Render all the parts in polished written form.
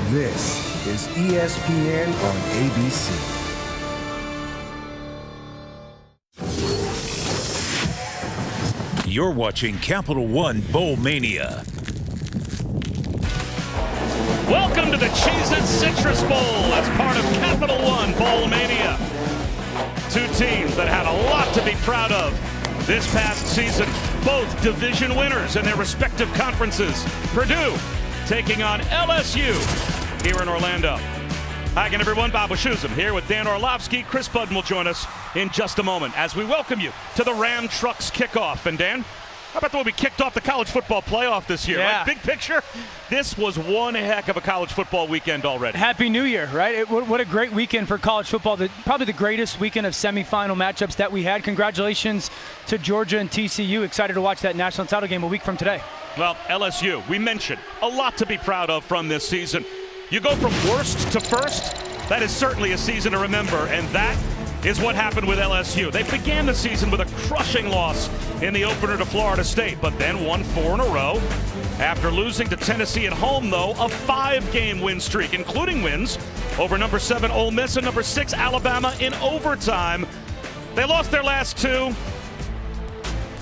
This is ESPN on ABC. You're watching Capital One Bowl Mania. Welcome to the Cheez-It Citrus Bowl as part of Capital One Bowl Mania. Two teams that had a lot to be proud of this past season. Both division winners in their respective conferences. Purdue taking on LSU here in Orlando. Hi again, everyone. Bob Wischusen here with Dan Orlovsky. Chris Budden will join us in just a moment as we welcome you to the Ram Trucks kickoff. And Dan, how about the way we kicked off the college football playoff this year? Yeah. Right? Big picture, this was one heck of a college football weekend already. Happy New Year, right? What a great weekend for college football. Probably the greatest weekend of semifinal matchups that we had. Congratulations to Georgia and TCU. Excited to watch that national title game a week from today. Well, LSU, we mentioned a lot to be proud of from this season. You go from worst to first, that is certainly a season to remember, and that is what happened with LSU. They began the season with a crushing loss in the opener to Florida State, but then won 4 in a row. After losing to Tennessee at home, though, a 5-game win streak, including wins over number 7 Ole Miss and number 6 Alabama in overtime. They lost their last 2,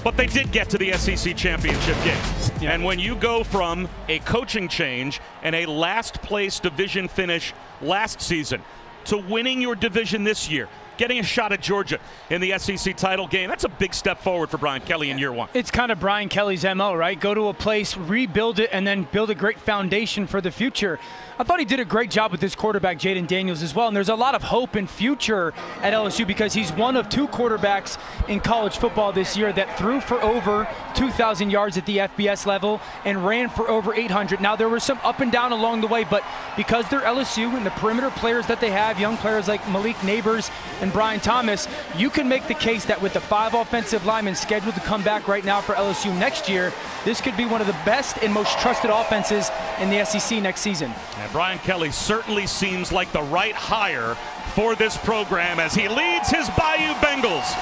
but they did get to the SEC championship game. Yeah. And when you go from a coaching change and a last place division finish last season to winning your division this year, getting a shot at Georgia in the SEC title game, that's a big step forward for Brian Kelly in year one. It's kind of Brian Kelly's MO, right? Go to a place, rebuild it, and then build a great foundation for the future. I thought he did a great job with his quarterback, Jaden Daniels, as well. And there's a lot of hope and future at LSU because he's one of 2 quarterbacks in college football this year that threw for over 2,000 yards at the FBS level and ran for over 800. Now, there was some up and down along the way, but because they're LSU and the perimeter players that they have, young players like Malik Neighbors and Brian Thomas, you can make the case that with the 5 offensive linemen scheduled to come back right now for LSU next year, this could be one of the best and most trusted offenses in the SEC next season. And Brian Kelly certainly seems like the right hire for this program as he leads his Bayou Bengals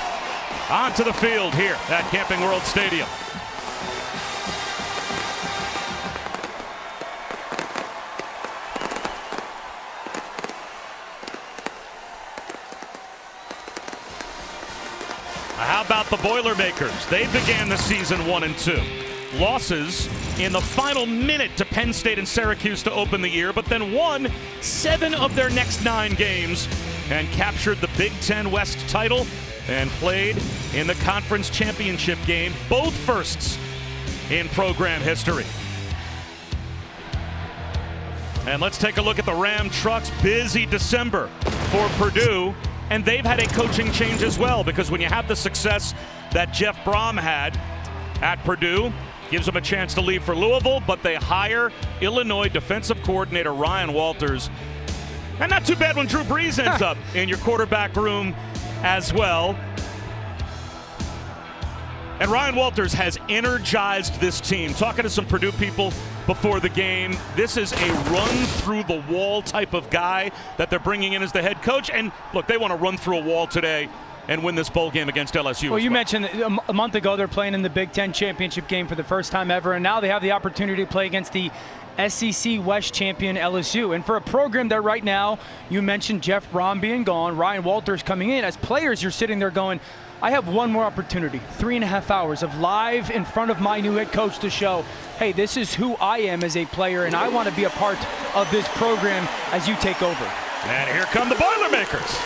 onto the field here at Camping World Stadium. How about the Boilermakers? They began the season 1-2. Losses in the final minute to Penn State and Syracuse to open the year, but then won 7 of their next 9 games and captured the Big Ten West title and played in the conference championship game, both firsts in program history. And let's take a look at the Ram Trucks. Busy December for Purdue. And they've had a coaching change as well, because when you have the success that Jeff Brom had at Purdue, gives them a chance to leave for Louisville, but they hire Illinois defensive coordinator Ryan Walters. And not too bad when Drew Brees ends up in your quarterback room as well. And Ryan Walters has energized this team. Talking to some Purdue people before the game, this is a run-through-the-wall type of guy that they're bringing in as the head coach. And, look, they want to run through a wall today and win this bowl game against LSU. Well, you mentioned a month ago they're playing in the Big Ten championship game for the first time ever, and now they have the opportunity to play against the SEC West champion LSU. And for a program that right now, you mentioned Jeff Brom being gone, Ryan Walters coming in. As players, you're sitting there going, I have one more opportunity, 3.5 hours of live in front of my new head coach to show, hey, this is who I am as a player, and I want to be a part of this program as you take over. And here come the Boilermakers.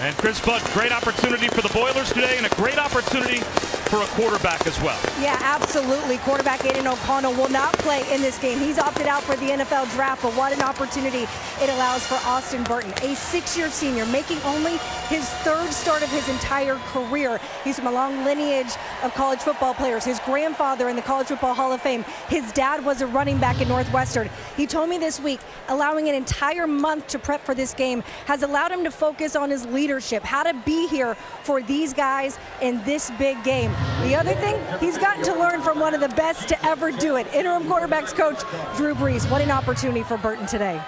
And Chris Budd, great opportunity for the Boilers today and a great opportunity for a quarterback as well. Yeah, absolutely. Quarterback Aiden O'Connell will not play in this game. He's opted out for the NFL draft, but what an opportunity it allows for Austin Burton, a 6-year senior, making only his 3rd start of his entire career. He's from a long lineage of college football players. His grandfather in the College Football Hall of Fame. His dad was a running back at Northwestern. He told me this week, allowing an entire month to prep for this game has allowed him to focus on his leadership, how to be here for these guys in this big game. The other thing, he's gotten to learn from one of the best to ever do it, interim quarterbacks coach Drew Brees. What an opportunity for Burton today.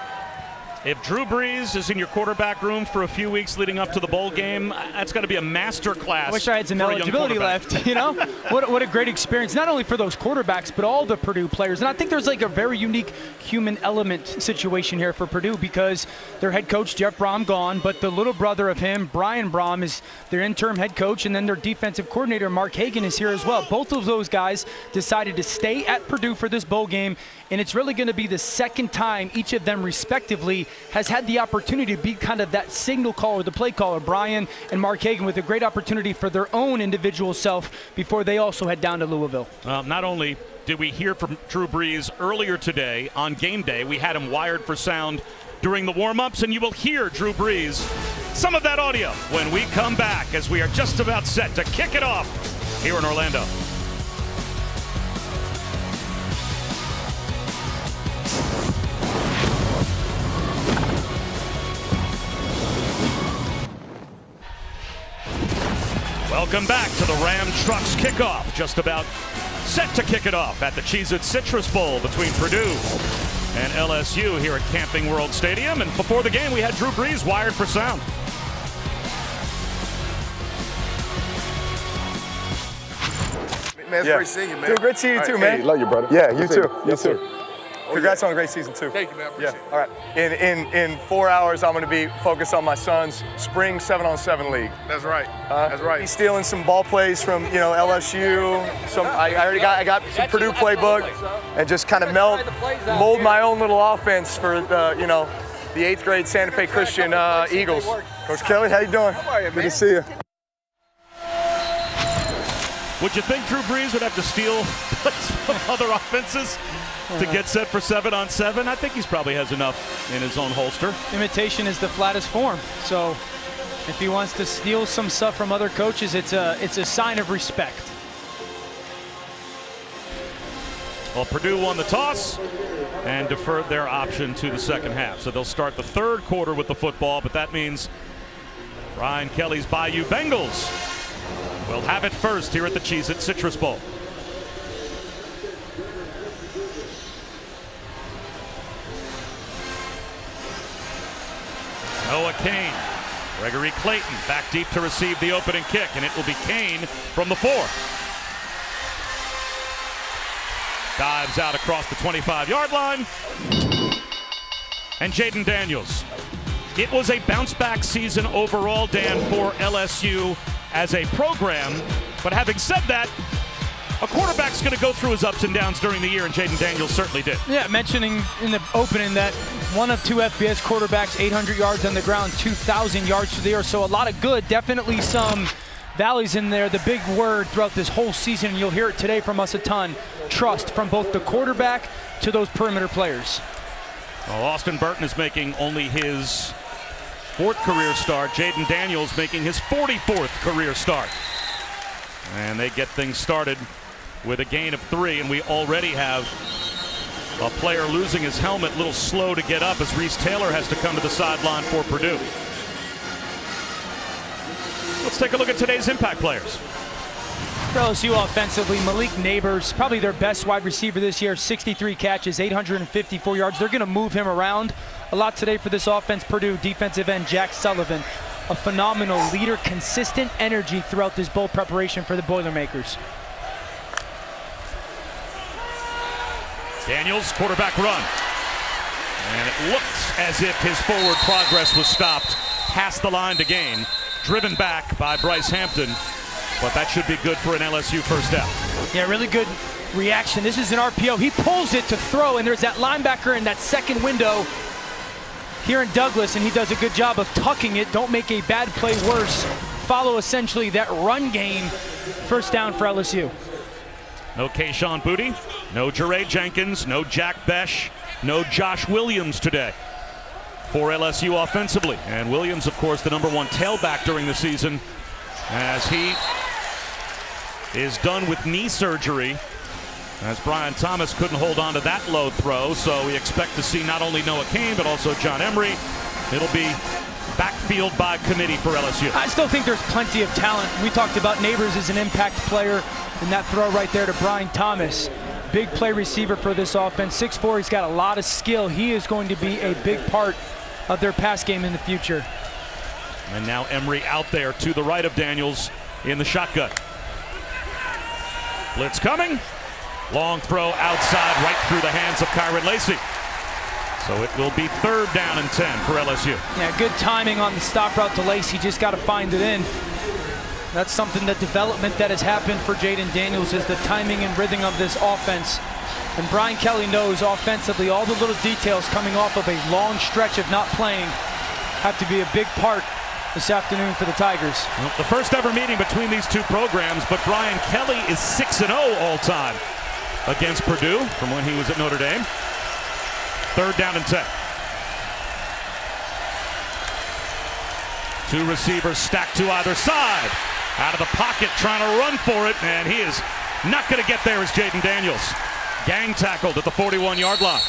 If Drew Brees is in your quarterback room for a few weeks leading up to the bowl game, that's going to be a master class. I wish I had some for a young eligibility quarterback. left, you know? What a great experience, not only for those quarterbacks, but all the Purdue players. And I think there's like a very unique human element situation here for Purdue because their head coach, Jeff Brom, gone, but the little brother of him, Brian Brom, is their interim head coach, and then their defensive coordinator, Mark Hagan, is here as well. Both of those guys decided to stay at Purdue for this bowl game, and it's really going to be the second time each of them respectively has had the opportunity to be kind of that signal caller, the play caller, Brian and Mark Hagan, with a great opportunity for their own individual self before they also head down to Louisville. Not only did we hear from Drew Brees earlier today on game day, we had him wired for sound during the warm-ups, and you will hear Drew Brees, some of that audio, when we come back as we are just about set to kick it off here in Orlando. Welcome back to the Ram Trucks kickoff. Just about set to kick it off at the Cheez-It Citrus Bowl between Purdue and LSU here at Camping World Stadium. And before the game, we had Drew Brees wired for sound. Man, it's great seeing you, man. Dude, great seeing you too, man. Hey, love you, brother. Yeah, you too. You Yes, too. sir. Congrats on a great season too. Thank you, man. Appreciate it. All right. In 4 hours, I'm going to be focused on my son's spring 7-on-7 league. That's right. That's right. He's stealing some ball plays from LSU. I got some Purdue playbook, and just kind of mold my own little offense for the 8th grade Santa Fe Christian Eagles. Coach Kelly, how you doing? How are you, Good man? to see you. Would you think Drew Brees would have to steal plays from other offenses to get set for 7-on-7? I think he probably has enough in his own holster. Imitation is the flattest form. So if he wants to steal some stuff from other coaches, it's a sign of respect. Well, Purdue won the toss and deferred their option to the second half. So they'll start the third quarter with the football, but that means Ryan Kelly's Bayou Bengals will have it first here at the Cheez-It Citrus Bowl. Noah Kane, Gregory Clayton back deep to receive the opening kick, and it will be Kane from the 4. Dives out across the 25-yard line. And Jaden Daniels. It was a bounce-back season overall, Dan, for LSU as a program. But having said that, a quarterback's going to go through his ups and downs during the year, and Jaden Daniels certainly did. Yeah, mentioning in the opening that one of 2 FBS quarterbacks, 800 yards on the ground, 2,000 yards through the air. So a lot of good, definitely some valleys in there. The big word throughout this whole season, and you'll hear it today from us a ton, trust from both the quarterback to those perimeter players. Well, Austin Burton is making only his 4th career start. Jaden Daniels making his 44th career start. And they get things started with a gain of 3, and we already have a player losing his helmet, a little slow to get up as Reese Taylor has to come to the sideline for Purdue. Let's take a look at today's impact players. For LSU offensively, Malik Neighbors, probably their best wide receiver this year, 63 catches, 854 yards. They're going to move him around a lot today for this offense. Purdue defensive end Jack Sullivan, a phenomenal leader, consistent energy throughout this bowl preparation for the Boilermakers. Daniels, quarterback run. And it looked as if his forward progress was stopped past the line to gain. Driven back by Bryce Hampton, but that should be good for an LSU first down. Yeah, really good reaction. This is an RPO. He pulls it to throw, and there's that linebacker in that second window here in Douglas, and he does a good job of tucking it. Don't make a bad play worse. Follow essentially that run game. First down for LSU. No Kayshawn Booty, no Jeray Jenkins, no Jack Besh, no Josh Williams today for LSU offensively. And Williams, of course, the #1 tailback during the season, as he is done with knee surgery, as Brian Thomas couldn't hold on to that low throw. So we expect to see not only Noah Kane, but also John Emery. It'll be backfield by committee for LSU. I still think there's plenty of talent. We talked about Neighbors as an impact player, and that throw right there to Brian Thomas. Big play receiver for this offense. 6'4", he's got a lot of skill. He is going to be a big part of their pass game in the future. And now Emery out there to the right of Daniels in the shotgun. Blitz coming. Long throw outside, right through the hands of Kyron Lacey. So it will be 3rd down and 10 for LSU. Yeah, good timing on the stop route to Lacey. Just got to find it in. That's something, that development that has happened for Jaden Daniels is the timing and rhythm of this offense. And Brian Kelly knows offensively all the little details coming off of a long stretch of not playing have to be a big part this afternoon for the Tigers. Well, the first ever meeting between these two programs, but Brian Kelly is 6-0 all time against Purdue from when he was at Notre Dame. 3rd down and 10. 2 receivers stacked to either side. Out of the pocket, trying to run for it, and he is not going to get there as Jaden Daniels. Gang tackled at the 41-yard line.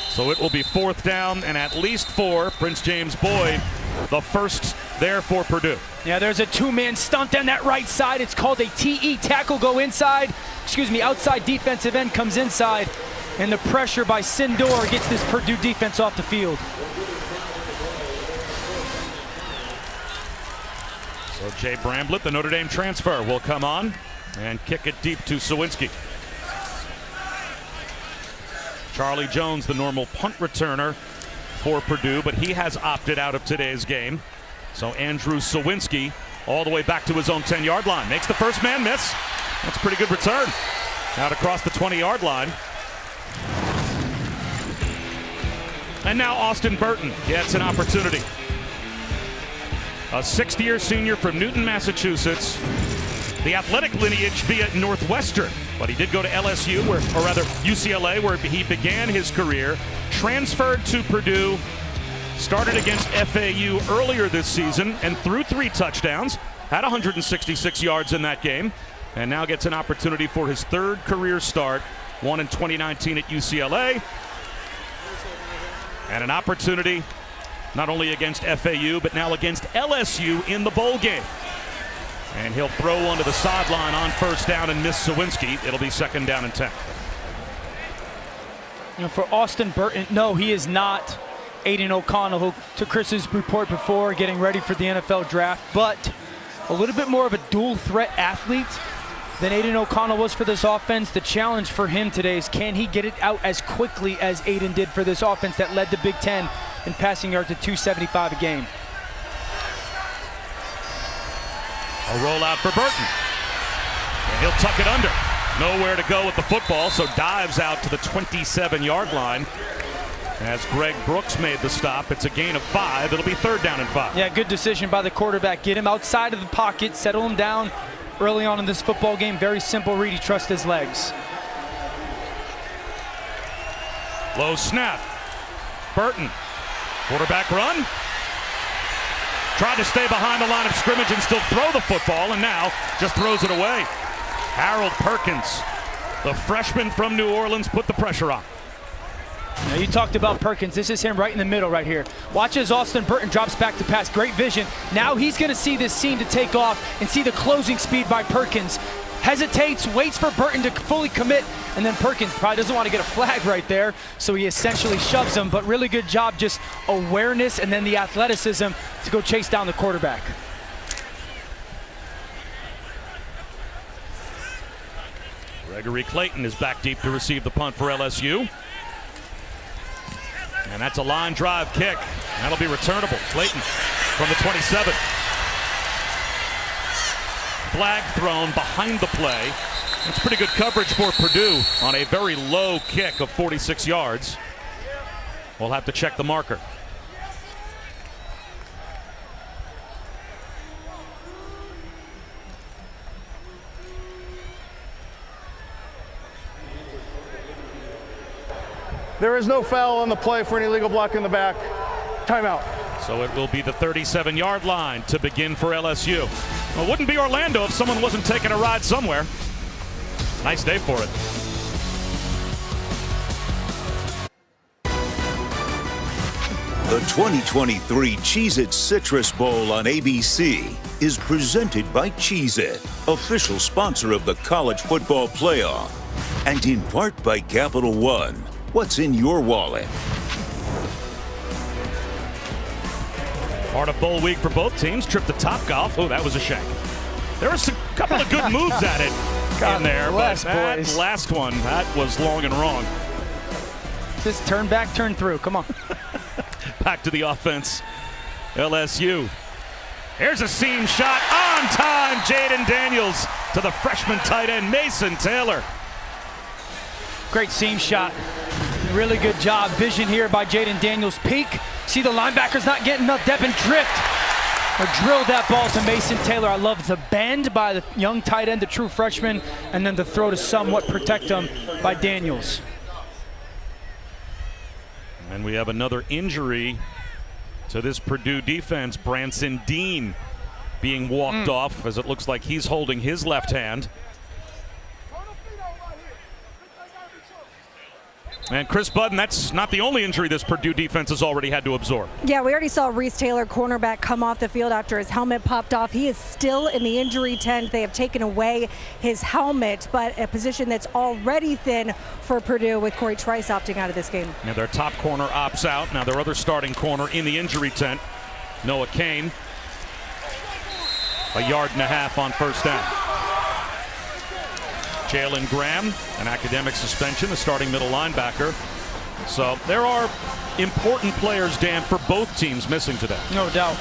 So it will be 4th down and at least 4. Prince James Boyd, the first there for Purdue. Yeah, there's a 2-man stunt on that right side. It's called a TE, tackle go inside. Outside defensive end comes inside. And the pressure by Sindor gets this Purdue defense off the field. So Jay Bramblett, the Notre Dame transfer, will come on and kick it deep to Sawinski. Charlie Jones, the normal punt returner for Purdue, but he has opted out of today's game. So Andrew Sawinski all the way back to his own 10-yard line. Makes the first man miss. That's a pretty good return. Out across the 20-yard line. And now Austin Burton gets an opportunity. A 6th-year senior from Newton, Massachusetts. The athletic lineage via Northwestern, but he did go to LSU, or rather UCLA, where he began his career. Transferred to Purdue, started against FAU earlier this season, and threw 3 touchdowns. Had 166 yards in that game, and now gets an opportunity for his 3rd career start. One in 2019 at UCLA. And an opportunity not only against FAU, but now against LSU in the bowl game. And he'll throw one to the sideline on 1st down and miss Sawinski. It'll be 2nd down and 10. For Austin Burton, no, he is not Aiden O'Connell, who, to Chris's report before, getting ready for the NFL draft, but a little bit more of a dual threat athlete than Aiden O'Connell was for this offense. The challenge for him today is, can he get it out as quickly as Aiden did for this offense that led the Big Ten in passing yards at 275 a game. A rollout for Burton. And he'll tuck it under. Nowhere to go with the football, so dives out to the 27-yard line. As Greg Brooks made the stop, it's a gain of 5. It'll be 3rd down and 5. Yeah, good decision by the quarterback. Get him outside of the pocket, settle him down early on in this football game. Very simple read. He trusts his legs. Low snap. Burton. Quarterback run. Tried to stay behind the line of scrimmage and still throw the football, and now just throws it away. Harold Perkins, the freshman from New Orleans, put the pressure on. Now, you talked about Perkins. This is him right in the middle right here. Watch as Austin Burton drops back to pass. Great vision. Now he's going to see this seam to take off and see the closing speed by Perkins. Hesitates, waits for Burton to fully commit, and then Perkins probably doesn't want to get a flag right there, so he essentially shoves him, but really good job, just awareness and then the athleticism to go chase down the quarterback. Gregory Clayton is back deep to receive the punt for LSU. And that's a line drive kick. That'll be returnable. Clayton from the 27. Flag thrown behind the play. That's pretty good coverage for Purdue on a very low kick of 46 yards. We'll have to check the marker. There is no foul on the play for an illegal block in the back. Timeout. So it will be the 37-yard line to begin for LSU. Well, it wouldn't be Orlando if someone wasn't taking a ride somewhere. Nice day for it. The 2023 Cheez-It Citrus Bowl on ABC is presented by Cheez-It, official sponsor of the College Football Playoff, and in part by Capital One. What's in your wallet? Part of bowl week for both teams. Trip to Topgolf. Oh, that was a shank. There was a couple of good moves at it in there, but that last one, that was long and wrong. Just turn back, turn through. Come on. Back to the offense. LSU. Here's a seam shot on time. Jaden Daniels to the freshman tight end, Mason Taylor. Great seam shot. Really good job. Vision here by Jaden Daniels. Peek. See the linebacker's not getting enough depth and drift. Or drilled that ball to Mason Taylor. I love the bend by the young tight end, the true freshman, and then the throw to somewhat protect him by Daniels. And we have another injury to this Purdue defense. Branson Dean being walked off as it looks like he's holding his left hand. And Chris Budden, that's not the only injury this Purdue defense has already had to absorb. Yeah, we already saw Reese Taylor, cornerback, come off the field after his helmet popped off. He is still in the injury tent. They have taken away his helmet, but a position that's already thin for Purdue with Corey Trice opting out of this game. Now their top corner opts out. Now their other starting corner in the injury tent, Noah Kane. A yard and a half on first down. Jalen Graham, an academic suspension, the starting middle linebacker. So there are important players, Dan, for both teams missing today. No doubt.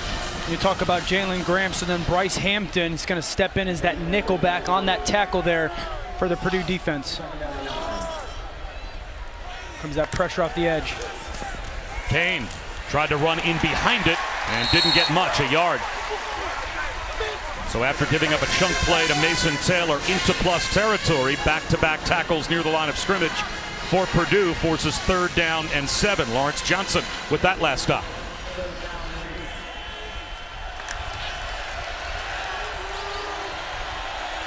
You talk about Jalen Graham, so then Bryce Hampton is going to step in as that nickel back on that tackle there for the Purdue defense. Comes that pressure off the edge. Kane tried to run in behind it and didn't get much, a yard. So after giving up a chunk play to Mason Taylor into plus territory, back-to-back tackles near the line of scrimmage for Purdue forces 3rd down and 7. Lawrence Johnson with that last stop.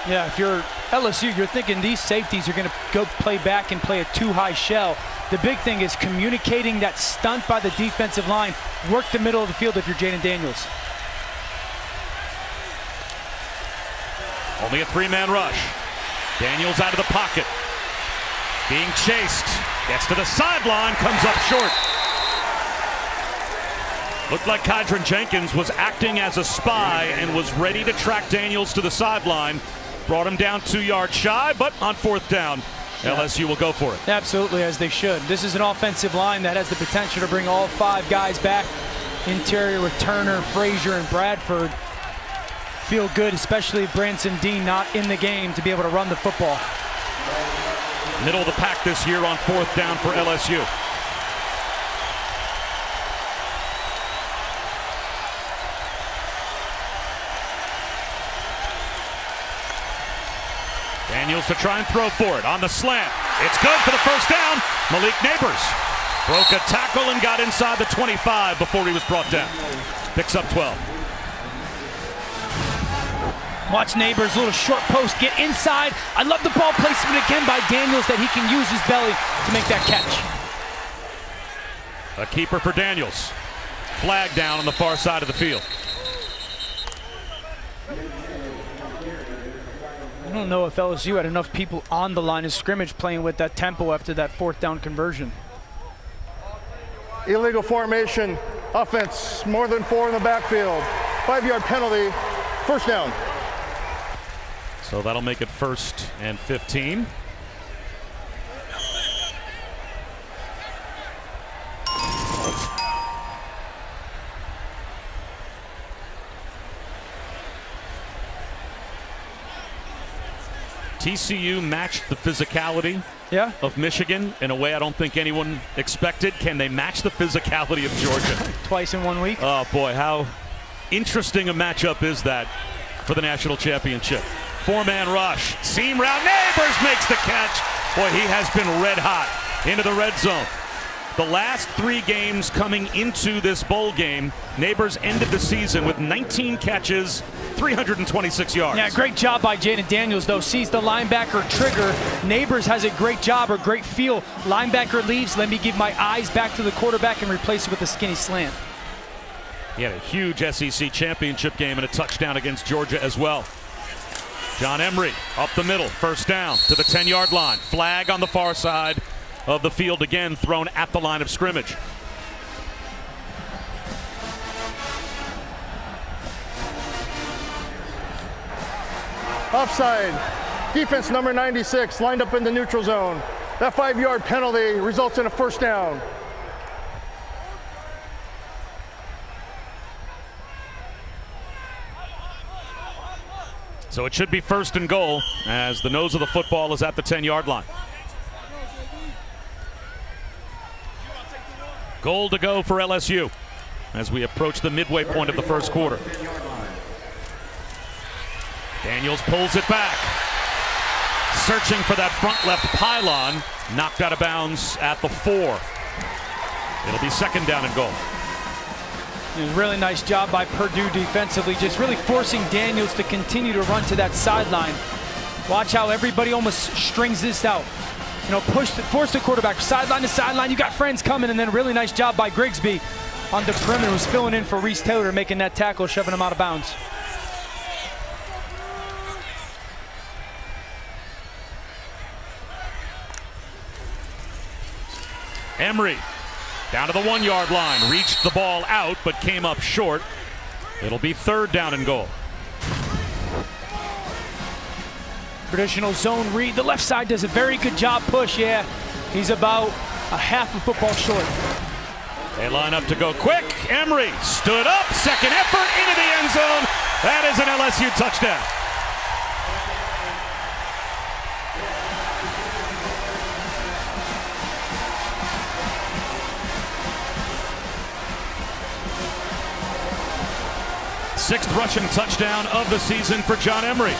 Yeah, if you're LSU, you're thinking these safeties are going to go play back and play a too-high shell. The big thing is communicating that stunt by the defensive line. Work the middle of the field if you're Jaden Daniels. Only a 3-man rush. Daniels out of the pocket. Being chased. Gets to the sideline, comes up short. Looked like Kydron Jenkins was acting as a spy and was ready to track Daniels to the sideline. Brought him down 2 yards shy, but on 4th down, LSU will go for it. Absolutely, as they should. This is an offensive line that has the potential to bring all 5 guys back. Interior with Turner, Frazier, and Bradford. Feel good, especially Branson Dean not in the game, to be able to run the football. Middle of the pack this year on 4th down for LSU. Daniels to try and throw for it on the slant. It's good for the first down. Malik Neighbors broke a tackle and got inside the 25 before he was brought down. Picks up 12. Watch Neighbors, little short post, get inside. I love the ball placement again by Daniels, that he can use his belly to make that catch. A keeper for Daniels. Flag down on the far side of the field. I don't know if LSU had enough people on the line of scrimmage playing with that tempo after that 4th down conversion. Illegal formation, offense, more than 4 in the backfield. 5-yard penalty, first down. So that'll make it 1st and 15. TCU matched the physicality of Michigan in a way I don't think anyone expected. Can they match the physicality of Georgia? Twice in 1 week. Oh boy, how interesting a matchup is that for the national championship. 4-man rush, seam route, Neighbors makes the catch. Boy, he has been red hot into the red zone. The last 3 games coming into this bowl game, Neighbors ended the season with 19 catches, 326 yards. Yeah, great job by Jaden Daniels, though. Sees the linebacker trigger. Neighbors has a great job or great feel. Linebacker leaves, let me give my eyes back to the quarterback and replace it with a skinny slant. He had a huge SEC championship game and a touchdown against Georgia as well. John Emery up the middle, first down to the 10-yard line. Flag on the far side of the field again, thrown at the line of scrimmage. offside. Defense number 96 lined up in the neutral zone. That 5-yard penalty results in a first down. So it should be 1st and goal as the nose of the football is at the 10-yard line. Goal to go for LSU as we approach the midway point of the first quarter. Daniels pulls it back. Searching for that front left pylon. Knocked out of bounds at the 4. It'll be 2nd down and goal. Really nice job by Purdue defensively, just really forcing Daniels to continue to run to that sideline. Watch how everybody almost strings this out. You know, force the quarterback sideline to sideline. You got friends coming, and then a really nice job by Grigsby on the perimeter, who's filling in for Reese Taylor, making that tackle, shoving him out of bounds. Emery down to the 1-yard line, reached the ball out but came up short. It'll be 3rd down and goal. Traditional zone read. The left side does a very good job push. Yeah, he's about a half a football short. They line up to go quick. Emery stood up, 2nd effort into the end zone. That is an LSU touchdown. Sixth rushing touchdown of the season for John Emery.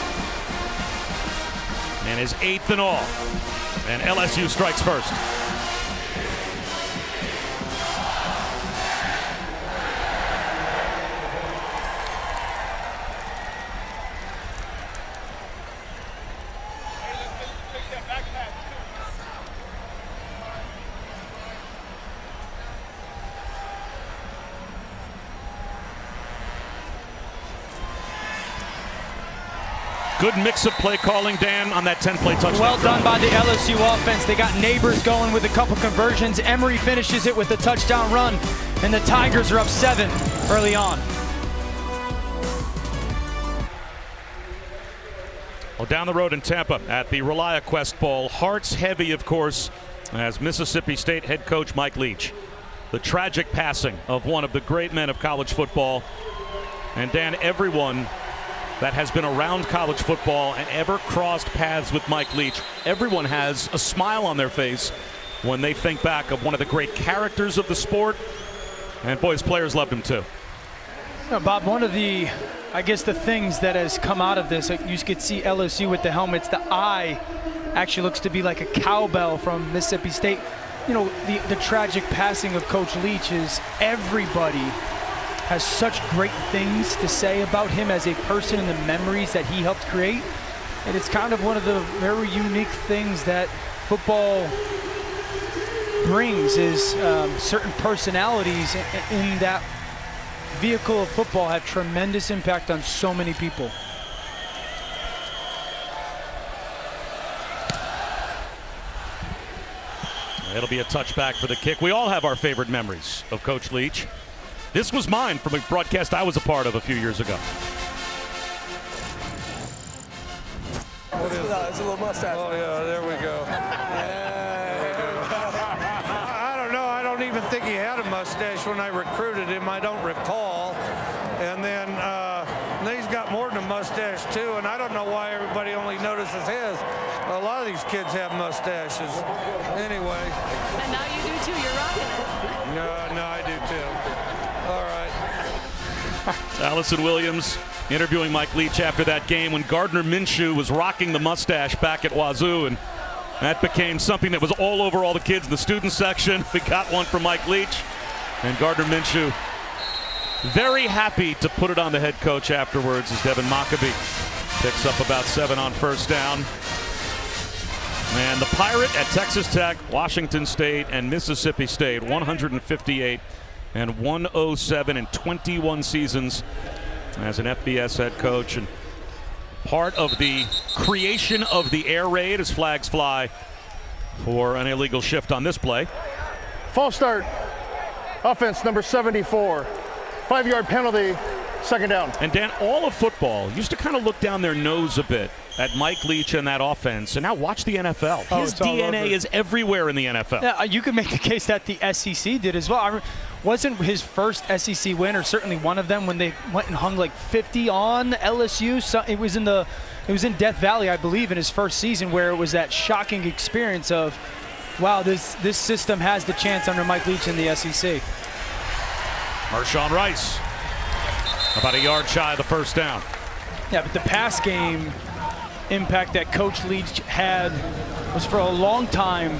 And his 8th in all. And LSU strikes first. Good mix of play calling, Dan, on that 10-play touchdown. Well done by the LSU offense. They got Neighbors going with a couple conversions. Emery finishes it with a touchdown run, and the Tigers are up 7 early on. Well, down the road in Tampa at the ReliaQuest Bowl, hearts heavy, of course, as Mississippi State head coach Mike Leach. The tragic passing of one of the great men of college football. And Dan, everyone that has been around college football and ever crossed paths with Mike Leach, everyone has a smile on their face when they think back of one of the great characters of the sport. And boy, his players loved him too. You know, Bob, one of the, I guess, the things that has come out of this, you could see LSU with the helmets. The eye actually looks to be like a cowbell from Mississippi State. You know, the tragic passing of Coach Leach is everybody has such great things to say about him as a person and the memories that he helped create. And it's kind of one of the very unique things that football brings is certain personalities in that vehicle of football have tremendous impact on so many people. It'll be a touchback for the kick. We all have our favorite memories of Coach Leach. This was mine from a broadcast I was a part of a few years ago. It's a little mustache. Oh, yeah, there we go. I don't know. I don't even think he had a mustache when I recruited him. I don't recall. And then he's got more than a mustache, too, and I don't know why everybody only notices his. A lot of these kids have mustaches. Anyway. And now you do, too. You're rocking it. No, I do, too. All right. Allison Williams interviewing Mike Leach after that game when Gardner Minshew was rocking the mustache back at Wazoo, and that became something that was all over all the kids in the student section. We got one from Mike Leach, and Gardner Minshew very happy to put it on the head coach afterwards as Devin Mockabee picks up about 7 on first down. And the Pirate at Texas Tech, Washington State, and Mississippi State, 158 and 107 in 21 seasons as an FBS head coach, and part of the creation of the air raid as flags fly for an illegal shift on this play. False start. Offense number 74. 5-yard penalty Second down. And Dan, all of football used to kind of look down their nose a bit at Mike Leach and that offense. And now watch the NFL. His DNA is everywhere in the NFL. Yeah, you could make the case that the SEC did as well. Wasn't his first SEC win, or certainly one of them, when they went and hung like 50 on LSU? So it was in Death Valley, I believe, in his first season, where it was that shocking experience of, wow, this system has the chance under Mike Leach in the SEC. Marshawn Rice, about a yard shy of the first down. Yeah, but the pass game impact that Coach Leach had was for a long time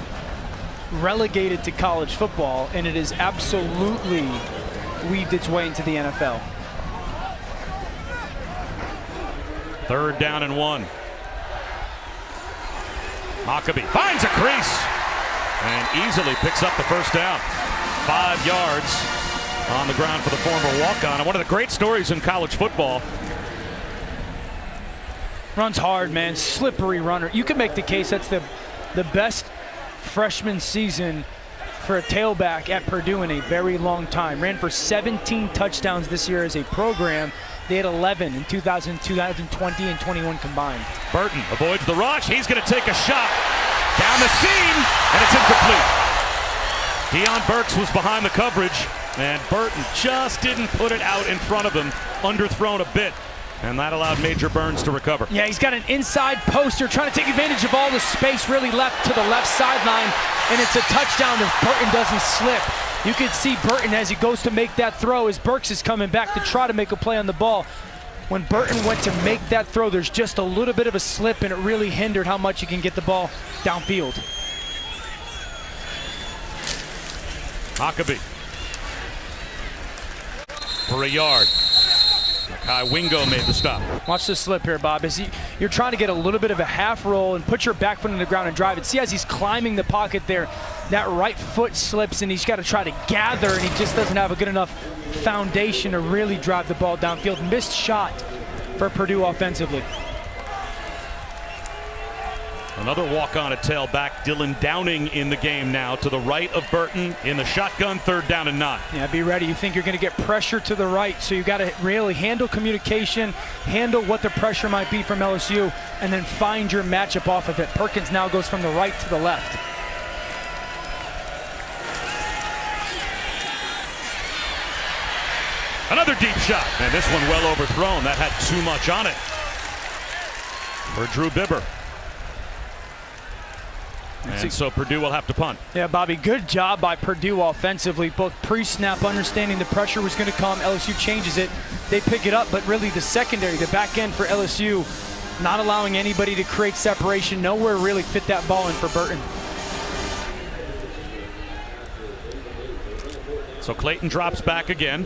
relegated to college football, and it has absolutely weaved its way into the NFL. 3rd down and 1. Huckabee finds a crease and easily picks up the first down. 5 yards on the ground for the former walk-on. And one of the great stories in college football. Runs hard, man. Slippery runner. You can make the case that's the best freshman season for a tailback at Purdue in a very long time. Ran for 17 touchdowns this year as a program. They had 11 in 2020 and 21 combined. Burton avoids the rush. He's going to take a shot down the seam, and it's incomplete. Deion Burks was behind the coverage, and Burton just didn't put it out in front of him, underthrown a bit, and that allowed Major Burns to recover. Yeah, he's got an inside poster trying to take advantage of all the space really left to the left sideline, and it's a touchdown if Burton doesn't slip. You can see Burton as he goes to make that throw as Burks is coming back to try to make a play on the ball. When Burton went to make that throw, there's just a little bit of a slip, and it really hindered how much he can get the ball downfield. Huckabee for a yard. Kai Wingo made the stop. Watch the slip here, Bob. You're trying to get a little bit of a half roll and put your back foot in the ground and drive it. See, as he's climbing the pocket there, that right foot slips and he's got to try to gather, and he just doesn't have a good enough foundation to really drive the ball downfield. Missed shot for Purdue offensively. Another walk-on at tailback. Dylan Downing in the game now to the right of Burton in the shotgun, 3rd down and 9. Yeah, be ready. You think you're going to get pressure to the right, so you got to really handle communication, handle what the pressure might be from LSU, and then find your matchup off of it. Perkins now goes from the right to the left. Another deep shot, and this one well overthrown. That had too much on it for Drew Bibber. And so Purdue will have to punt. Yeah, Bobby, good job by Purdue offensively, both pre-snap, understanding the pressure was going to come. LSU changes it. They pick it up, but really the secondary, the back end for LSU, not allowing anybody to create separation. Nowhere really fit that ball in for Burton. So Clayton drops back again.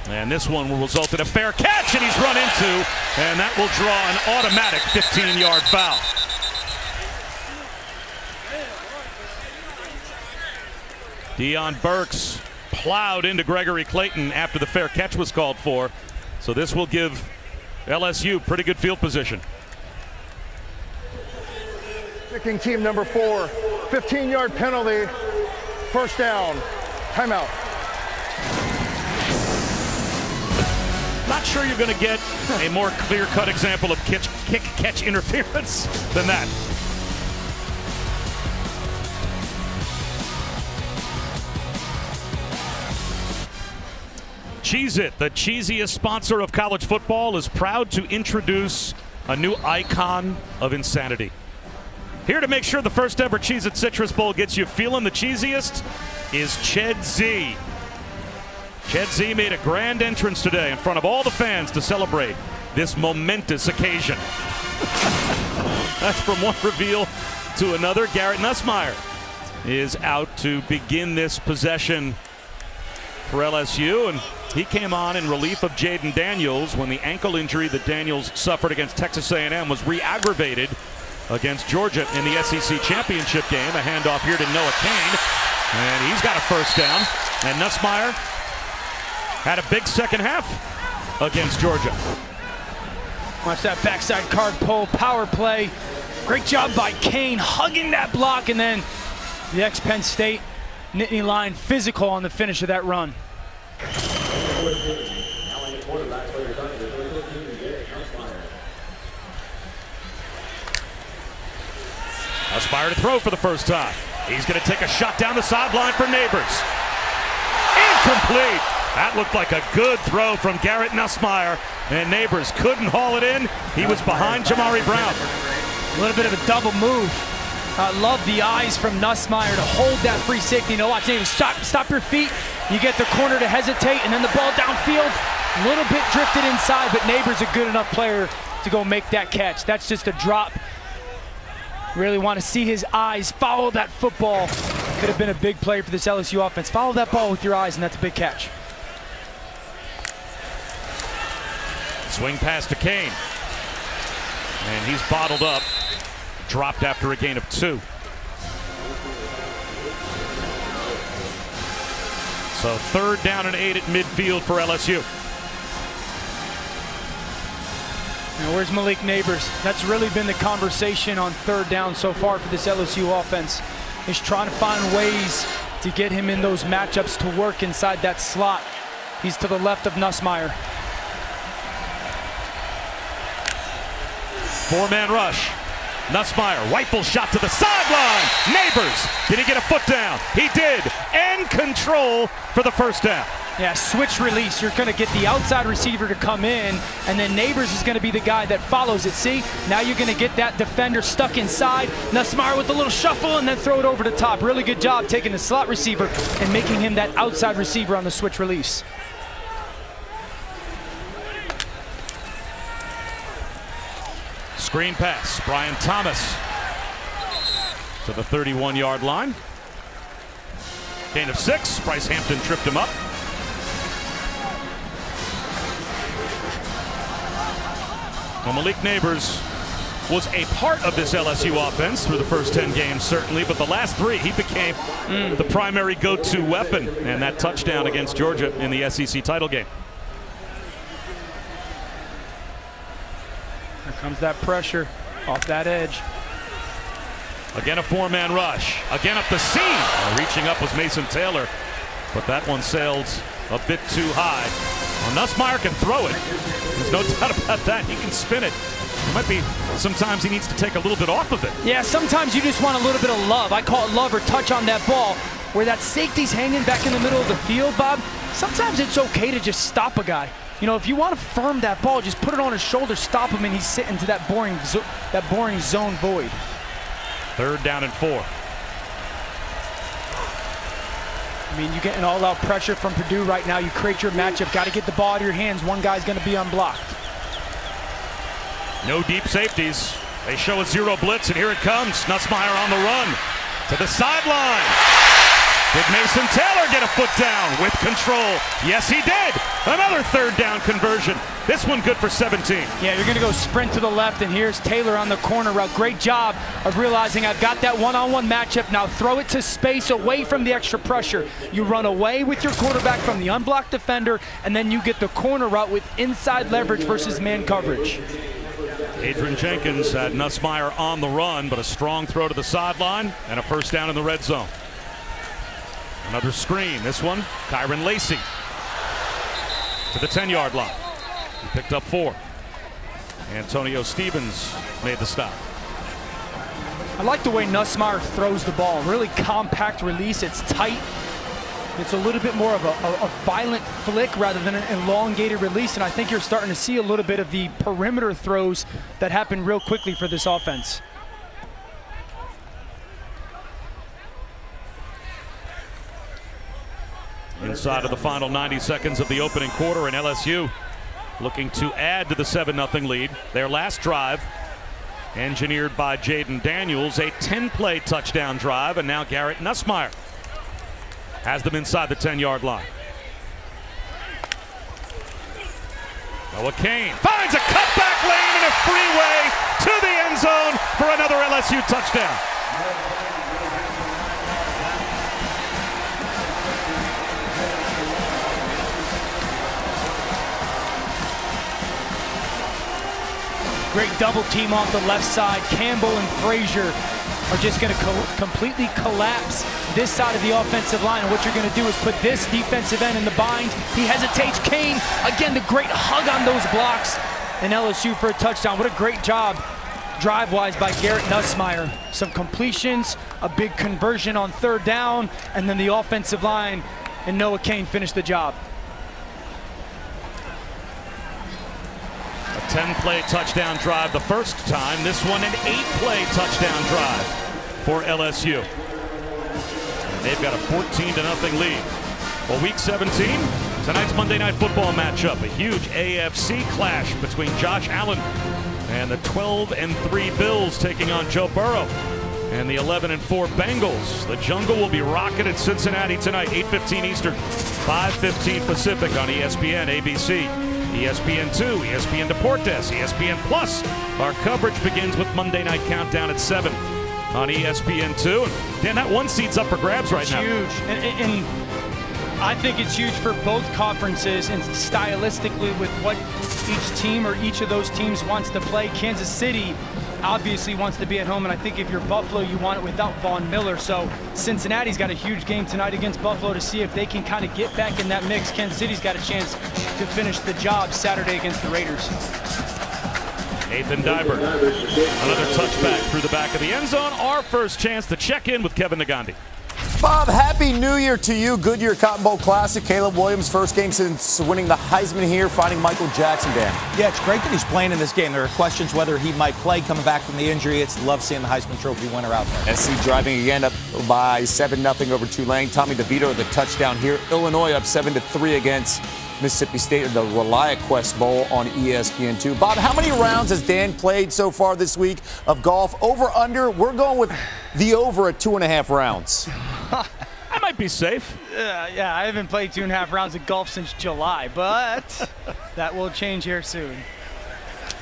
And this one will result in a fair catch, and he's run into, and that will draw an automatic 15-yard foul. Deion Burks plowed into Gregory Clayton after the fair catch was called for. So this will give LSU pretty good field position. Kicking team number 4, 15-yard penalty, 1st down, timeout. Not sure you're going to get a more clear-cut example of kick-catch interference than that. Cheez-It, the cheesiest sponsor of college football, is proud to introduce a new icon of insanity. Here to make sure the first ever Cheez-It Citrus Bowl gets you feeling the cheesiest is Ched Z. Ched Z made a grand entrance today in front of all the fans to celebrate this momentous occasion. That's from one reveal to another. Garrett Nussmeier is out to begin this possession for LSU, and he came on in relief of Jaden Daniels when the ankle injury that Daniels suffered against Texas A&M was re-aggravated against Georgia in the SEC championship game. A handoff here to Noah Cain, and he's got a first down. And Nussmeier had a big second half against Georgia. Watch that backside card pull, power play. Great job by Cain hugging that block and then The ex-Penn State Nittany Lion physical on the finish of that run. Nussmeier to throw for the first time. He's going to take a shot down the sideline for Neighbors. Incomplete. That looked like a good throw from Garrett Nussmeier, and Neighbors couldn't haul it in. He was behind Jamari Brown. A little bit of a double move. I love the eyes from Nussmeier to hold that free safety. Now watch Neighbors, stop your feet. You get the corner to hesitate, and then the ball downfield. A little bit drifted inside, but Neighbors a good enough player to go make that catch. That's just a drop. Really want to see his eyes follow that football. Could have been a big play for this LSU offense. Follow that ball with your eyes, and that's a big catch. Swing pass to Kane. And he's bottled up. Dropped after a gain of 2. So 3rd down and 8 at midfield for LSU. Now where's Malik Neighbors? That's really been the conversation on 3rd down so far for this LSU offense. Is trying to find ways to get him in those matchups to work inside that slot. He's to the left of Nussmeier. 4-man rush. Nussmeier, rifle shot to the sideline. Neighbors, did he get a foot down? He did, and control for the first down. Yeah, switch release. You're going to get the outside receiver to come in, and then Neighbors is going to be the guy that follows it. See, now you're going to get that defender stuck inside. Nussmeier with a little shuffle and then throw it over the top. Really good job taking the slot receiver and making him that outside receiver on the switch release. Screen pass, Brian Thomas to the 31-yard line. Gain of 6, Bryce Hampton tripped him up. Well, Malik Neighbors was a part of this LSU offense through the first 10 games, certainly, but the last 3, he became the primary go-to weapon, and that touchdown against Georgia in the SEC title game. Here comes that pressure off that edge. Again, a 4-man rush. Again up the seam. Reaching up was Mason Taylor, but that one sailed a bit too high. Well, Nussmeier can throw it. There's no doubt about that. He can spin it. It might be sometimes he needs to take a little bit off of it. Yeah, sometimes you just want a little bit of love. I call it love or touch on that ball. Where that safety's hanging back in the middle of the field, Bob, sometimes it's okay to just stop a guy. You know, if you want to firm that ball, just put it on his shoulder, stop him, and he's sitting to that boring zone void. 3rd down and 4. I mean, you're getting all-out pressure from Purdue right now. You create your matchup. Got to get the ball out of your hands. One guy's going to be unblocked. No deep safeties. They show a 0 blitz, and here it comes. Nussmeier on the run to the sideline. Did Mason Taylor get a foot down with control? Yes, he did. Another 3rd down conversion. This one good for 17. Yeah, you're going to go sprint to the left, and here's Taylor on the corner route. Great job of realizing I've got that one-on-one matchup. Now throw it to space away from the extra pressure. You run away with your quarterback from the unblocked defender, and then you get the corner route with inside leverage versus man coverage. Adrian Jenkins had Nussmeier on the run, but a strong throw to the sideline and a 1st down in the red zone. Another screen. This one, Kyron Lacey to the 10-yard line. He picked up 4. Antonio Stevens made the stop. I like the way Nussmeier throws the ball. Really compact release. It's tight. It's a little bit more of a violent flick rather than an elongated release, and I think you're starting to see a little bit of the perimeter throws that happen real quickly for this offense. Inside of the final 90 seconds of the opening quarter, and LSU looking to add to the 7-0 lead. Their last drive, engineered by Jaden Daniels, a 10-play touchdown drive, and now Garrett Nussmeier has them inside the 10-yard line. Noah Kane finds a cutback lane and a freeway to the end zone for another LSU touchdown. Great double team off the left side. Campbell and Frazier are just going to completely collapse this side of the offensive line. And what you're going to do is put this defensive end in the bind. He hesitates. Kane, again, the great hug on those blocks. And LSU for a touchdown. What a great job drive-wise by Garrett Nussmeier. Some completions, a big conversion on third down, and then the offensive line and Noah Kane finished the job. A 10-play touchdown drive the first time. This one an 8-play touchdown drive for LSU. And they've got a 14-0 lead. Well, week 17, tonight's Monday Night Football matchup. A huge AFC clash between Josh Allen and the 12-3 Bills taking on Joe Burrow and the 11-4 Bengals. The Jungle will be rocking at Cincinnati tonight, 8:15 Eastern, 5:15 Pacific on ESPN, ABC, ESPN2, ESPN Deportes, ESPN Plus. Our coverage begins with Monday Night Countdown at 7 on ESPN2. And Dan, that one seat's up for grabs right now. It's huge. And I think it's huge for both conferences and stylistically with what each team or each of those teams wants to play. Kansas City obviously wants to be at home, and I think if you're Buffalo, you want it without Von Miller. So Cincinnati's got a huge game tonight against Buffalo to see if they can kind of get back in that mix. Kansas City's got a chance to finish the job Saturday against the Raiders. Nathan Dibert, another touchback through the back of the end zone. Our first chance to check in with Kevin Nagandi. Bob, Happy New Year to you. Goodyear Cotton Bowl Classic. Caleb Williams, first game since winning the Heisman here, finding Michael Jackson, Dan. Yeah, it's great that he's playing in this game. There are questions whether he might play coming back from the injury. It's love seeing the Heisman Trophy winner out there. SC driving again up by 7-0 over Tulane. Tommy DeVito, the touchdown here. Illinois up 7-3 against Mississippi State in the ReliaQuest Bowl on ESPN2. Bob, how many rounds has Dan played so far this week of golf? Over, under? We're going with the over at 2.5 rounds. I might be safe. Yeah, I haven't played 2.5 rounds of golf since July, but that will change here soon.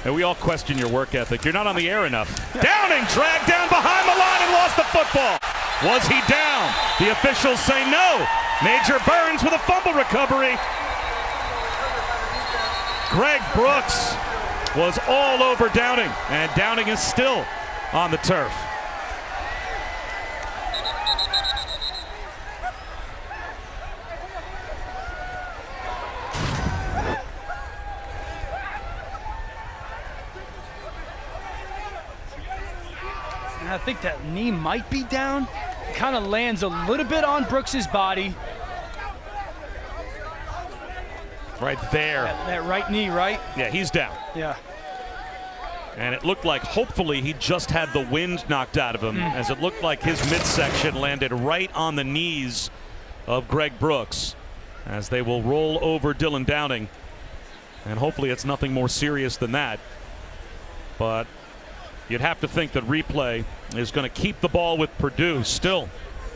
And we all question your work ethic. You're not on the air enough. Downing dragged down behind the line and lost the football. Was he down? The officials say no. Major Burns with a fumble recovery. Greg Brooks was all over Downing, and Downing is still on the turf. I think that knee might be down. Kind of lands a little bit on Brooks's body. Right there. That right knee, right? Yeah, he's down. Yeah. And it looked like hopefully he just had the wind knocked out of him, as it looked like his midsection landed right on the knees of Greg Brooks, as they will roll over Dylan Downing. And hopefully it's nothing more serious than that. But you'd have to think that replay is going to keep the ball with Purdue. Still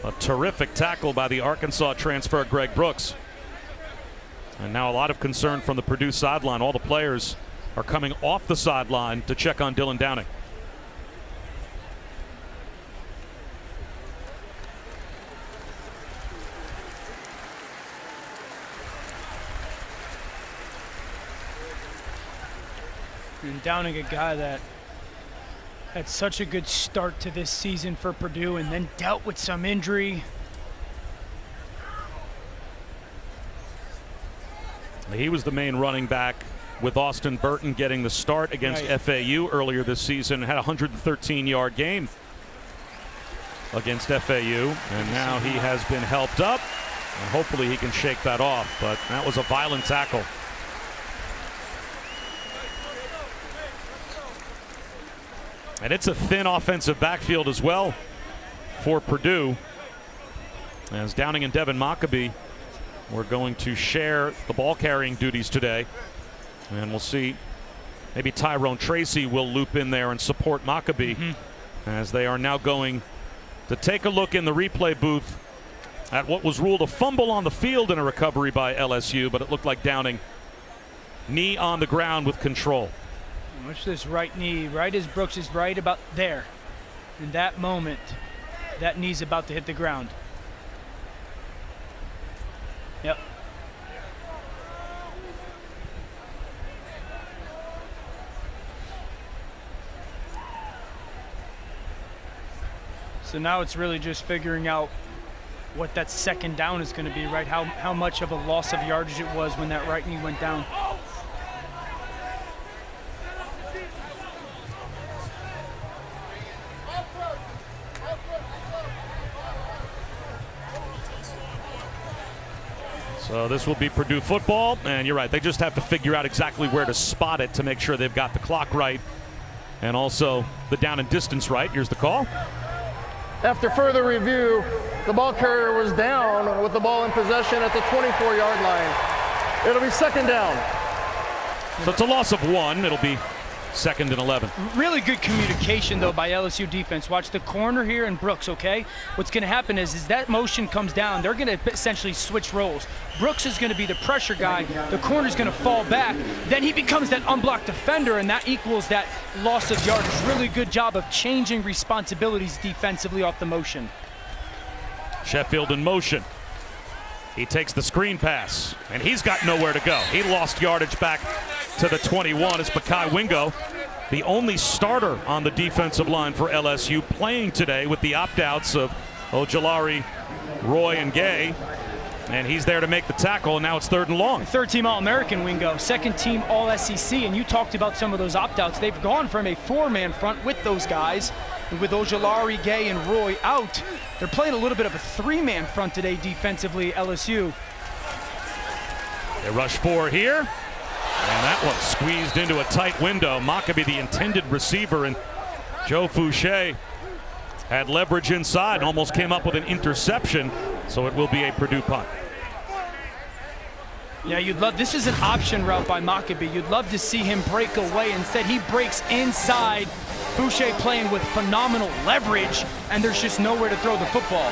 a terrific tackle by the Arkansas transfer Greg Brooks. And now a lot of concern from the Purdue sideline. All the players are coming off the sideline to check on Dylan Downing. And Downing, a guy that had such a good start to this season for Purdue and then dealt with some injury. He was the main running back with Austin Burton getting the start against FAU earlier this season. Had a 113-yard game against FAU, and now he has been helped up, and hopefully he can shake that off. But that was a violent tackle. And it's a thin offensive backfield as well for Purdue, as Downing and Devin Mockabee were going to share the ball carrying duties today. And we'll see, maybe Tyrone Tracy will loop in there and support Mockabee, as they are now going to take a look in the replay booth at what was ruled a fumble on the field in a recovery by LSU, but it looked like Downing, knee on the ground with control. Watch this right knee, right as Brooks is right about there. In that moment, that knee's about to hit the ground. Yep. So now it's really just figuring out what that second down is going to be, right? How much of a loss of yardage it was when that right knee went down. So this will be Purdue football, and you're right, they just have to figure out exactly where to spot it to make sure they've got the clock right and also the down and distance right. Here's the call. After further review, the ball carrier was down with the ball in possession at the 24-yard line. It'll be second down. So it's a loss of 1. It'll be 2nd and 11. Really good communication, though, by LSU defense. Watch the corner here and Brooks, okay? What's going to happen is that motion comes down. They're going to essentially switch roles. Brooks is going to be the pressure guy. The corner's going to fall back. Then he becomes that unblocked defender, and that equals that loss of yardage. Really good job of changing responsibilities defensively off the motion. Sheffield in motion. He takes the screen pass, and he's got nowhere to go. He lost yardage back to the 21 as Bakai Wingo, the only starter on the defensive line for LSU, playing today with the opt-outs of Ojulari, Roy, and Gay. And he's there to make the tackle, and now it's 3rd and long. Third-team All-American Wingo, second-team All-SEC, and you talked about some of those opt-outs. They've gone from a 4-man front with those guys, and with Ojulari, Gay, and Roy out, they're playing a little bit of a 3-man front today defensively, LSU. They rush 4 here, and that one squeezed into a tight window. Maccabee, the intended receiver, and Joe Fouché had leverage inside, almost came up with an interception, so it will be a Purdue punt. Yeah, you'd love, this is an option route by Maccabee. You'd love to see him break away. Instead, he breaks inside. Fouché playing with phenomenal leverage, and there's just nowhere to throw the football.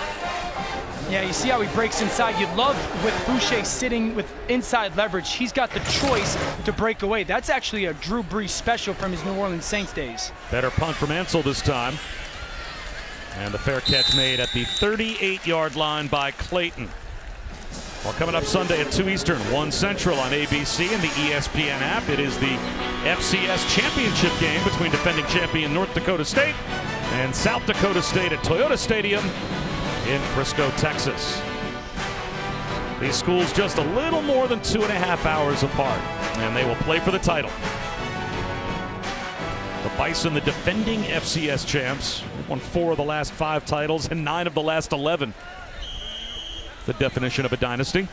Yeah, you see how he breaks inside. You'd love with Fouché sitting with inside leverage. He's got the choice to break away. That's actually a Drew Brees special from his New Orleans Saints days. Better punt from Ansel this time. And the fair catch made at the 38-yard line by Clayton. Well, coming up Sunday at 2 Eastern, 1 Central on ABC and the ESPN app, it is the FCS championship game between defending champion North Dakota State and South Dakota State at Toyota Stadium in Frisco, Texas. These schools just a little more than 2.5 hours apart, and they will play for the title. The Bison, the defending FCS champs, won 4 of the last 5 titles and 9 of the last 11. The definition of a dynasty.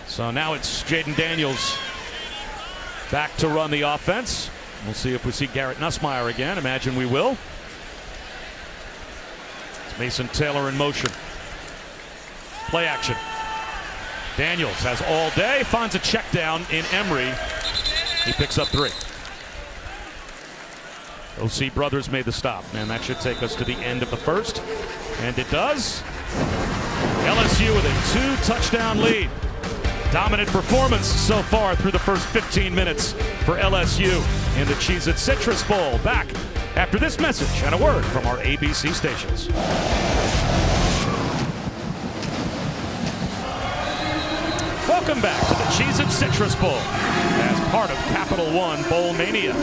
So now it's Jaden Daniels back to run the offense. We'll see if we see Garrett Nussmeier again. Imagine we will. It's Mason Taylor in motion. Play action. Daniels has all day, finds a check down in Emery. He picks up 3. OC Brothers made the stop, and that should take us to the end of the first. And it does. LSU with a 2-touchdown lead. Dominant performance so far through the first 15 minutes for LSU in the Cheez-It Citrus Bowl. Back after this message and a word from our ABC stations. Welcome back to the Cheez-It Citrus Bowl as part of Capital One Bowl Mania.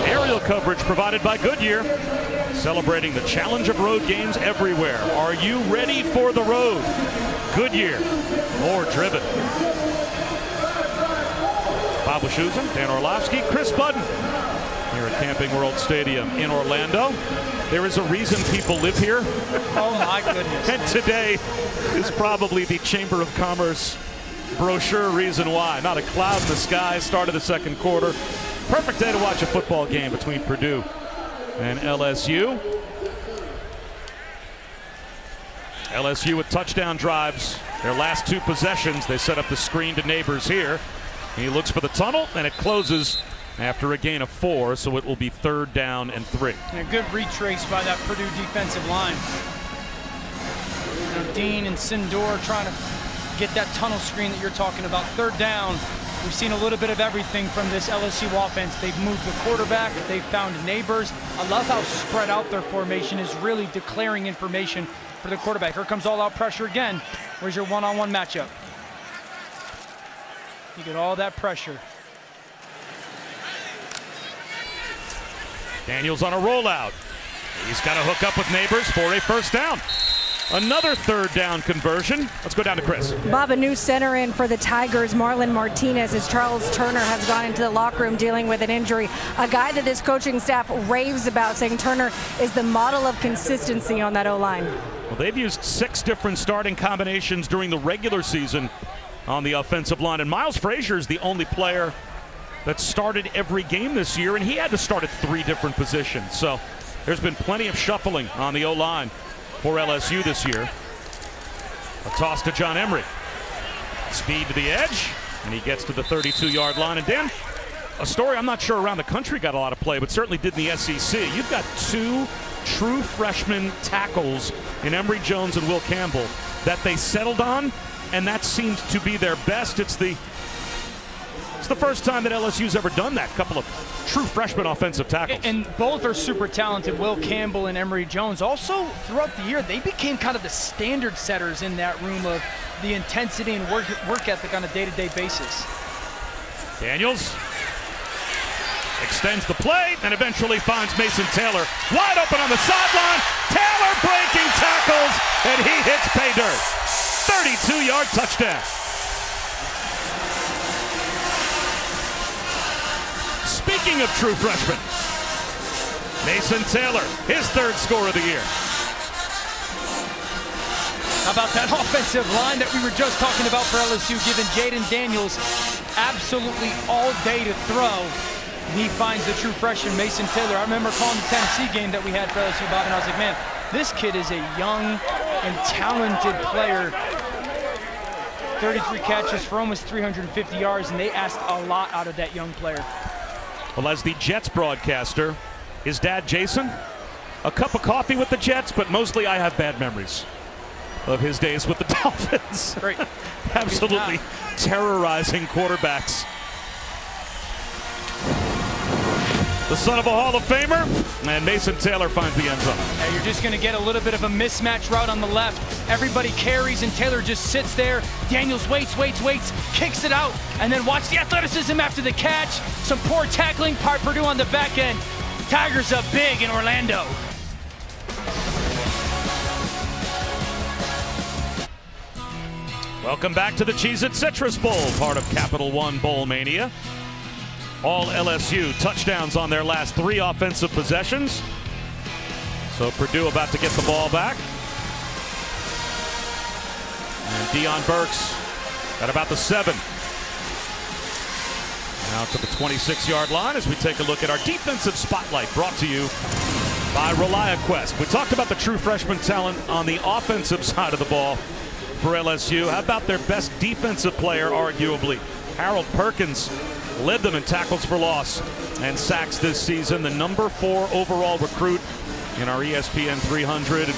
Aerial coverage provided by Goodyear, celebrating the challenge of road games everywhere. Are you ready for the road? Goodyear, more driven. Bob Wischusen, Dan Orlovsky, Chris Budden here at Camping World Stadium in Orlando. There is a reason people live here. Oh my goodness. And today is probably the Chamber of Commerce brochure reason why. Not a cloud in the sky, start of the second quarter. Perfect day to watch a football game between Purdue and LSU. LSU with touchdown drives. Their last 2 possessions, they set up the screen to Neighbors here. He looks for the tunnel, and it closes after a gain of 4, so it will be 3rd down and 3. And a good retrace by that Purdue defensive line. You know, Dean and Sindor trying to get that tunnel screen that you're talking about. 3rd down. We've seen a little bit of everything from this LSU offense. They've moved the quarterback. They've found Neighbors. I love how spread out their formation is, really declaring information for the quarterback. Here comes all-out pressure again. Where's your one-on-one matchup? You get all that pressure. Daniels on a rollout. He's got to hook up with Neighbors for a first down. Another third down conversion. Let's go down to Chris. Bob, a new center in for the Tigers, Marlon Martinez, as Charles Turner has gone into the locker room dealing with an injury. A guy that this coaching staff raves about, saying Turner is the model of consistency on that O-line. Well, they've used 6 different starting combinations during the regular season on the offensive line. And Miles Frazier is the only player that started every game this year, and he had to start at 3 different positions. So there's been plenty of shuffling on the O-line for LSU this year. A toss to John Emery. Speed to the edge, and he gets to the 32-yard line. And Dan, a story I'm not sure around the country got a lot of play, but certainly did in the SEC. You've got 2 true freshman tackles in Emory Jones and Will Campbell that they settled on, and that seemed to be their best. It's the first time that LSU's ever done that. Couple of true freshman offensive tackles. And both are super talented, Will Campbell and Emory Jones. Also, throughout the year, they became kind of the standard setters in that room of the intensity and work ethic on a day-to-day basis. Daniels extends the play and eventually finds Mason Taylor wide open on the sideline. Taylor breaking tackles, and he hits pay dirt. 32-yard touchdown. Speaking of true freshmen, Mason Taylor, his 3rd score of the year. How about that offensive line that we were just talking about for LSU, giving Jaden Daniels absolutely all day to throw. He finds the true freshman, Mason Taylor. I remember calling the Tennessee game that we had for LSU, Bob, and I was like, man, this kid is a young and talented player. 33 catches for almost 350 yards, and they asked a lot out of that young player. Well, as the Jets broadcaster, his dad, Jason, a cup of coffee with the Jets, but mostly I have bad memories of his days with the Dolphins. Great. Absolutely terrorizing quarterbacks. The son of a Hall of Famer, and Mason Taylor finds the end zone. Yeah, you're just going to get a little bit of a mismatch route on the left. Everybody carries, and Taylor just sits there. Daniels waits, kicks it out, and then watch the athleticism after the catch. Some poor tackling by Purdue on the back end. Tigers up big in Orlando. Welcome back to the Cheez-It Citrus Bowl, part of Capital One Bowl Mania. All LSU touchdowns on their last 3 offensive possessions. So Purdue about to get the ball back. And Deion Burks at about the 7. Now to the 26-yard line as we take a look at our defensive spotlight, brought to you by ReliaQuest. We talked about the true freshman talent on the offensive side of the ball for LSU. How about their best defensive player, arguably? Harold Perkins led them in tackles for loss and sacks this season. The number 4 overall recruit in our ESPN 300.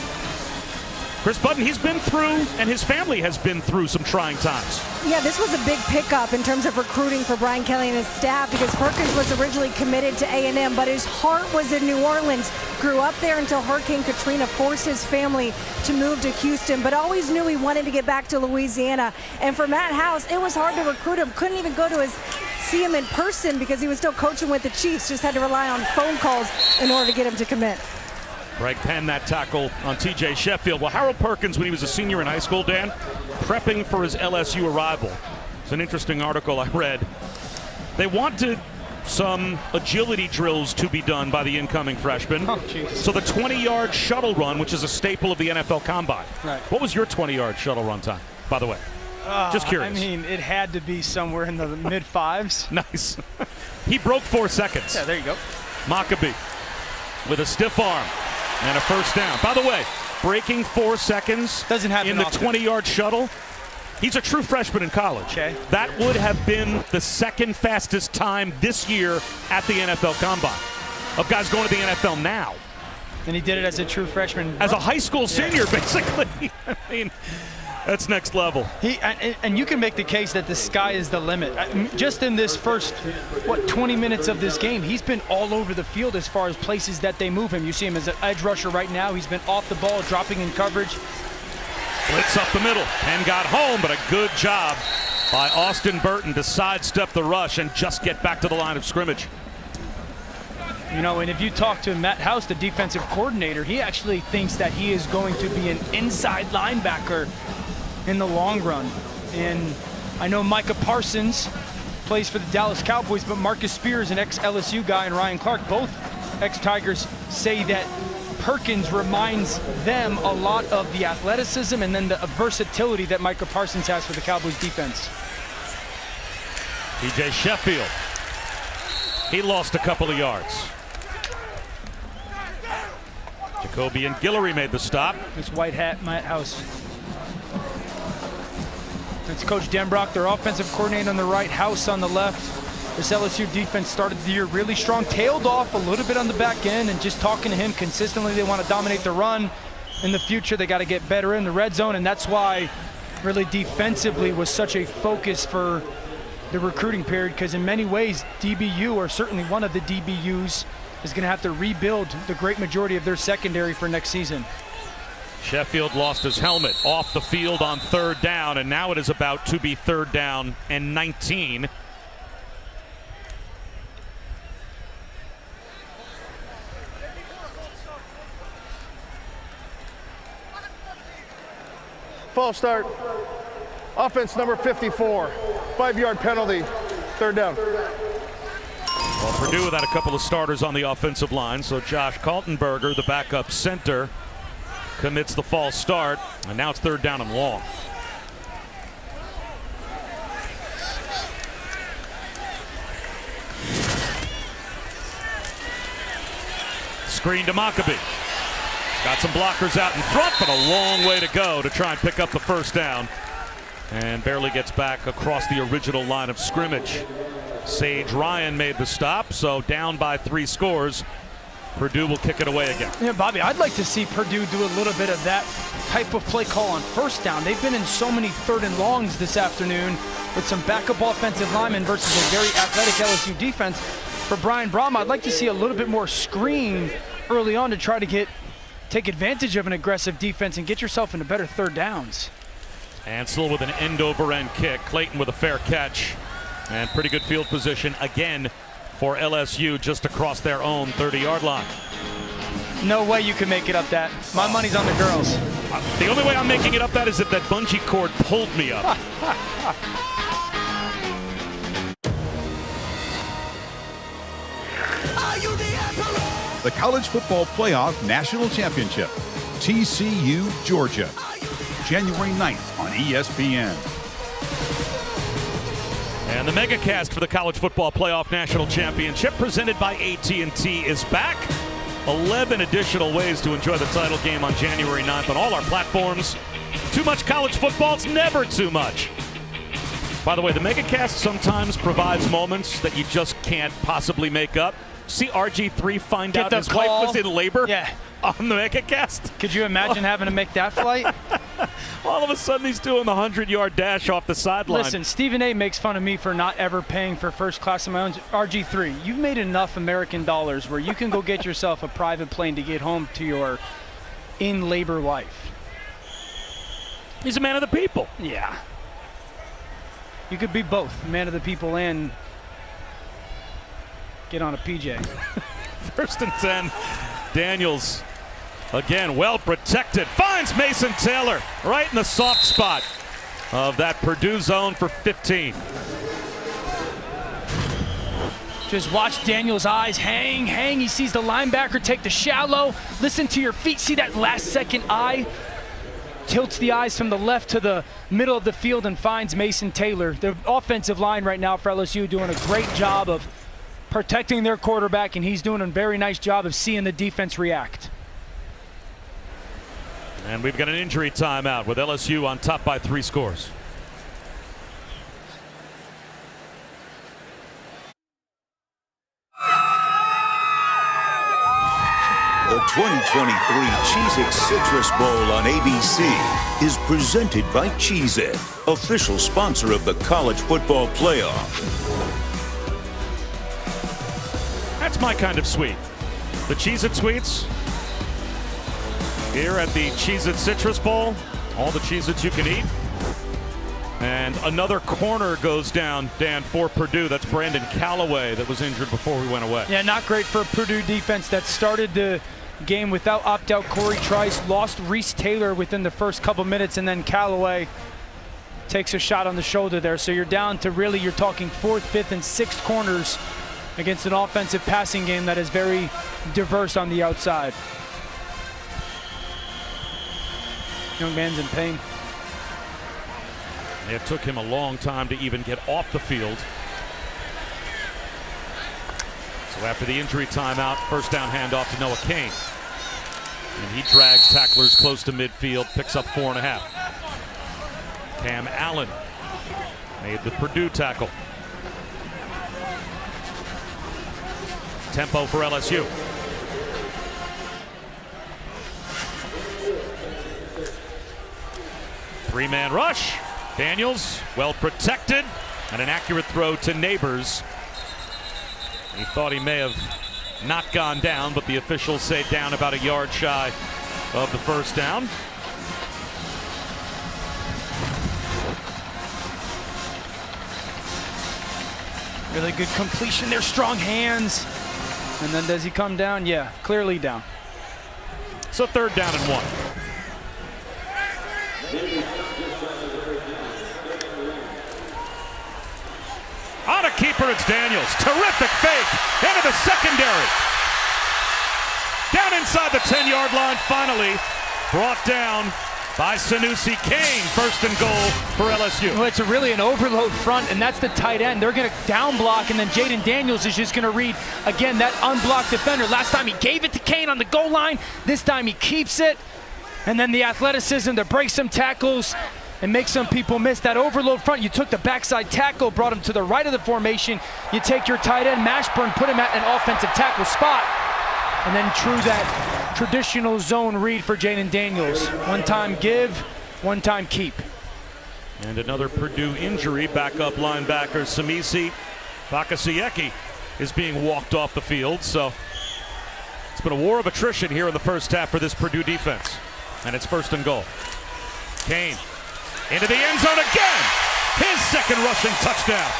Chris Button, he's been through, and his family has been through some trying times. Yeah, this was a big pickup in terms of recruiting for Brian Kelly and his staff, because Perkins was originally committed to A&M, but his heart was in New Orleans. Grew up there until Hurricane Katrina forced his family to move to Houston, but always knew he wanted to get back to Louisiana. And for Matt House, it was hard to recruit him. Couldn't even go to see him in person because he was still coaching with the Chiefs. Just had to rely on phone calls in order to get him to commit. Greg Penn, that tackle on TJ Sheffield. Well, Harold Perkins, when he was a senior in high school, Dan, prepping for his LSU arrival. It's an interesting article I read. They wanted some agility drills to be done by the incoming freshman. Oh, so the 20-yard shuttle run, which is a staple of the NFL Combine. Right. What was your 20-yard shuttle run time, by the way? Just curious. I mean, it had to be somewhere in the mid-5s. Nice. He broke 4 seconds. Yeah, there you go. Maccabee with a stiff arm and a first down. By the way, breaking 4 seconds doesn't happen in the often. 20-yard shuttle. He's a true freshman in college. Okay. That would have been the second fastest time this year at the NFL Combine of guys going to the NFL now. And he did it as a true freshman. As a high school senior, basically. I mean, that's next level. And you can make the case that the sky is the limit. Just in this first, 20 minutes of this game, he's been all over the field as far as places that they move him. You see him as an edge rusher right now. He's been off the ball, dropping in coverage. Blitz up the middle. Penn got home, but a good job by Austin Burton to sidestep the rush and just get back to the line of scrimmage. You know, and if you talk to Matt House, the defensive coordinator, he actually thinks that he is going to be an inside linebacker in the long run. And I know Micah Parsons plays for the Dallas Cowboys, but Marcus Spears, an ex-LSU guy, and Ryan Clark, both ex-Tigers, say that Perkins reminds them a lot of the athleticism and then the versatility that Micah Parsons has for the Cowboys defense. TJ Sheffield. He lost a couple of yards. Jacoby and Guillory made the stop. This white hat, Matt House. That's Coach Denbrock, their offensive coordinator on the right, House on the left. This LSU defense started the year really strong, tailed off a little bit on the back end, and just talking to him consistently, they want to dominate the run. In the future, they got to get better in the red zone, and that's why really defensively was such a focus for the recruiting period, because in many ways, DBU, or certainly one of the DBUs, is going to have to rebuild the great majority of their secondary for next season. Sheffield lost his helmet off the field on 3rd down, and now it is about to be 3rd down and 19. False start. Offense number 54. 5-yard penalty. 3rd down. Well, Purdue without a couple of starters on the offensive line, so Josh Kaltenberger, the backup center, commits the false start, and now it's 3rd down and long. Screen to Mockabee. Got some blockers out in front, but a long way to go to try and pick up the 1st down. And barely gets back across the original line of scrimmage. Sage Ryan made the stop, so down by 3 scores. Purdue will kick it away again. Yeah, Bobby, I'd like to see Purdue do a little bit of that type of play call on 1st down. They've been in so many 3rd and longs this afternoon with some backup offensive linemen versus a very athletic LSU defense. For Brian Brahma, I'd like to see a little bit more screen early on to try to take advantage of an aggressive defense and get yourself into better 3rd downs. Ansel with an end-over-end kick. Clayton with a fair catch. And pretty good field position again for LSU just across their own 30-yard line. No way you can make it up that. My money's on the girls. The only way I'm making it up that is if that bungee cord pulled me up. The College Football Playoff National Championship, TCU, Georgia, January 9th on ESPN. And the megacast for the College Football Playoff National Championship, presented by AT&T, is back. 11 additional ways to enjoy the title game on January 9th on all our platforms. Too much college football's never too much. By the way, the megacast sometimes provides moments that you just can't possibly make up. See RG3 find out his wife was in labor on the megacast. Could you imagine having to make that flight? All of a sudden he's doing the 100-yard dash off the sideline. Listen, Stephen A makes fun of me for not ever paying for first class in my own. RG3, you've made enough American dollars where you can go get yourself a private plane to get home to your in-labor wife. He's a man of the people. Yeah. You could be both, man of the people and get on a PJ. 1st and 10. Daniels, again, well protected. Finds Mason Taylor right in the soft spot of that Purdue zone for 15. Just watch Daniels' eyes hang. He sees the linebacker take the shallow. Listen to your feet. See that last second eye? Tilts the eyes from the left to the middle of the field and finds Mason Taylor. The offensive line right now for LSU doing a great job of protecting their quarterback, and he's doing a very nice job of seeing the defense react. And we've got an injury timeout with LSU on top by 3 scores. The 2023 Cheez-It Citrus Bowl on ABC is presented by Cheez-It, official sponsor of the College Football Playoff. That's my kind of sweet. The Cheez-It Sweets here at the Cheez-It Citrus Bowl. All the Cheez-Its you can eat. And another corner goes down, Dan, for Purdue. That's Brandon Callaway that was injured before we went away. Yeah, not great for Purdue defense that started the game without opt-out Corey Trice, lost Reese Taylor within the first couple minutes, and then Callaway takes a shot on the shoulder there. So you're down to really, you're talking 4th, 5th, and 6th corners against an offensive passing game that is very diverse on the outside. Young man's in pain. It took him a long time to even get off the field. So after the injury timeout, first down handoff to Noah Kane. And he drags tacklers close to midfield, picks up 4.5. Cam Allen made the Purdue tackle. Tempo for LSU. Three-man rush. Daniels, well protected, and an accurate throw to Neighbors. He thought he may have not gone down, but the officials say down about a yard shy of the first down. Really good completion there, strong hands. And then does he come down? Yeah, clearly down. So 3rd down and 1. On a keeper, it's Daniels. Terrific fake into the secondary. Down inside the 10-yard line, finally brought down by Sanusi Kane. 1st and goal for LSU. Well, it's really an overload front, and that's the tight end. They're going to down block, and then Jaden Daniels is just going to read, again, that unblocked defender. Last time he gave it to Kane on the goal line. This time he keeps it. And then the athleticism to break some tackles and make some people miss. That overload front, you took the backside tackle, brought him to the right of the formation. You take your tight end, Mashburn, put him at an offensive tackle spot. And then that traditional zone read for Jaden Daniels. One time give, one time keep. And another Purdue injury. Backup linebacker Samisi Bakasieki is being walked off the field. So it's been a war of attrition here in the first half for this Purdue defense. And it's 1st and goal. Kane into the end zone again. His 2nd rushing touchdown.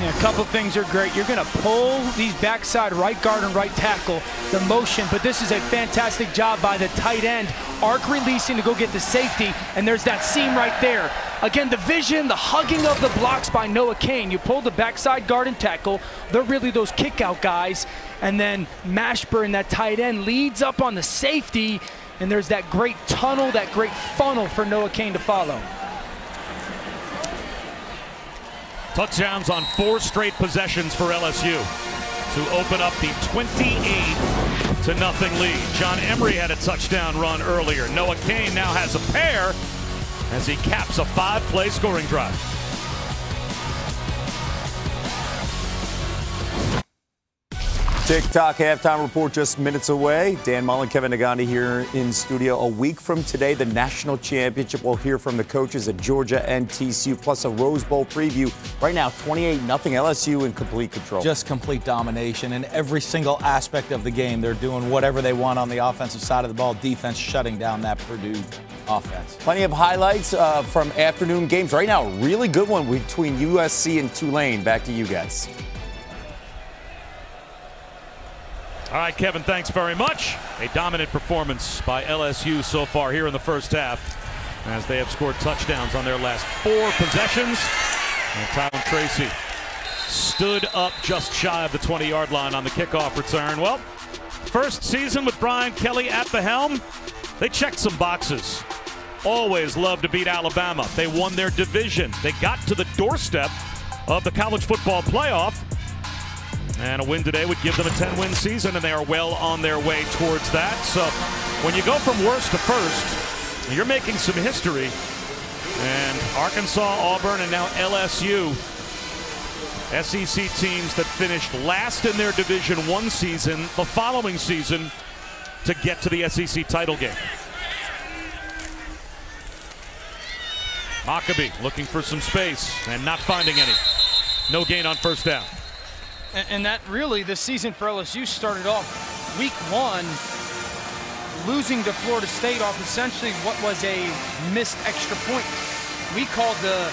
Yeah, a couple things are great. You're going to pull these backside right guard and right tackle, the motion, but this is a fantastic job by the tight end, arc releasing to go get the safety, and there's that seam right there. Again, the vision, the hugging of the blocks by Noah Kane. You pull the backside guard and tackle. They're really those kick-out guys, and then Mashburn, that tight end, leads up on the safety, and there's that great tunnel, that great funnel for Noah Kane to follow. Touchdowns on 4 straight possessions for LSU to open up the 28-0 lead. John Emery had a touchdown run earlier. Noah Kane now has a pair as he caps a 5-play scoring drive. TikTok halftime report just minutes away. Dan Mullen, Kevin Nagandi here in studio. A week from today, the national championship. We'll hear from the coaches at Georgia and TCU, plus a Rose Bowl preview. Right now, 28-0 LSU in complete control. Just complete domination in every single aspect of the game. They're doing whatever they want on the offensive side of the ball. Defense shutting down that Purdue offense. Plenty of highlights from afternoon games. Right now, a really good one between USC and Tulane. Back to you guys. All right, Kevin, thanks very much. A dominant performance by LSU so far here in the first half, as they have scored touchdowns on their last 4 possessions. And Tylen Tracy stood up just shy of the 20-yard line on the kickoff return. Well, first season with Brian Kelly at the helm, they checked some boxes. Always loved to beat Alabama. They won their division. They got to the doorstep of the college football playoff. And a win today would give them a 10-win season, and they are well on their way towards that. So when you go from worst to first, you're making some history. And Arkansas, Auburn, and now LSU, SEC teams that finished last in their Division I season the following season to get to the SEC title game. Maccabee looking for some space and not finding any. No gain on first down. And that really, this season for LSU started off week 1 losing to Florida State off essentially what was a missed extra point. We called the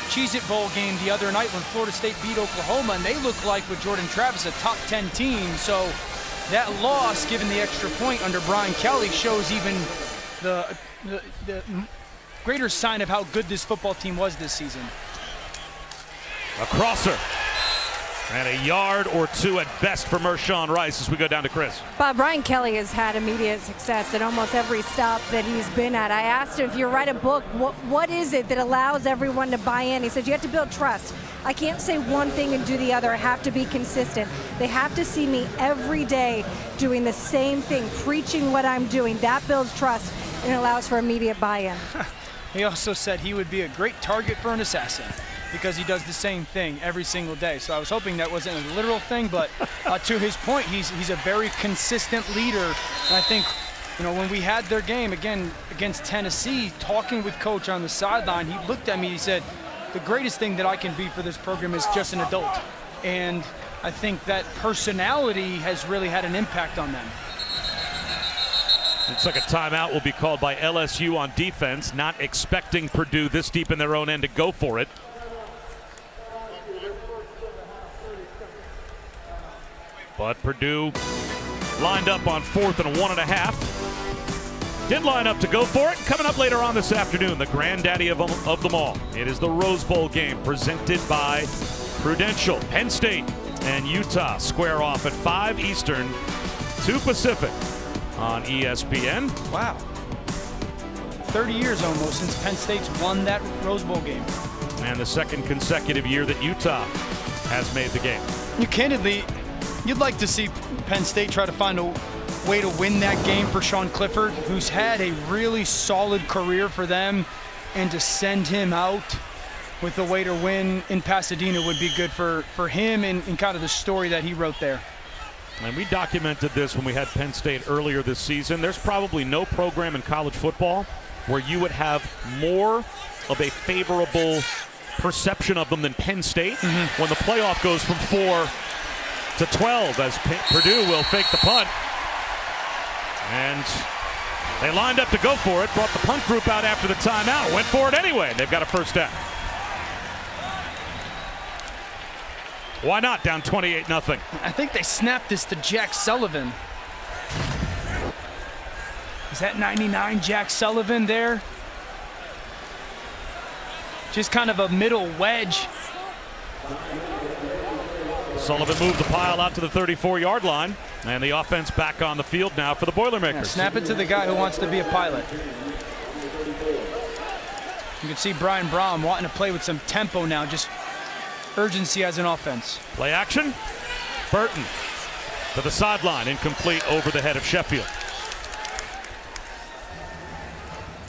Cheez-It Bowl game the other night when Florida State beat Oklahoma, and they look like, with Jordan Travis, a top 10 team. So that loss, given the extra point under Brian Kelly, shows even the greater sign of how good this football team was this season. A crosser. And a yard or two at best for Mershawn Rice as we go down to Chris. Bob, Brian Kelly has had immediate success at almost every stop that he's been at. I asked him, if you write a book, what is it that allows everyone to buy in? He said, you have to build trust. I can't say one thing and do the other. I have to be consistent. They have to see me every day doing the same thing, preaching what I'm doing. That builds trust and allows for immediate buy-in. He also said he would be a great target for an assassin, because he does the same thing every single day. So I was hoping that wasn't a literal thing, but to his point, he's a very consistent leader. And I think, when we had their game again against Tennessee, talking with Coach on the sideline, he looked at me, he said, the greatest thing that I can be for this program is just an adult. And I think that personality has really had an impact on them. Looks like a timeout will be called by LSU on defense, not expecting Purdue this deep in their own end to go for it. But Purdue lined up on 4th and 1.5. Did line up to go for it. Coming up later on this afternoon, the granddaddy of them all. It is the Rose Bowl game presented by Prudential. Penn State and Utah square off at 5 Eastern, 2 Pacific on ESPN. Wow. 30 years almost since Penn State's won that Rose Bowl game. And the second consecutive year that Utah has made the game. Candidly, you'd like to see Penn State try to find a way to win that game for Sean Clifford, who's had a really solid career for them, and to send him out with a way to win in Pasadena would be good for him and kind of the story that he wrote there. And we documented this when we had Penn State earlier this season. There's probably no program in college football where you would have more of a favorable perception of them than Penn State when the playoff goes from 4 to 12 as Purdue will fake the punt. And they lined up to go for it, brought the punt group out after the timeout, went for it anyway, and they've got a first down. Why not? Down 28-0. I think they snapped this to Jack Sullivan. Is that 99 Jack Sullivan there? Just kind of a middle wedge. Sullivan moved the pile out to the 34-yard line, and the offense back on the field now for the Boilermakers. Yeah, snap it to the guy who wants to be a pilot. You can see Brian Brown wanting to play with some tempo now, just urgency as an offense. Play action. Burton to the sideline, incomplete over the head of Sheffield.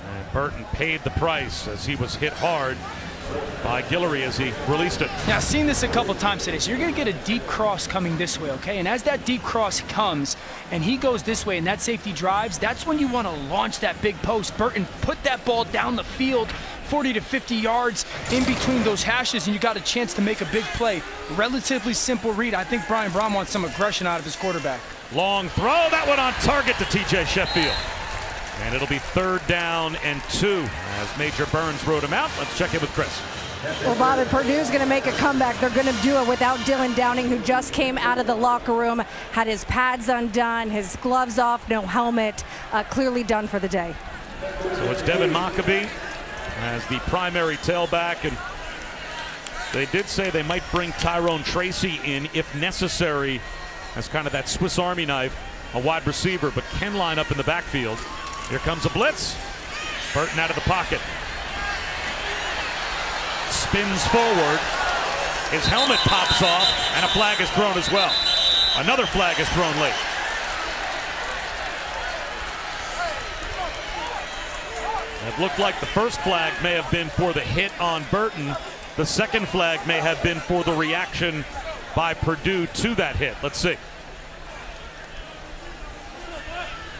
And Burton paid the price as he was hit hard by Guillory as he released it. Now, I've seen this a couple times today. So you're going to get a deep cross coming this way, okay? And as that deep cross comes and he goes this way and that safety drives, that's when you want to launch that big post. Burton put that ball down the field 40 to 50 yards in between those hashes, and you got a chance to make a big play. Relatively simple read. I think Brian Brown wants some aggression out of his quarterback. Long throw. That one on target to TJ Sheffield. And it'll be 3rd down and 2 as Major Burns wrote him out. Let's check in with Chris. Well, Bob, and Purdue's going to make a comeback. They're going to do it without Dylan Downing, who just came out of the locker room, had his pads undone, his gloves off, no helmet, clearly done for the day. So it's Devin Maccabee as the primary tailback, and they did say they might bring Tyrone Tracy in if necessary as kind of that Swiss Army knife, a wide receiver, but can line up in the backfield. Here comes a blitz. Burton out of the pocket. Spins forward. His helmet pops off, and a flag is thrown as well. Another flag is thrown late. It looked like the first flag may have been for the hit on Burton. The second flag may have been for the reaction by Purdue to that hit. Let's see.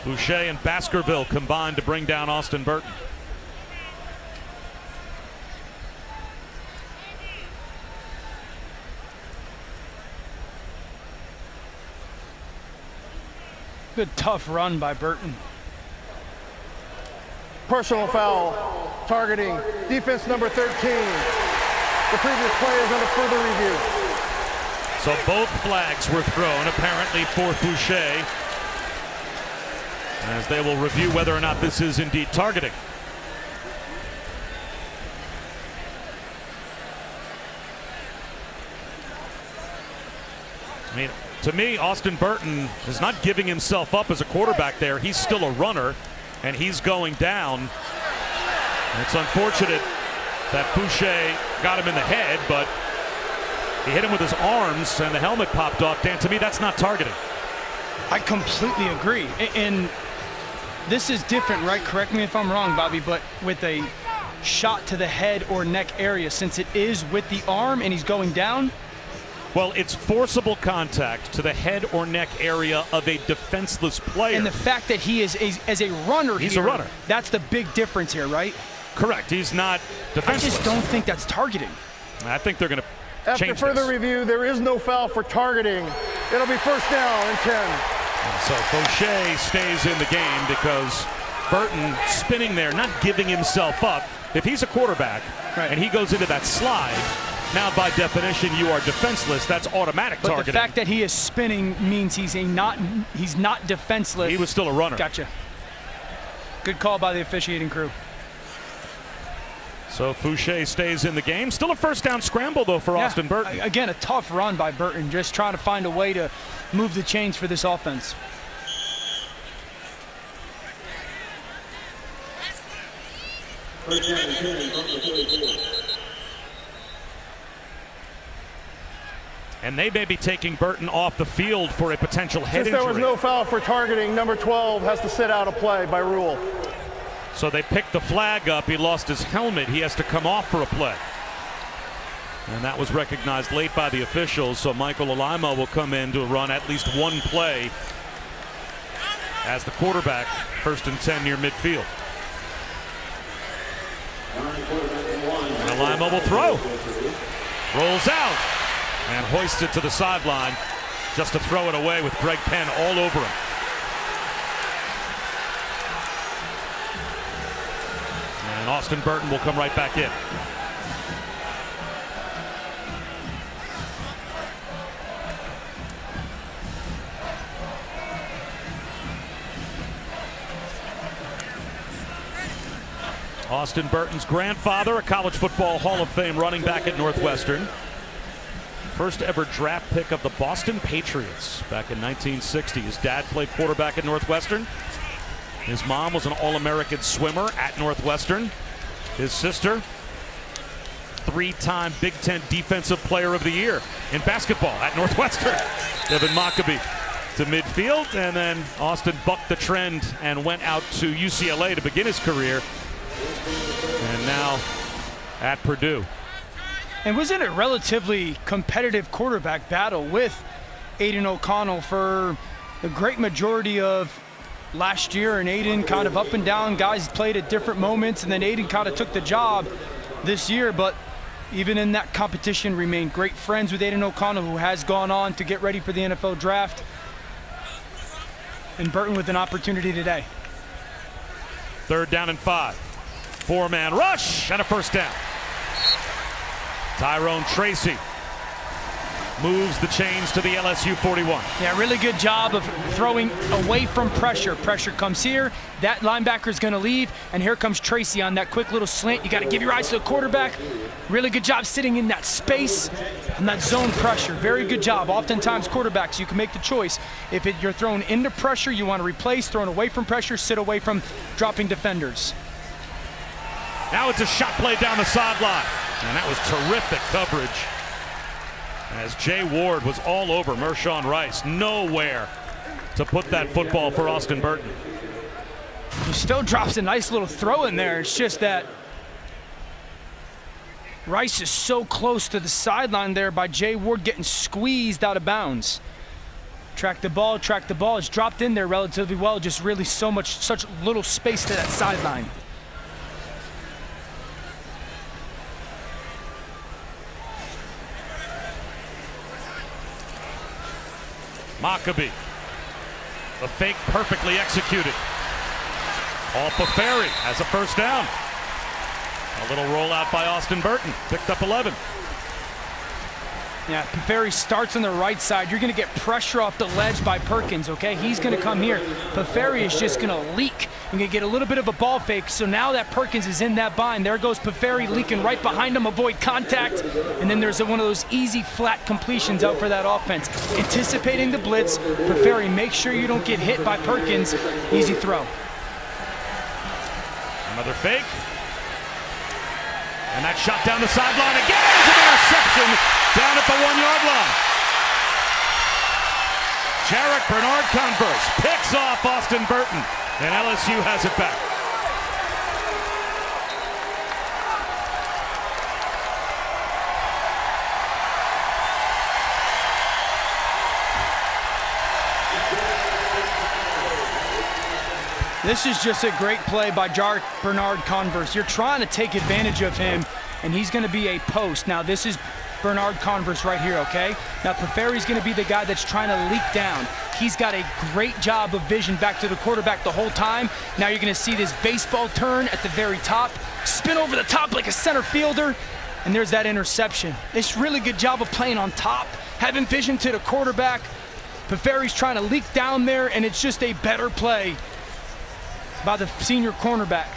Boucher and Baskerville combined to bring down Austin Burton. Good tough run by Burton. Personal foul, targeting, defense number 13. The previous play is under further review. So both flags were thrown, apparently for Fouché, as they will review whether or not this is indeed targeting. I mean, to me, Austin Burton is not giving himself up as a quarterback there. He's still a runner, and he's going down. It's unfortunate that Fouché got him in the head, but he hit him with his arms, and the helmet popped off. Dan, to me, that's not targeting. I completely agree. And this is different, right? Correct me if I'm wrong, Bobby, but with a shot to the head or neck area, since it is with the arm and he's going down. Well, it's forcible contact to the head or neck area of a defenseless player. And the fact that he is, as a runner he's here, a runner. That's the big difference here, right? Correct. He's not defenseless. I just don't think that's targeting. I think they're going to After change further this. review, there is no foul for targeting. It'll be first down and 10. And so Fouché stays in the game because Burton spinning there, not giving himself up. If he's a quarterback and he goes into that slide, now by definition you are defenseless. That's automatic but targeting. The fact that he is spinning means he's not defenseless. He was still a runner. Gotcha. Good call by the officiating crew. So Fouché stays in the game. Still a first down scramble, though, for Austin Burton. Again, a tough run by Burton, just trying to find a way to move the chains for this offense. And they may be taking Burton off the field for a potential head Since injury. there was no foul for targeting, number 12 has to sit out of play by rule. So they picked the flag up. He lost his helmet. He has to come off for a play. And that was recognized late by the officials. So Michael Alaimo will come in to run at least one play as the quarterback, 1st and 10 near midfield. And Alaimo will throw. Rolls out and hoists it to the sideline just to throw it away with Greg Penn all over him. And Austin Burton will come right back in. Austin Burton's grandfather, a college football Hall of Fame running back at Northwestern. First ever draft pick of the Boston Patriots back in 1960. His dad played quarterback at Northwestern. His mom was an All-American swimmer at Northwestern. His sister, 3-time Big Ten Defensive Player of the Year in basketball at Northwestern. Devin Mockabee to midfield, and then Austin bucked the trend and went out to UCLA to begin his career. And now at Purdue. And was in a relatively competitive quarterback battle with Aiden O'Connell for the great majority of last year, and Aiden kind of up and down. Guys played at different moments, and then Aiden kind of took the job this year, but even in that competition remained great friends with Aiden O'Connell, who has gone on to get ready for the NFL draft. And Burton with an opportunity today. 3rd down and 5. 4-man rush and a first down. Tyrone Tracy moves the chains to the LSU 41. Yeah, really good job of throwing away from pressure. Pressure comes here, that linebacker is going to leave, and here comes Tracy on that quick little slant. You got to give your eyes to the quarterback. Really good job sitting in that space and that zone pressure. Very good job. Oftentimes quarterbacks, you can make the choice. If you're thrown into pressure, you want to replace. Thrown away from pressure, sit away from dropping defenders. Now it's a shot play down the sideline. And that was terrific coverage as Jay Ward was all over Mershawn Rice. Nowhere to put that football for Austin Burton. He still drops a nice little throw in there. It's just that Rice is so close to the sideline there by Jay Ward, getting squeezed out of bounds. Track the ball. It's dropped in there relatively well. Just really such little space to that sideline. Mockabee The fake perfectly executed. Paul Paferi has a first down. A little rollout by Austin Burton. Picked up 11. Yeah, Paferi starts on the right side. You're going to get pressure off the ledge by Perkins, okay? He's going to come here. Paferi is just going to leak. You're going to get a little bit of a ball fake. So now that Perkins is in that bind, there goes Paferi leaking right behind him, avoid contact. And then there's one of those easy flat completions out for that offense. Anticipating the blitz, Paferi, make sure you don't get hit by Perkins. Easy throw. Another fake. And that shot down the sideline again is an interception down at the 1-yard line. Jarek Bernard Converse picks off Austin Burton, and LSU has it back. This is just a great play by Jarek Bernard Converse. You're trying to take advantage of him, and he's going to be a post. Now, this is Bernard Converse right here, okay? Now, Paferi's going to be the guy that's trying to leak down. He's got a great job of vision back to the quarterback the whole time. Now you're going to see this baseball turn at the very top, spin over the top like a center fielder, and there's that interception. It's really good job of playing on top, having vision to the quarterback. Paferi's trying to leak down there, and it's just a better play by the senior cornerback.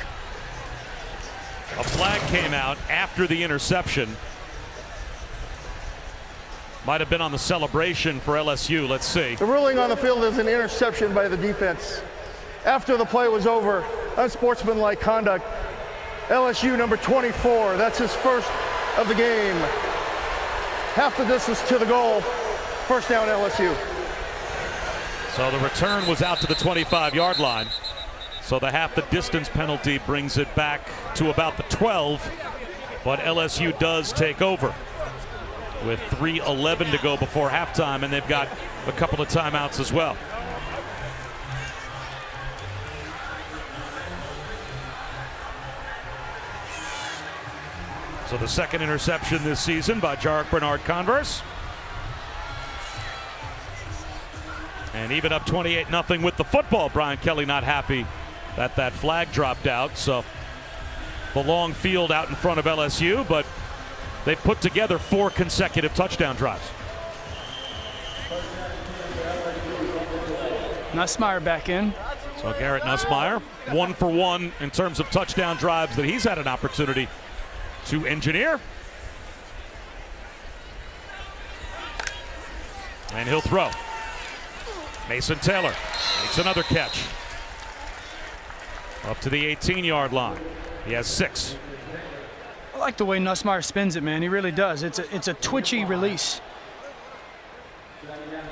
A flag came out after the interception. Might have been on the celebration for LSU. Let's see. The ruling on the field is an interception by the defense. After the play was over, unsportsmanlike conduct. LSU number 24, that's his first of the game. Half the distance to the goal. First down LSU. So the return was out to the 25-yard line. So the half the distance penalty brings it back to about the 12, but LSU does take over with 3:11 to go before halftime, and they've got a couple of timeouts as well. So the second interception this season by Jarek Bernard Converse. And even up 28-0 with the football. Brian Kelly not happy that flag dropped out. So the long field out in front of LSU, but they put together 4 consecutive touchdown drives. Nussmeier back in. So Garrett Nussmeier, 1 for 1 in terms of touchdown drives that he's had an opportunity to engineer. And he'll throw. Mason Taylor makes another catch. Up to the 18-yard line. He has 6. I like the way Nussmeier spins it, man. He really does. It's a twitchy release.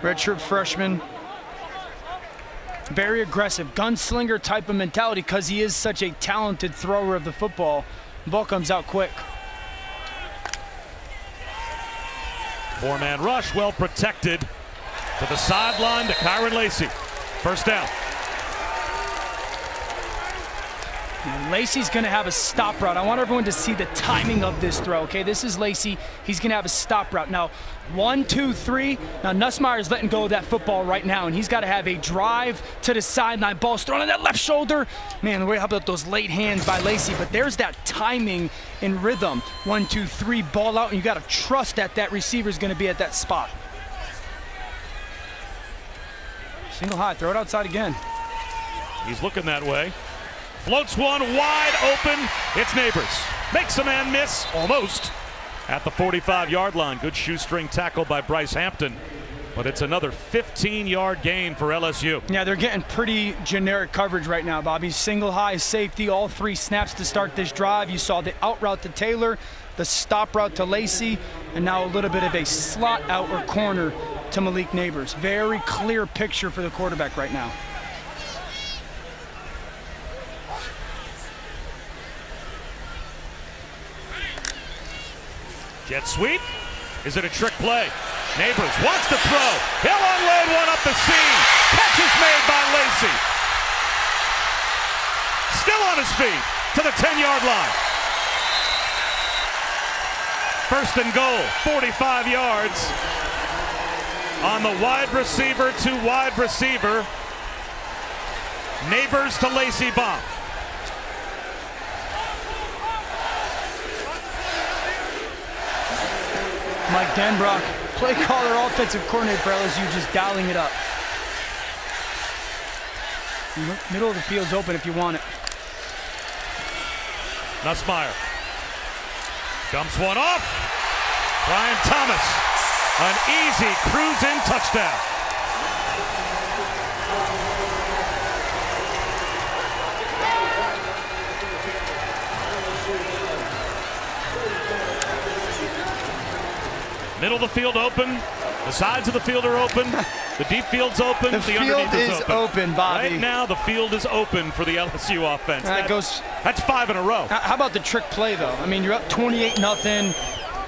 Redshirt freshman. Very aggressive, gunslinger type of mentality because he is such a talented thrower of the football. The ball comes out quick. 4-man rush, well protected. To the sideline to Kyron Lacey. First down. And Lacey's going to have a stop route. I want everyone to see the timing of this throw, okay? This is Lacey. He's going to have a stop route. Now, 1, 2, 3. Now, Nussmeier's letting go of that football right now, and he's got to have a drive to the sideline. Ball's thrown on that left shoulder. Man, how about those late hands by Lacey? But there's that timing and rhythm. 1, 2, 3, ball out, and you got to trust that receiver's going to be at that spot. Single high, throw it outside again. He's looking that way. Floats one wide open. It's Neighbors. Makes a man miss, almost, at the 45-yard line. Good shoestring tackle by Bryce Hampton. But it's another 15-yard gain for LSU. Yeah, they're getting pretty generic coverage right now, Bobby. Single high safety, all 3 snaps to start this drive. You saw the out route to Taylor, the stop route to Lacey, and now a little bit of a slot out or corner to Malik Neighbors. Very clear picture for the quarterback right now. Jet sweep. Is it a trick play? Neighbors wants to throw. He'll unload one up the seam. Catch is made by Lacey. Still on his feet to the 10-yard line. First and goal, 45 yards. On the wide receiver to wide receiver. Neighbors to Lacey Baum. Mike Denbrock, play caller, offensive coordinator for LSU, just dialing it up. Middle of the field's open if you want it. Nussmeier dumps one off. Brian Thomas, an easy cruise-in touchdown. Middle of the field open. The sides of the field are open. The deep field's open. The field is open, Bobby. Right now, the field is open for the LSU offense. That's 5 in a row. How about the trick play, though? I mean, you're up 28-0.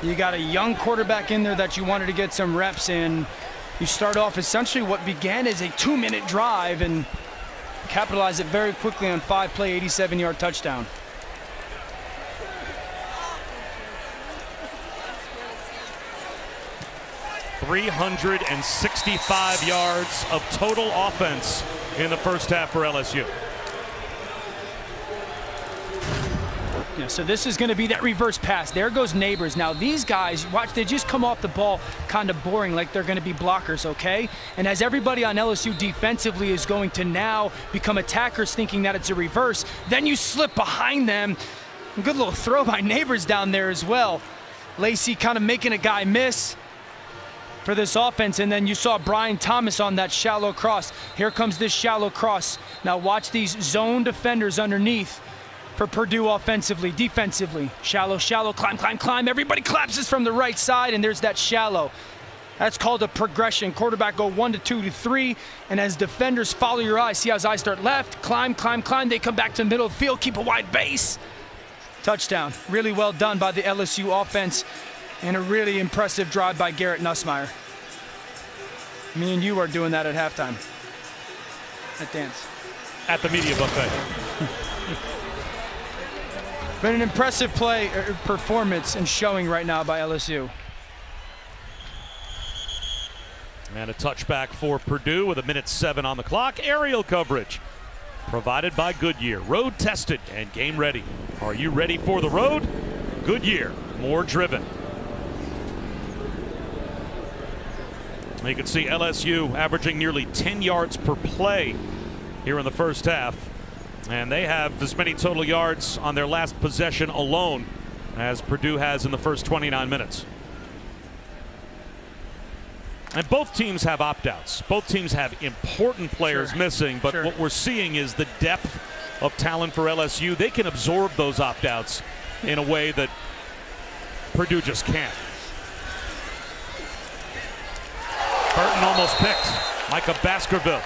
You got a young quarterback in there that you wanted to get some reps in. You start off essentially what began as a 2-minute drive and capitalize it very quickly on 5-play, 87-yard touchdown. .365 yards of total offense in the first half for LSU. Yeah, so this is going to be that reverse pass. There goes Neighbors. Now these guys, watch, they just come off the ball kind of boring, like they're going to be blockers, okay? And as everybody on LSU defensively is going to now become attackers thinking that it's a reverse, then you slip behind them. Good little throw by Neighbors down there as well. Lacey kind of making a guy miss for this offense, and then you saw Brian Thomas on that shallow cross. Here comes this shallow cross. Now watch these zone defenders underneath for Purdue offensively, defensively. Shallow, shallow, climb, climb, climb. Everybody collapses from the right side, and there's that shallow. That's called a progression. Quarterback go 1 to 2 to 3, and as defenders follow your eyes, see how his eyes start left, climb, climb, climb. They come back to the middle of the field, keep a wide base. Touchdown. Really well done by the LSU offense. And a really impressive drive by Garrett Nussmeier. Me and you are doing that at halftime. At dance. At the media buffet. But an impressive performance and showing right now by LSU. And a touchback for Purdue with 1:07 on the clock. Aerial coverage provided by Goodyear. Road tested and game ready. Are you ready for the road? Goodyear, more driven. You can see LSU averaging nearly 10 yards per play here in the first half. And they have as many total yards on their last possession alone as Purdue has in the first 29 minutes. And both teams have opt-outs. Both teams have important players missing, but what we're seeing is the depth of talent for LSU. They can absorb those opt-outs in a way that Purdue just can't. Burton almost picked. Micah Baskerville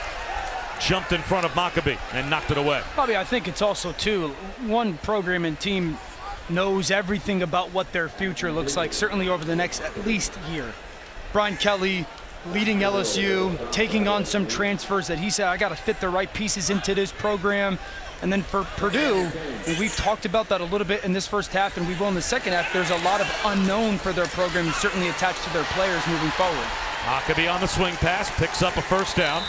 jumped in front of Maccabee and knocked it away. Bobby, I think it's also, too, one program and team knows everything about what their future looks like, certainly over the next at least year. Brian Kelly leading LSU, taking on some transfers that he said, I got to fit the right pieces into this program. And then for Purdue, and we've talked about that a little bit in this first half, and we will in the second half, there's a lot of unknown for their program, certainly attached to their players moving forward. Maccabee on the swing pass, picks up a first down.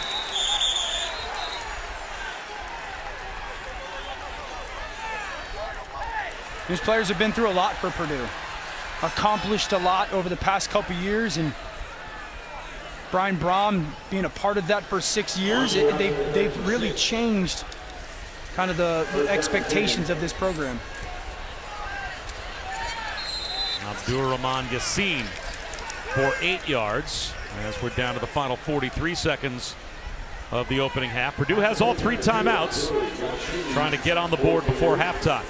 These players have been through a lot for Purdue. Accomplished a lot over the past couple years, and Brian Brom being a part of that for 6 years, they've really changed kind of the expectations of this program. Abdur-Rahman Yassin for 8 yards as we're down to the final 43 seconds of the opening half. Purdue has all 3 timeouts, trying to get on the board before halftime.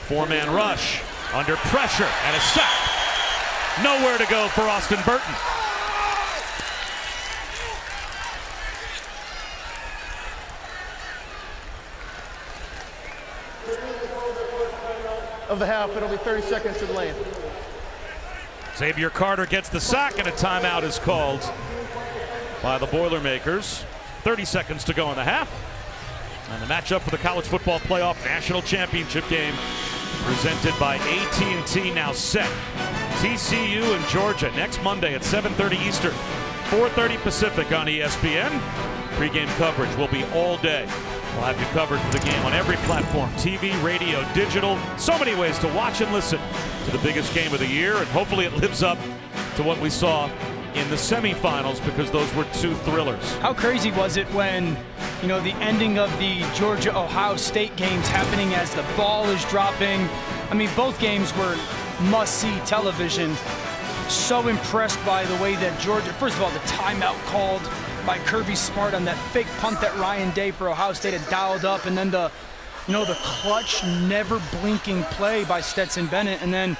4-man rush, under pressure, and a sack. Nowhere to go for Austin Burton. Of the half, it'll be 30 seconds to the lane. Xavier Carter gets the sack, and a timeout is called by the Boilermakers. 30 seconds to go in the half. And the matchup for the College Football Playoff National Championship game presented by AT&T now set. TCU and Georgia next Monday at 7:30 Eastern, 4:30 Pacific on ESPN. Pre-game coverage will be all day We'll have you covered for the game on every platform, TV, radio, digital. So many ways to watch and listen to the biggest game of the year, and hopefully it lives up to what we saw in the semifinals, because those were two thrillers. How crazy was it when, the ending of the Georgia-Ohio State games happening as the ball is dropping? I mean, both games were must-see television. So impressed by the way that Georgia, first of all, the timeout called by Kirby Smart on that fake punt that Ryan Day for Ohio State had dialed up, and then the clutch, never blinking play by Stetson Bennett, and then,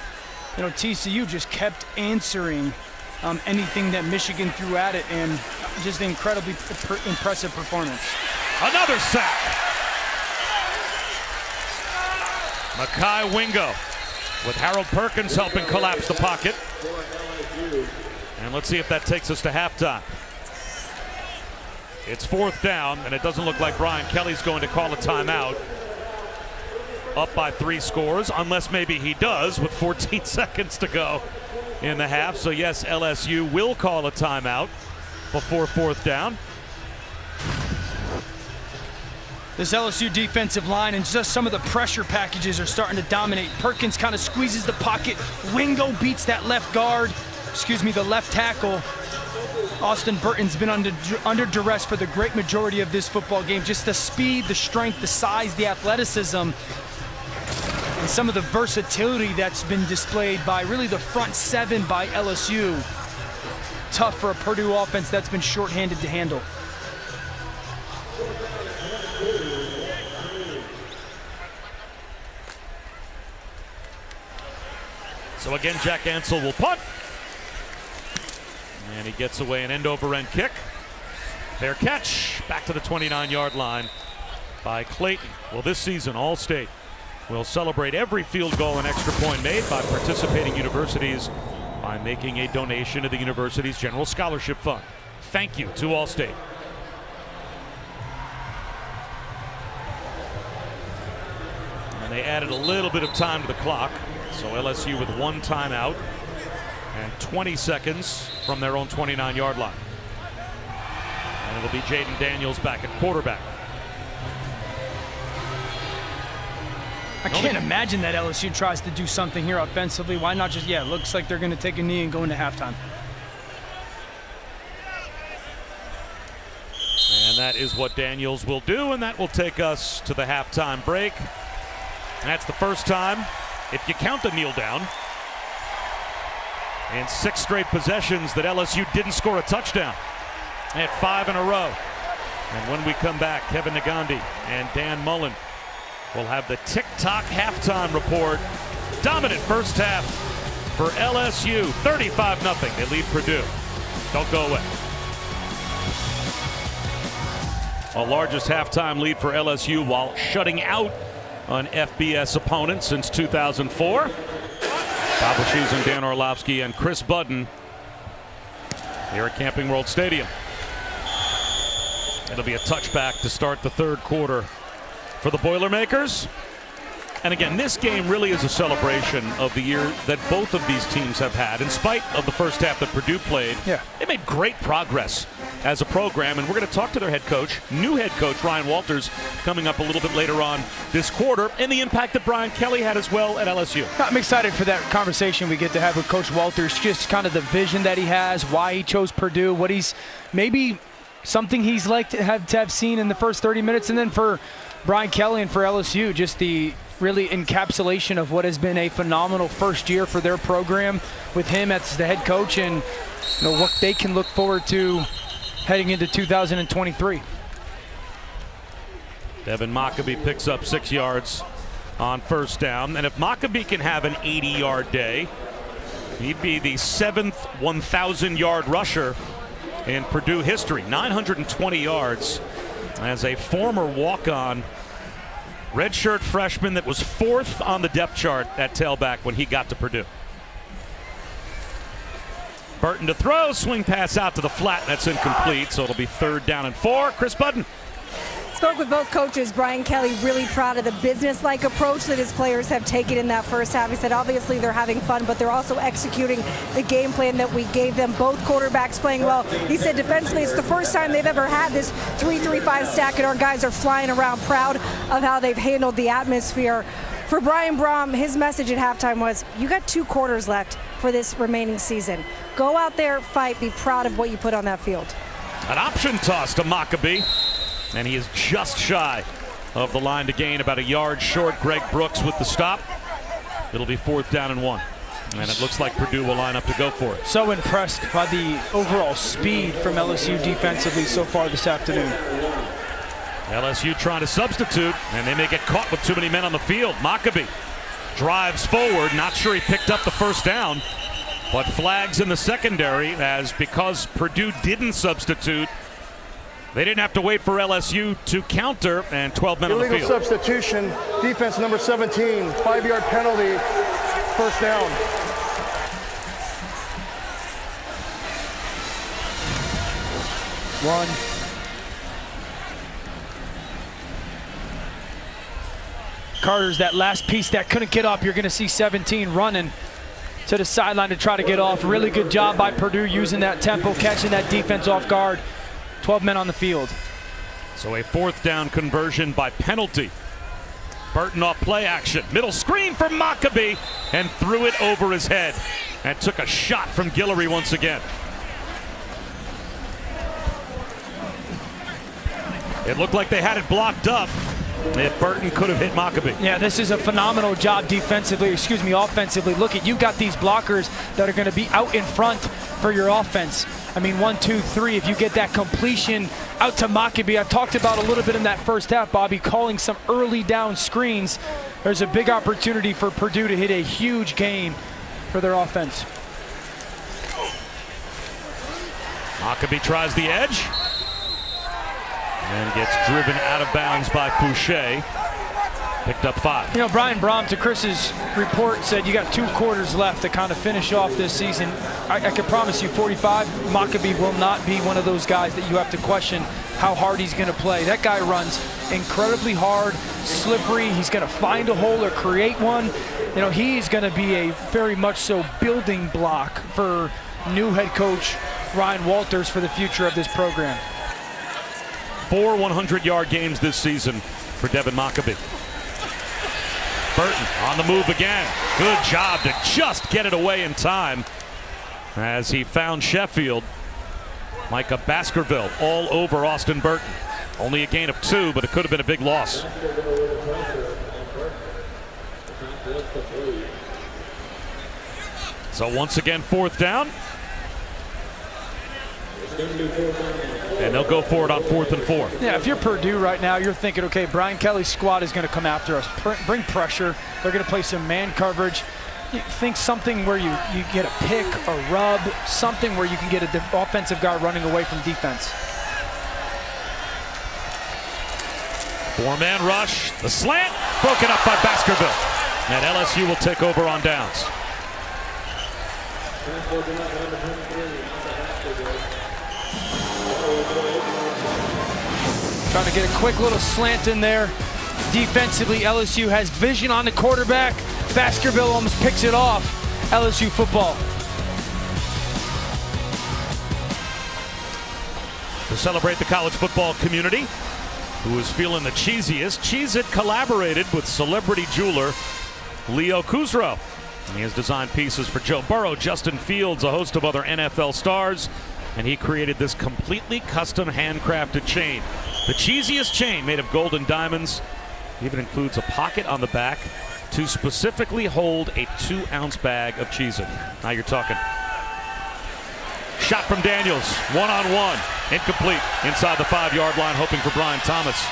TCU just kept answering anything that Michigan threw at it, and just an incredibly impressive performance. Another sack. Mekhi Wingo with Harold Perkins helping collapse the pocket. And let's see if that takes us to halftime. It's 4th down, and it doesn't look like Brian Kelly's going to call a timeout. Up by 3 scores, unless maybe he does with 14 seconds to go in the half. So yes, LSU will call a timeout before 4th down. This LSU defensive line and just some of the pressure packages are starting to dominate. Perkins kind of squeezes the pocket. Wingo beats that the left tackle. Austin Burton's been under duress for the great majority of this football game. Just the speed, the strength, the size, the athleticism, and some of the versatility that's been displayed by really the front 7 by LSU. Tough for a Purdue offense that's been shorthanded to handle. So again, Jack Ansel will punt. And he gets away an end-over-end kick. Fair catch. Back to the 29-yard line by Clayton. Well, this season, All-State will celebrate every field goal and extra point made by participating universities by making a donation to the university's General Scholarship Fund. Thank you to All-State. And they added a little bit of time to the clock. So LSU with 1 timeout and 20 seconds from their own 29-yard line. And it'll be Jaden Daniels back at quarterback. I can't imagine that LSU tries to do something here offensively. Why not just, it looks like they're going to take a knee and go into halftime. And that is what Daniels will do, and that will take us to the halftime break. And that's the first time, if you count the kneel down, in 6 straight possessions that LSU didn't score a touchdown. At 5 in a row. And when we come back, Kevin Nagandi and Dan Mullen will have the tick-tock halftime report. Dominant first half for LSU, 35-0. They lead Purdue. Don't go away. A largest halftime lead for LSU while shutting out an FBS opponent since 2004. Bob Wischusen, Dan Orlovsky, and Chris Budden here at Camping World Stadium. It'll be a touchback to start the 3rd quarter for the Boilermakers. And again, this game really is a celebration of the year that both of these teams have had. In spite of the first half that Purdue played, they made great progress as a program, and we're going to talk to their head coach, new head coach Ryan Walters, coming up a little bit later on this quarter, and the impact that Brian Kelly had as well at LSU. I'm excited for that conversation we get to have with Coach Walters, just kind of the vision that he has, why he chose Purdue, what he's maybe something he's like to have seen in the first 30 minutes, and then for Brian Kelly and for LSU, just the really encapsulation of what has been a phenomenal first year for their program with him as the head coach, and what they can look forward to heading into 2023. Devin Mockabee picks up 6 yards on first down. And if Mockabee can have an 80-yard day, he'd be the 7th 1,000-yard rusher in Purdue history. 920 yards as a former walk-on redshirt freshman that was 4th on the depth chart at tailback when he got to Purdue. Burton to throw, swing pass out to the flat, that's incomplete, so it'll be 3rd down and 4. Chris Budden. It's spoke with both coaches. Brian Kelly really proud of the business-like approach that his players have taken in that first half. He said obviously they're having fun, but they're also executing the game plan that we gave them. Both quarterbacks playing well. He said defensively it's the first time they've ever had this 3-3-5 stack, and our guys are flying around proud of how they've handled the atmosphere. For Brian Brom, his message at halftime was, you got 2 quarters left for this remaining season. Go out there, fight, be proud of what you put on that field. An option toss to Maccabee, and he is just shy of the line to gain, about a yard short. Greg Brooks with the stop. It'll be 4th down and 1. And it looks like Purdue will line up to go for it. So impressed by the overall speed from LSU defensively so far this afternoon. LSU trying to substitute, and they may get caught with too many men on the field. Maccabee drives forward, not sure he picked up the first down, but flags in the secondary, as because Purdue didn't substitute, they didn't have to wait for LSU to counter, and 12 men on the field. Illegal substitution, defense number 17, 5-yard penalty, first down. One. Carter's that last piece that couldn't get up. You're going to see 17 running to the sideline to try to get off. Really good job by Purdue using that tempo, catching that defense off guard. 12 men on the field. So a 4th down conversion by penalty. Burton off play action. Middle screen for Maccabee, and threw it over his head. And took a shot from Guillory once again. It looked like they had it blocked up. If Burton could have hit Maccabee. Yeah, this is a phenomenal job offensively. Look at, you got these blockers that are going to be out in front for your offense. I mean, 1, 2, 3, if you get that completion out to Maccabee. I talked about a little bit in that first half, Bobby, calling some early down screens. There's a big opportunity for Purdue to hit a huge game for their offense. Maccabee tries the edge. And gets driven out of bounds by Fouché. Picked up 5. You know, Brian Brom, to Chris's report, said you got 2 quarters left to kind of finish off this season. I can promise you 45, Maccabee will not be one of those guys that you have to question how hard he's going to play. That guy runs incredibly hard, slippery. He's going to find a hole or create one. You know, he's going to be a very much so building block for new head coach Ryan Walters for the future of this program. 4 100-yard games this season for Devin Maccabee. Burton on the move again. Good job to just get it away in time as he found Sheffield. Micah Baskerville all over Austin Burton. Only a gain of 2, but it could have been a big loss. So once again, 4th down. And they'll go for it on 4th and 4. Yeah, if you're Purdue right now, you're thinking, okay, Brian Kelly's squad is going to come after us, bring pressure. They're going to play some man coverage. You think something where you get a pick, a rub, something where you can get an offensive guy running away from defense. 4-man rush. The slant broken up by Baskerville. And LSU will take over on downs. Trying to get a quick little slant in there. Defensively, LSU has vision on the quarterback. Baskerville almost picks it off. LSU football. To celebrate the college football community, who is feeling the cheesiest, Cheez-It collaborated with celebrity jeweler Leo Kuzro. He has designed pieces for Joe Burrow, Justin Fields, a host of other NFL stars, and he created this completely custom handcrafted chain. The cheesiest chain made of gold and diamonds. Even includes a pocket on the back to specifically hold a 2-ounce bag of Cheez-It. Now you're talking. Shot from Daniels, one-on-one, incomplete, inside the 5-yard line, hoping for Brian Thomas.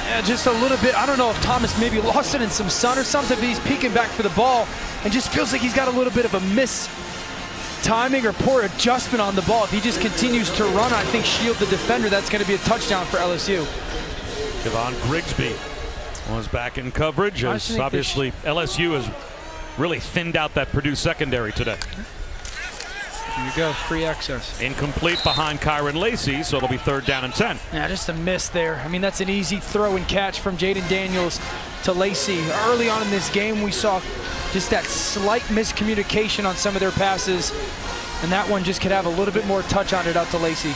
Yeah, just a little bit. I don't know if Thomas maybe lost it in some sun or something, but he's peeking back for the ball and just feels like he's got a little bit of a miss timing or poor adjustment on the ball. If he just continues to run, I think shield the defender, that's going to be a touchdown for LSU. Javon Grigsby was back in coverage as obviously LSU has really thinned out that Purdue secondary today. Here you go, free access. Incomplete behind Kyron Lacey, so it'll be 3rd down and 10. Yeah, just a miss there. I mean, that's an easy throw and catch from Jaden Daniels to Lacey. Early on in this game, we saw just that slight miscommunication on some of their passes, and that one just could have a little bit more touch on it out to Lacey.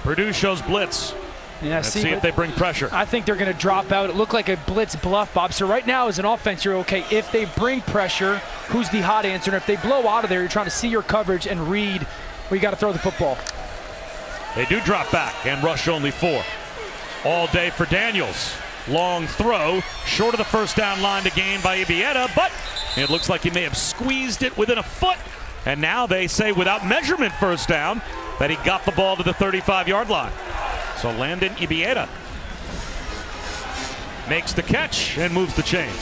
Purdue shows blitz. Yeah, Let's see if they bring pressure. I think they're going to drop out. It looked like a blitz bluff, Bob. So right now, as an offense, you're okay. If they bring pressure, who's the hot answer? And if they blow out of there, you're trying to see your coverage and read where you got to throw the football. They do drop back and rush only 4. All day for Daniels. Long throw, short of the first down line to gain by Ibieta, but it looks like he may have squeezed it within a foot. And now they say without measurement first down that he got the ball to the 35-yard line. So Landon Ibieta makes the catch and moves the chains.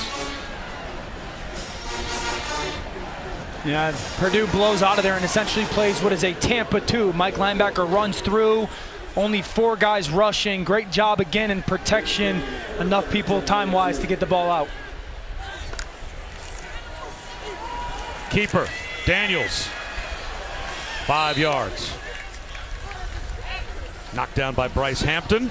Yeah, Purdue blows out of there and essentially plays what is a Tampa 2. Mike linebacker runs through, only 4 guys rushing. Great job again in protection. Enough people time-wise to get the ball out. Keeper, Daniels, 5 yards. Knocked down by Bryce Hampton.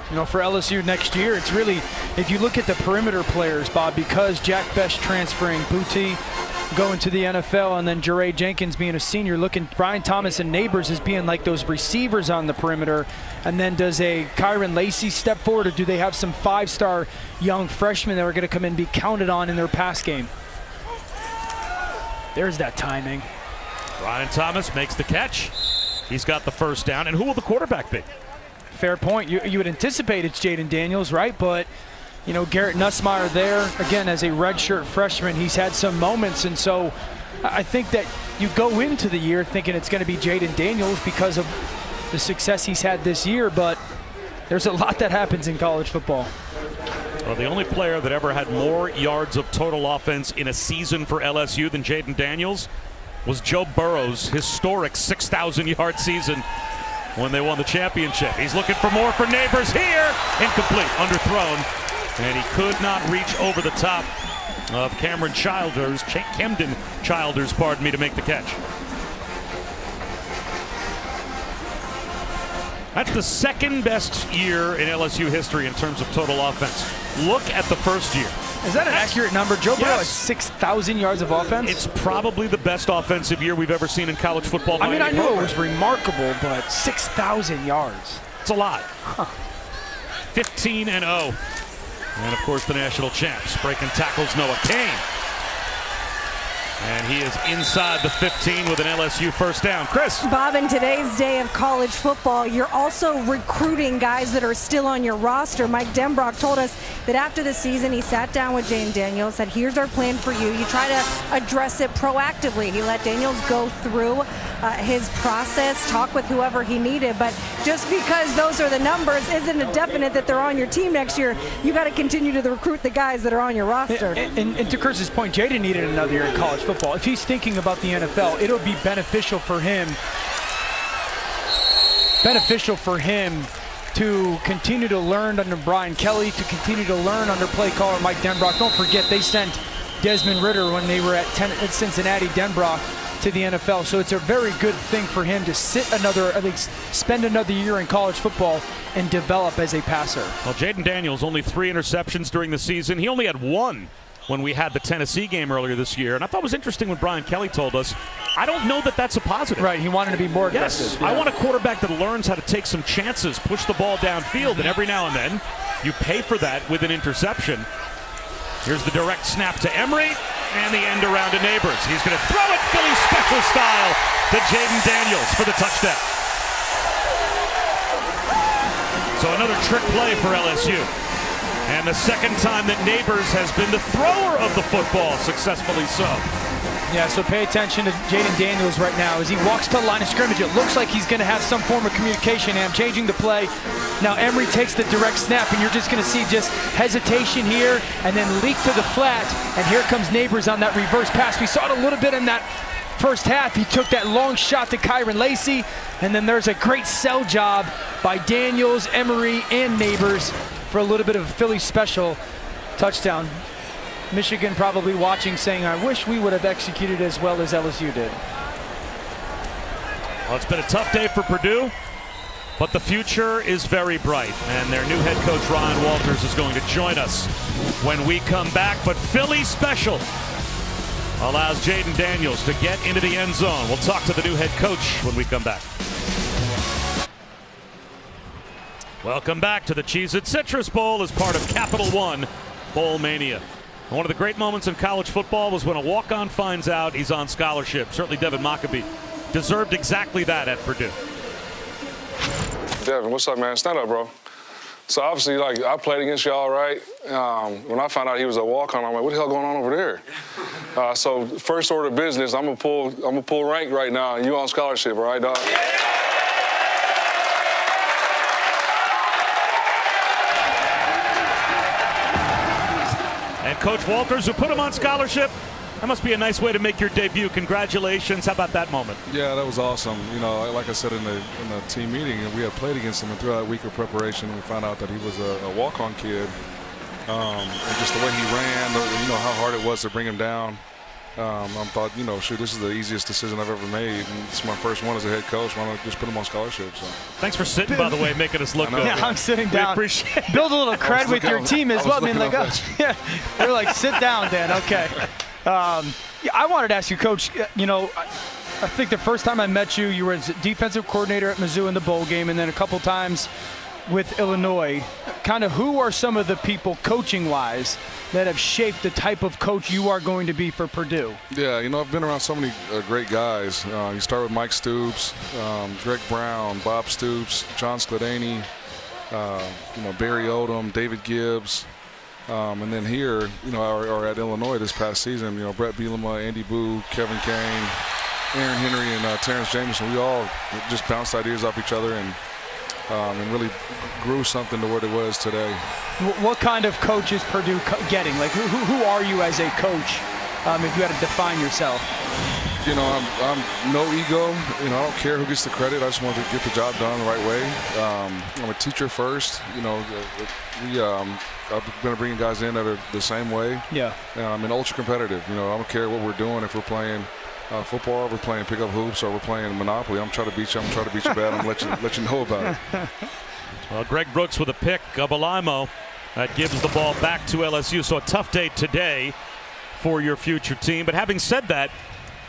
You know, for LSU next year, it's really, if you look at the perimeter players, Bob, because Jack Best transferring, Booty going to the NFL, and then Jeray Jenkins being a senior, looking Brian Thomas and Neighbors as being like those receivers on the perimeter. And then does a Kyron Lacey step forward, or do they have some 5-star young freshmen that are going to come in and be counted on in their pass game? There's that timing. Brian Thomas makes the catch. He's got the first down. And who will the quarterback be? Fair point. You would anticipate it's Jaden Daniels, right? But, you know, Garrett Nussmeier there, again, as a redshirt freshman, he's had some moments. And so I think that you go into the year thinking it's going to be Jaden Daniels because of the success he's had this year. But there's a lot that happens in college football. Well, the only player that ever had more yards of total offense in a season for LSU than Jaden Daniels was Joe Burrow's historic 6,000-yard season when they won the championship. He's looking for more for Neighbors here. Incomplete, underthrown, and he could not reach over the top of Camden Childers, pardon me, to make the catch. That's the second best year in LSU history in terms of total offense. Look at the first year. Is that an accurate number? Joe Burrow has 6,000 yards of offense? It's probably the best offensive year we've ever seen in college football. I mean, I knew it was remarkable, but 6,000 yards. It's a lot. 15-0. And, of course, the national champs. Breaking tackles, Noah Cain. And he is inside the 15 with an LSU first down. Chris. Bob, in today's day of college football, you're also recruiting guys that are still on your roster. Mike Denbrock told us that after the season, he sat down with Jaden Daniels, said, here's our plan for you. You try to address it proactively. He let Daniels go through his process, talk with whoever he needed. But just because those are the numbers isn't a definite that they're on your team next year. You got to continue to recruit the guys that are on your roster. And to Chris's point, Jaden needed another year in college football. If he's thinking about the NFL, it'll be beneficial for him to continue to learn under Brian Kelly, to continue to learn under play caller Mike Denbrock. Don't forget, they sent Desmond Ridder when they were at Cincinnati, Denbrock to the NFL. So it's a very good thing for him to spend another year in college football and develop as a passer. Well, Jaden Daniels, only 3 interceptions during the season. He only had 1 when we had the Tennessee game earlier this year. And I thought it was interesting when Brian Kelly told us, I don't know that that's a positive. Right, he wanted to be more aggressive. Yes, yeah. I want a quarterback that learns how to take some chances, push the ball downfield, and every now and then you pay for that with an interception. Here's the direct snap to Emery, and the end around to Neighbors. He's going to throw it Philly special style to Jaden Daniels for the touchdown. So another trick play for LSU. And the second time that Neighbors has been the thrower of the football, successfully so. Yeah, so pay attention to Jaden Daniels right now. As he walks to the line of scrimmage, it looks like he's going to have some form of communication. And I'm changing the play. Now Emery takes the direct snap, and you're just going to see just hesitation here, and then leak to the flat. And here comes Neighbors on that reverse pass. We saw it a little bit in that first half, he took that long shot to Kyron Lacey, and then there's a great sell job by Daniels, Emery, and Neighbors for a little bit of a Philly special touchdown. Michigan probably watching saying, I wish we would have executed as well as LSU did. Well, it's been a tough day for Purdue, but the future is very bright, and their new head coach, Ryan Walters, is going to join us when we come back. But Philly special allows Jaden Daniels to get into the end zone. We'll talk to the new head coach when we come back. Welcome back to the Cheez-It Citrus Bowl as part of Capital One Bowl Mania. One of the great moments in college football was when a walk-on finds out he's on scholarship. Certainly Devin Mockabee deserved exactly that at Purdue. Devin, what's up, man? Stand up, bro. So obviously, like, I played against y'all, right? When I found out he was a walk-on, I'm like, what the hell going on over there? So first order of business, I'm gonna pull rank right now, and you on scholarship, all right, dog? And Coach Walters, who put him on scholarship, that must be a nice way to make your debut. Congratulations. How about that moment? Yeah, that was awesome. You know, like I said in the team meeting, we had played against him, and through that week of preparation, we found out that he was a walk-on kid. And just the way he ran, you know, how hard it was to bring him down. I thought, you know, shoot, this is the easiest decision I've ever made. And it's my first one as a head coach. Why don't I just put him on scholarship? So. Thanks for sitting, by the way, making us look good. Yeah, I'm sitting down. Appreciate it. Build a little cred with your team as well. I mean, like, yeah, they're like, sit down, Dan. Okay. Yeah, I wanted to ask you, Coach, you know, I think the first time I met you, you were as defensive coordinator at Mizzou in the bowl game, and then a couple times with Illinois. Kind of who are some of the people, coaching-wise, that have shaped the type of coach you are going to be for Purdue? Yeah, you know, I've been around so many great guys. You start with Mike Stoops, Greg Brown, Bob Stoops, John Skladany, you know, Barry Odom, David Gibbs. And then here, you know, or at Illinois this past season, you know, Brett Bielema, Andy Boo, Kevin Kane, Aaron Henry, and Terrence Jameson, we all just bounced ideas off each other and really grew something to what it was today. What kind of coach is Purdue getting? Like, who are you as a coach, if you had to define yourself? You know, I'm no ego. You know, I don't care who gets the credit. I just want to get the job done the right way. I'm a teacher first. You know, I'm going to bring guys in that are the same way. Yeah. And ultra competitive. You know, I don't care what we're doing. If we're playing football, we're playing pickup hoops, or we're playing Monopoly, I'm trying to beat you. I'm trying to beat you bad. I'm going to let you know about it. Well, Greg Brooks with a pick. Gabalimo that gives the ball back to LSU. So a tough day today for your future team. But having said that,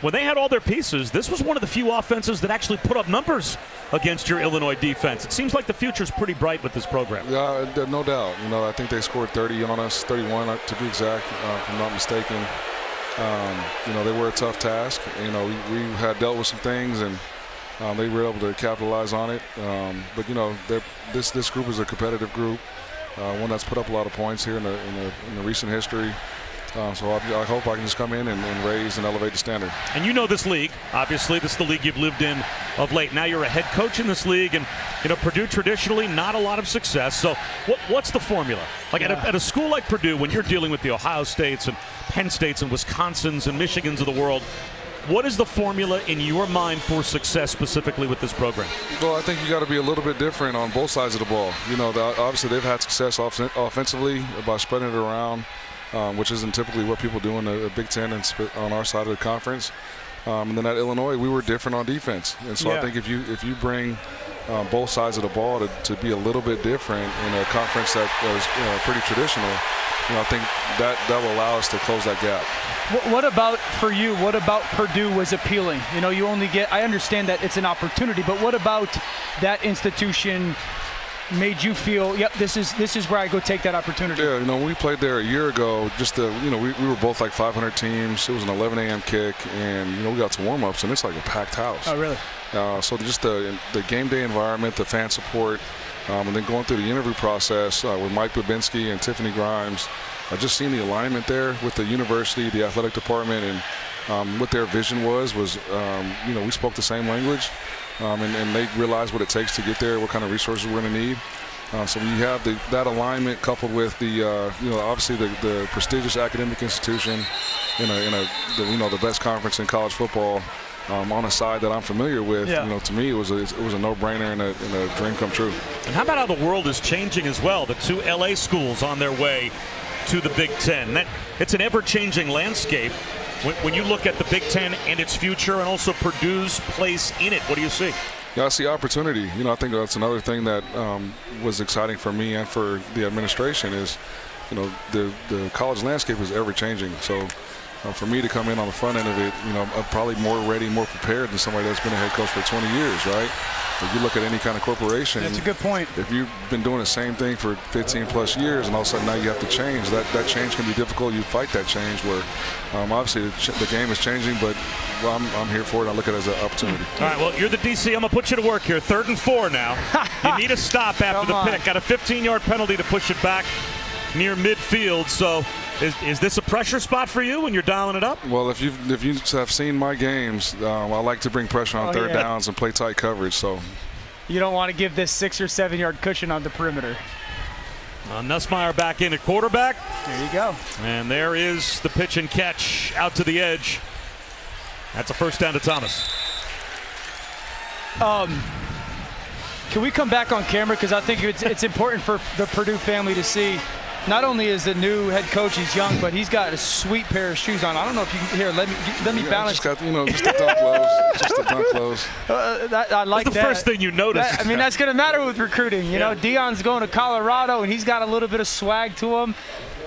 when they had all their pieces, this was one of the few offenses that actually put up numbers against your Illinois defense. It seems like the future's pretty bright with this program. Yeah, no doubt. You know, I think they scored 30 on us, 31 to be exact, if I'm not mistaken. You know, they were a tough task. You know, we had dealt with some things, and they were able to capitalize on it. But you know, this group is a competitive group, one that's put up a lot of points here in the recent history. So I hope I can just come in and raise and elevate the standard. And you know this league. Obviously, this is the league you've lived in of late. Now you're a head coach in this league, and you know Purdue traditionally not a lot of success. So what's the formula? Like at a school like Purdue, when you're dealing with the Ohio States and Penn States and Wisconsins and Michigans of the world, what is the formula in your mind for success specifically with this program? Well, I think you got to be a little bit different on both sides of the ball. You know, obviously they've had success offensively by spreading it around. Which isn't typically what people do in the Big Ten and on our side of the conference. And then at Illinois, we were different on defense. And so I think if you bring both sides of the ball to be a little bit different in a conference that was pretty traditional, you know, I think that will allow us to close that gap. What about for you? What about Purdue was appealing? You know, you only get. I understand that it's an opportunity, but what about that institution made you feel, yep, this is where I go take that opportunity? Yeah, you know, when we played there a year ago, we were both like 500 teams. It was an 11 a.m. kick, and, you know, we got to warm-ups, and it's like a packed house. Oh, really? So just the game day environment, the fan support, and then going through the interview process with Mike Babinski and Tiffany Grimes, just seeing the alignment there with the university, the athletic department, and what their vision was, you know, we spoke the same language. And they realize what it takes to get there, what kind of resources we're going to need. So when you have that alignment coupled with the obviously the prestigious academic institution in the best conference in college football on a side that I'm familiar with, to me it was a no-brainer and a dream come true. And how about how the world is changing as well? The two LA schools on their way to the Big Ten. It's an ever-changing landscape. When you look at the Big Ten and its future and also Purdue's place in it, what do you see? Yeah, I see opportunity. I think that's another thing that was exciting for me and for the administration is, the college landscape is ever-changing. So for me to come in on the front end of it, I'm probably more ready, more prepared than somebody that's been a head coach for 20 years, right? If you look at any kind of corporation, that's a good point. If you've been doing the same thing for 15 plus years and all of a sudden now you have to change, that change can be difficult. You fight that change where obviously the game is changing, but I'm here for it. I look at it as an opportunity. All right, well, you're the DC. I'm going to put you to work here. 3rd and 4 now. You need a stop after the pick. Got a 15-yard penalty to push it back near midfield. So is this a pressure spot for you when you're dialing it up? Well, if you have seen my games, I like to bring pressure on third downs and play tight coverage. So you don't want to give this 6 or 7 yard cushion on the perimeter. Nussmeier back in at quarterback. There you go. And there is the pitch and catch out to the edge. That's a first down to Thomas. Can we come back on camera? Because I think it's important for the Purdue family to see. Not only is the new head coach, he's young, but he's got a sweet pair of shoes on. I don't know if you can hear. Let me balance. Just the dunk clothes. Just the dunk clothes. I like that's the first thing you notice. That's going to matter with recruiting. Deion's going to Colorado, and he's got a little bit of swag to him.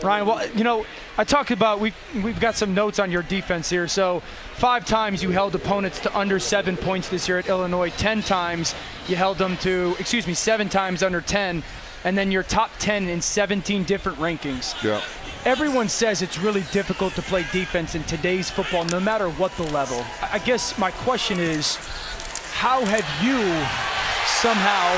Ryan, well, I talked about we've got some notes on your defense here. So 5 times you held opponents to under 7 points this year at Illinois. 10 times you held them to, 7 times under 10. And then you're top 10 in 17 different rankings. Yeah. Everyone says it's really difficult to play defense in today's football, no matter what the level. I guess my question is, how have you somehow,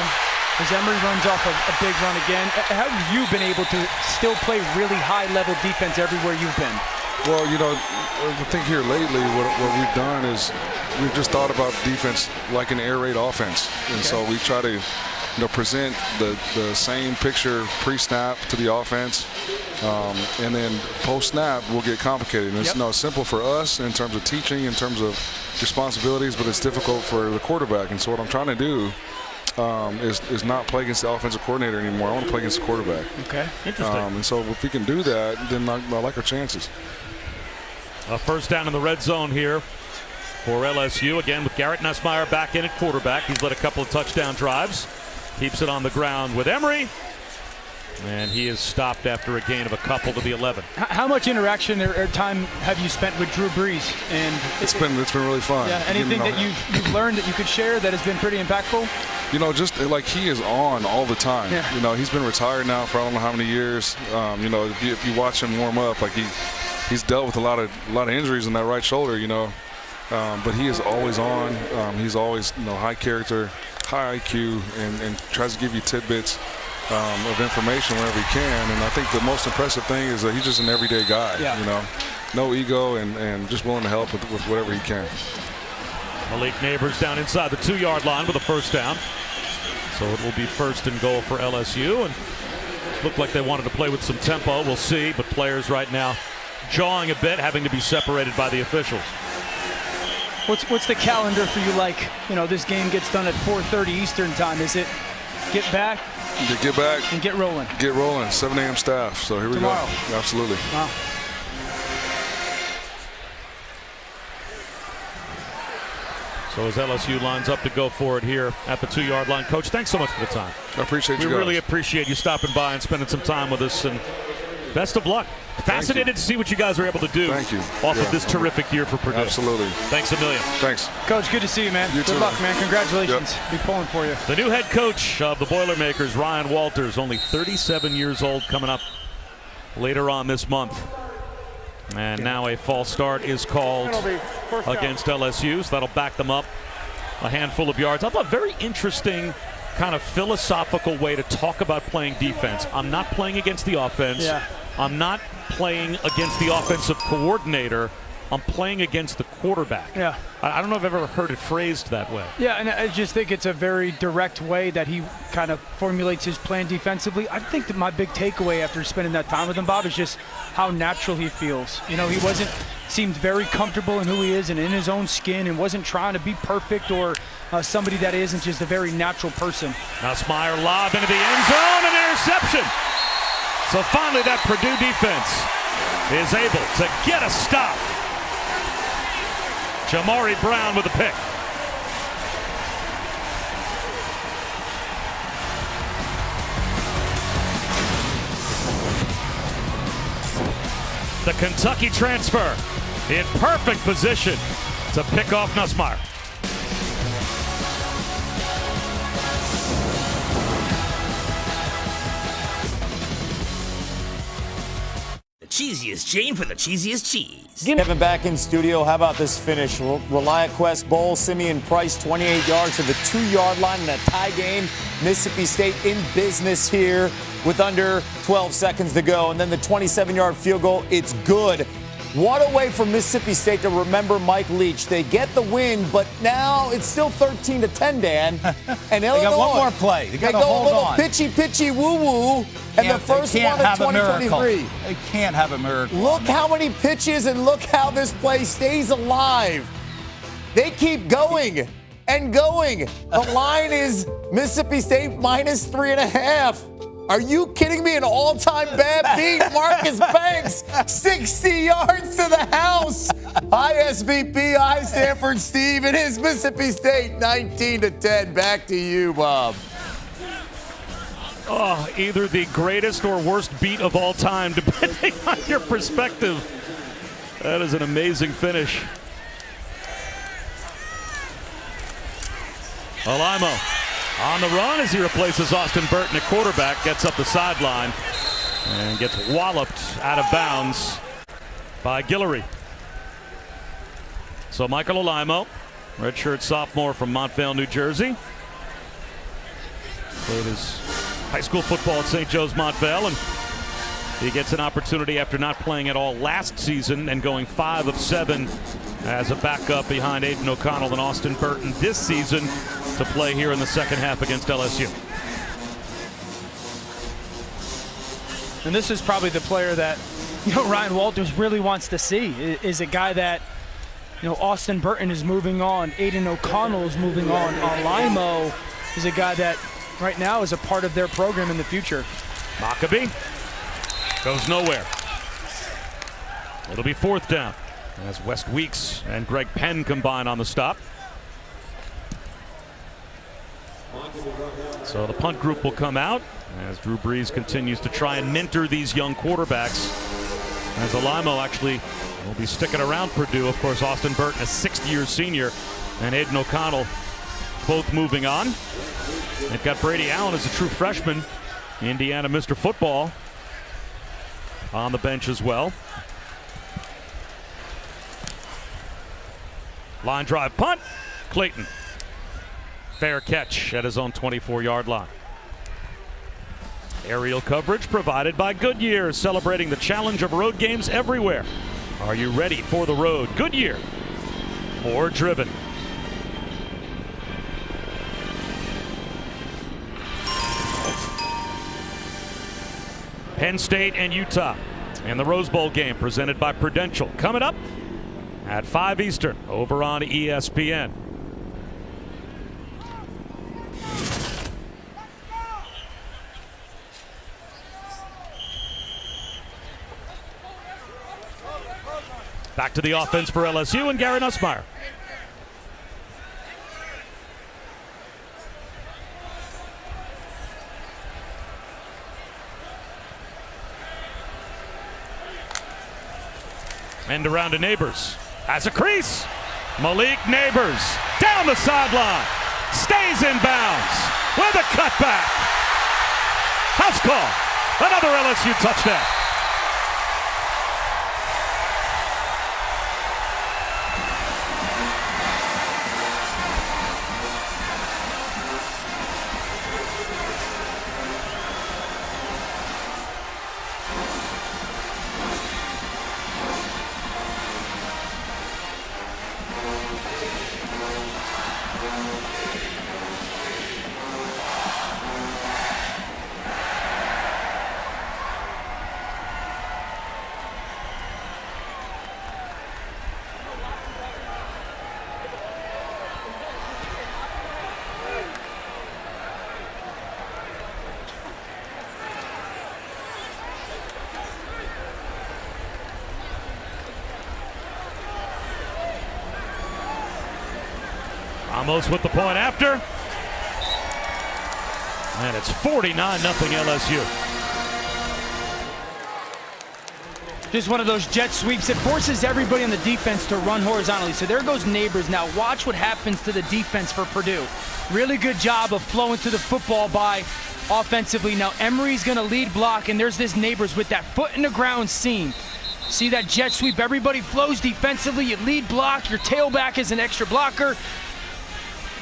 as Emory runs off a big run again, how have you been able to still play really high-level defense everywhere you've been? Well, I think here lately what we've done is we've just thought about defense like an air raid offense. And so we try to present the same picture pre-snap to the offense, and then post-snap will get complicated. And it's simple for us in terms of teaching, in terms of responsibilities, but it's difficult for the quarterback. And so what I'm trying to do is not play against the offensive coordinator anymore. I want to play against the quarterback. Okay, interesting. And so if we can do that, then I like our chances. A first down in the red zone here for LSU. Again, with Garrett Nussmeier back in at quarterback. He's led a couple of touchdown drives. Keeps it on the ground with Emory. And he is stopped after a gain of a couple to the 11. How much interaction or time have you spent with Drew Brees? And it's been really fun. Yeah. Anything that you've learned that you could share that has been pretty impactful? Just like he is on all the time. Yeah. He's been retired now for I don't know how many years. If you watch him warm up, like he's dealt with a lot of injuries in that right shoulder. But he is always on. He's always high character, high IQ, and tries to give you tidbits of information whenever he can. And I think the most impressive thing is that he's just an everyday guy. Yeah. No ego and just willing to help with whatever he can. Malik Neighbors down inside the 2-yard line with a first down. So it will be 1st and goal for LSU. And looked like they wanted to play with some tempo. We'll see. But players right now jawing a bit, having to be separated by the officials. What's the calendar for you like? This game gets done at 4:30 Eastern time. Is it get back? Get back. And get rolling. Get rolling. 7 a.m. staff. So here we go. Absolutely. Wow. So as LSU lines up to go for it here at the 2-yard line. Coach, thanks so much for the time. I appreciate you guys. We really appreciate you stopping by and spending some time with us. And best of luck. Fascinated to see what you guys are able to do off of this terrific year for Purdue. Absolutely. Thanks a million. Thanks. Coach, good to see you, man. Good luck, man. Congratulations. Be pulling for you. The new head coach of the Boilermakers, Ryan Walters, only 37 years old, coming up later on this month. And now a false start is called against LSU, so that'll back them up a handful of yards. I thought very interesting kind of philosophical way to talk about playing defense. I'm not playing against the offense. Yeah. I'm not playing against the offensive coordinator. on playing against the quarterback. Yeah. I don't know if I've ever heard it phrased that way. Yeah, and I just think it's a very direct way that he kind of formulates his plan defensively. I think that my big takeaway after spending that time with him, Bob, is just how natural he feels. You know, he seemed very comfortable in who he is and in his own skin, and wasn't trying to be perfect or somebody that isn't, just a very natural person. Nussmeier lob into the end zone, an interception. So finally that Purdue defense is able to get a stop. Jamari Brown with a pick. The Kentucky transfer in perfect position to pick off Nussmeier. Cheesiest chain for the cheesiest cheese. Kevin back in studio. How about this finish? ReliaQuest Bowl, Simeon Price, 28 yards to the 2-yard line in a tie game. Mississippi State in business here with under 12 seconds to go. And then the 27-yard field goal. It's good. What a way for Mississippi State to remember Mike Leach. They get the win, but now it's still 13-10, Dan. And Illinois, they got one more play. They got to hold a little on. pitchy woo-woo. And the first one of 2023. They can't have a miracle. Look how many pitches and look how this play stays alive. They keep going and going. The line is Mississippi State -3.5. Are you kidding me? An all-time bad beat. Marcus Banks, 60 yards to the house. Hi, SVP. Hi, Stanford Steve. It is Mississippi State 19-10. Back to you, Bob. Oh, either the greatest or worst beat of all time, depending on your perspective. That is an amazing finish. Alaimo on the run as he replaces Austin Burton at quarterback, gets up the sideline and gets walloped out of bounds by Guillory. So Michael Alaimo, redshirt sophomore from Montvale, New Jersey. Played his high school football at St. Joe's Montvale, and he gets an opportunity after not playing at all last season and going 5 of 7 as a backup behind Aiden O'Connell and Austin Burton this season to play here in the second half against LSU. And this is probably the player that, Ryan Walters really wants to see, is a guy that, Austin Burton is moving on, Aiden O'Connell is moving on, Alaimo is a guy that right now is a part of their program in the future. Maccabee goes nowhere. It'll be 4th down as West Weeks and Greg Penn combine on the stop. So the punt group will come out as Drew Brees continues to try and mentor these young quarterbacks. As Alaimo actually will be sticking around Purdue. Of course, Austin Burton, a 6th-year senior, and Aiden O'Connell both moving on. They've got Brady Allen as a true freshman, Indiana Mr. Football, on the bench as well. Line drive punt, Clayton. Fair catch at his own 24-yard line. Aerial coverage provided by Goodyear, celebrating the challenge of road games everywhere. Are you ready for the road? Goodyear, more driven. Penn State and Utah in the Rose Bowl game presented by Prudential. Coming up at 5 Eastern over on ESPN. Back to the offense for LSU and Gary Nussmeier. End around to Neighbors. Has a crease. Malik Neighbors down the sideline. Stays in bounds with a cutback. House call. Another LSU touchdown. Ramos with the point after. And it's 49-0 LSU. Just one of those jet sweeps. It forces everybody on the defense to run horizontally. So there goes Neighbors. Now watch what happens to the defense for Purdue. Really good job of flowing to the football by offensively. Now Emery's going to lead block, and there's this Neighbors with that foot in the ground seam. See that jet sweep? Everybody flows defensively. You lead block. Your tailback is an extra blocker.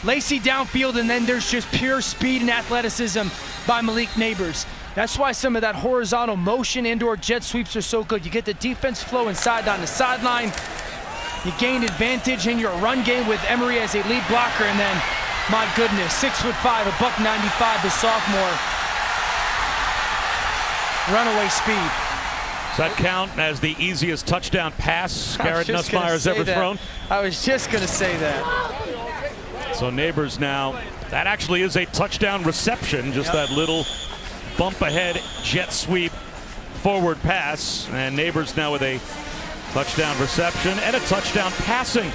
Lacey downfield, and then there's just pure speed and athleticism by Malik Neighbors. That's why some of that horizontal motion indoor jet sweeps are so good. You get the defense flowing sideline to sideline. You gain advantage in your run game with Emery as a lead blocker, and then, my goodness, 6'5", $195, the sophomore. Runaway speed. Does that count as the easiest touchdown pass Garrett Nussmeier's ever thrown? I was just going to say that. So Neighbors now, that actually is a touchdown reception, just that little bump ahead jet sweep forward pass, and Neighbors now with a touchdown reception and a touchdown passing.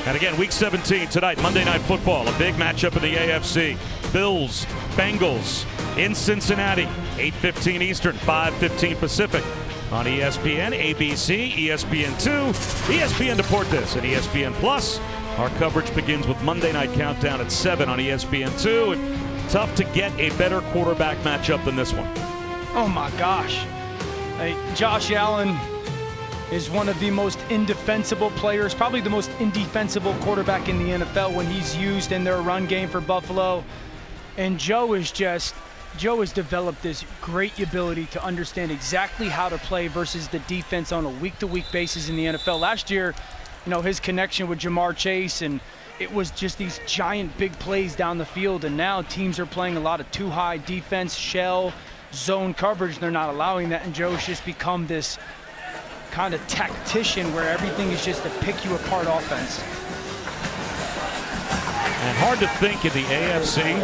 And again, week 17 tonight, Monday Night Football, a big matchup in the AFC. Bills, Bengals in Cincinnati, 8:15 Eastern, 5:15 Pacific on ESPN, ABC, ESPN2, ESPN Deportes, and ESPN Plus. Our coverage begins with Monday Night Countdown at 7 on ESPN2. And tough to get a better quarterback matchup than this one. Oh my gosh. Josh Allen is one of the most indefensible players, probably the most indefensible quarterback in the NFL when he's used in their run game for Buffalo. And Joe has developed this great ability to understand exactly how to play versus the defense on a week-to-week basis in the NFL. Last year, his connection with Jamar Chase, and it was just these giant big plays down the field, and now teams are playing a lot of too-high defense, shell, zone coverage. They're not allowing that, and Joe's just become this kind of tactician where everything is just to pick you apart offense. And hard to think in the AFC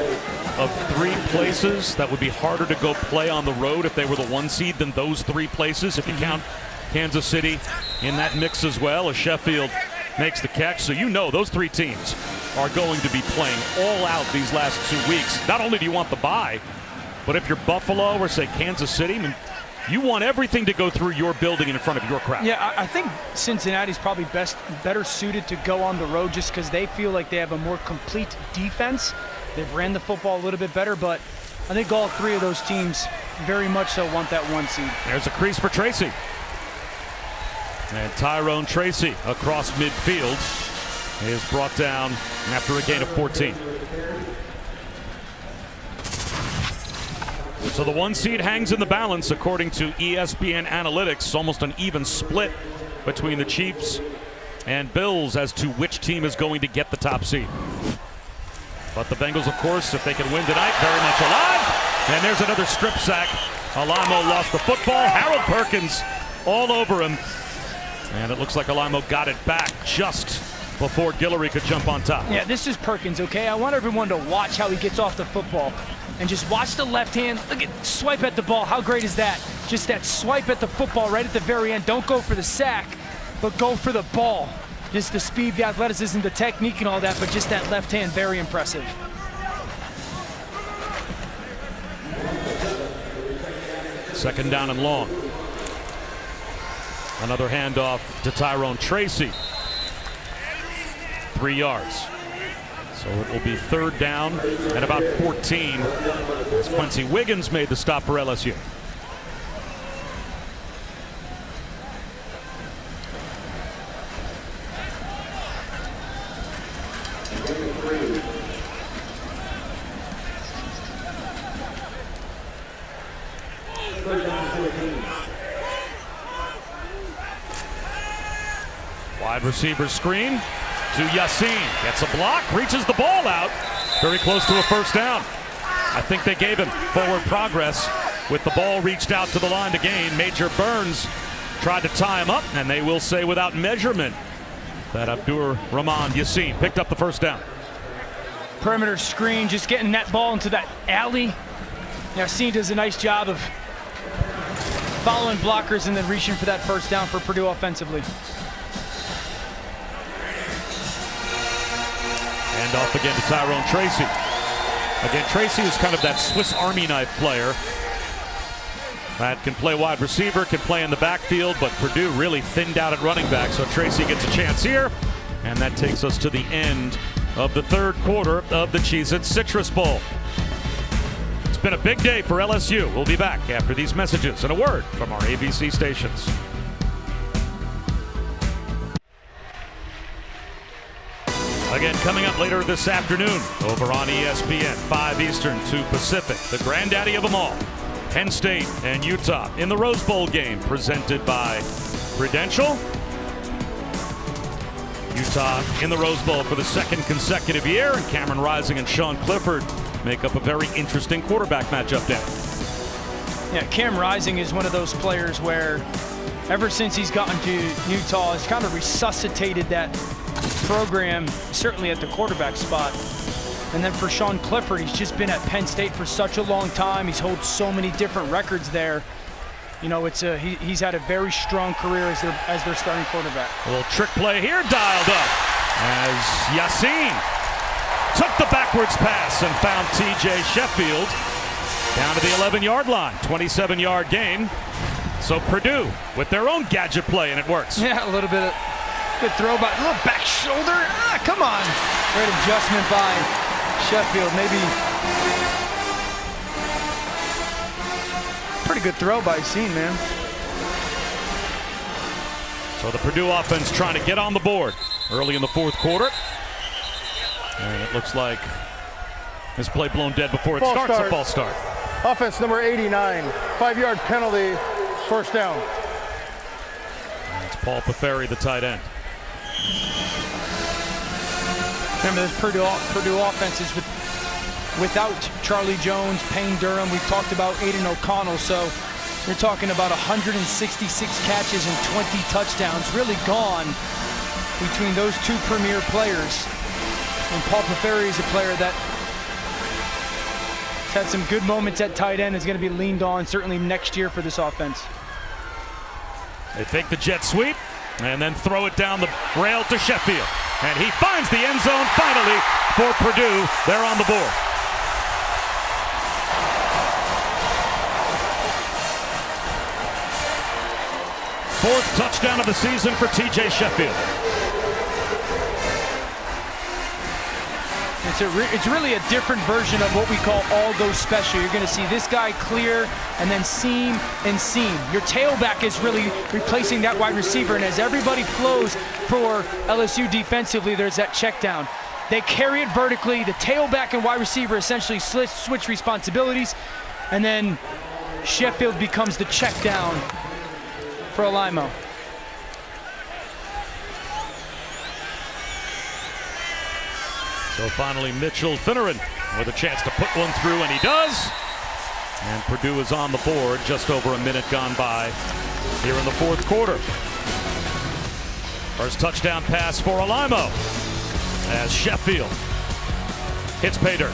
of three places that would be harder to go play on the road if they were the 1 seed than those 3 places, if you count Kansas City in that mix as well, as Sheffield makes the catch. So those 3 teams are going to be playing all out these last 2 weeks. Not only do you want the bye, but if you're Buffalo or say Kansas City, you want everything to go through your building and in front of your crowd. Yeah, I think Cincinnati's probably better suited to go on the road just because they feel like they have a more complete defense. They've ran the football a little bit better, but I think all 3 of those teams very much so want that 1 seed. There's a crease for Tracy. And Tyrone Tracy across midfield is brought down after a gain of 14. So the 1 seed hangs in the balance according to ESPN Analytics. Almost an even split between the Chiefs and Bills as to which team is going to get the top seed. But the Bengals, of course, if they can win tonight, very much alive. And there's another strip sack. Alamo lost the football. Harold Perkins all over him. And it looks like Alamo got it back just before Guillory could jump on top. Yeah, this is Perkins, okay? I want everyone to watch how he gets off the football. And just watch the left hand. Look at swipe at the ball. How great is that? Just that swipe at the football right at the very end. Don't go for the sack, but go for the ball. Just the speed, the athleticism, the technique and all that, but just that left hand, very impressive. Second down and long. Another handoff to Tyrone Tracy. 3 yards. So it will be 3rd down and about 14 as Quincy Wiggins made the stop for LSU. Wide receiver screen to Yassine. Gets a block, reaches the ball out. Very close to a 1st down. I think they gave him forward progress with the ball reached out to the line to gain. Major Burns tried to tie him up, and they will say without measurement that Abdur-Rahman Yassine picked up the 1st down. Perimeter screen, just getting that ball into that alley. Yassine does a nice job of following blockers and then reaching for that 1st down for Purdue offensively. And Handoff again to Tyrone Tracy. Again, Tracy is kind of that Swiss Army knife player that can play wide receiver, can play in the backfield, but Purdue really thinned out at running back, so Tracy gets a chance here. And that takes us to the end of the third quarter of the Cheez-It Citrus Bowl. It's been a big day for LSU. We'll be back after these messages and a word from our ABC stations. Again, coming up later this afternoon over on ESPN, 5 Eastern, 2 Pacific, the granddaddy of them all, Penn State and Utah in the Rose Bowl game presented by Prudential. Utah in the Rose Bowl for the second consecutive year, and Cameron Rising and Sean Clifford make up a very interesting quarterback matchup there. Yeah, Cam Rising is one of those players where ever since he's gotten to Utah, he's kind of resuscitated that program, certainly at the quarterback spot. And then for Sean Clifford, he's just been at Penn State for such a long time. He's held so many different records there. You know, he's had a very strong career as their starting quarterback. A little trick play here, dialed up as Yassine took the backwards pass and found T.J. Sheffield down to the 11-yard line. 27-yard gain. So Purdue with their own gadget play, and it works. Yeah, a little bit of good throw by, a little back shoulder. Come on. Great adjustment by Sheffield. Maybe pretty good throw by Yassine, man. So the Purdue offense trying to get on the board early in the fourth quarter. And it looks like this play blown dead before it starts. A false start. Offense number 89, 5-yard penalty, first down. And it's Paul Paferi, the tight end. Remember, this Purdue offense is without Charlie Jones, Payne Durham. We've talked about Aiden O'Connell, so you're talking about 166 catches and 20 touchdowns really gone between those two premier players. And Paul Paferi is a player that had some good moments at tight end, is going to be leaned on certainly next year for this offense. They fake the jet sweep and then throw it down the rail to Sheffield. And he finds the end zone finally for Purdue. They're on the board. Fourth touchdown of the season for T.J. Sheffield. It's really a different version of what we call all-go special. You're going to see this guy clear and then seam and seam. Your tailback is really replacing that wide receiver, and as everybody flows for LSU defensively, there's that check down. They carry it vertically. The tailback and wide receiver essentially switch responsibilities, and then Sheffield becomes the check down for Alaimo. So finally, Mitchell Finneran with a chance to put one through, and he does. And Purdue is on the board, just over a minute gone by here in the fourth quarter. First touchdown pass for Alaimo as Sheffield hits pay dirt.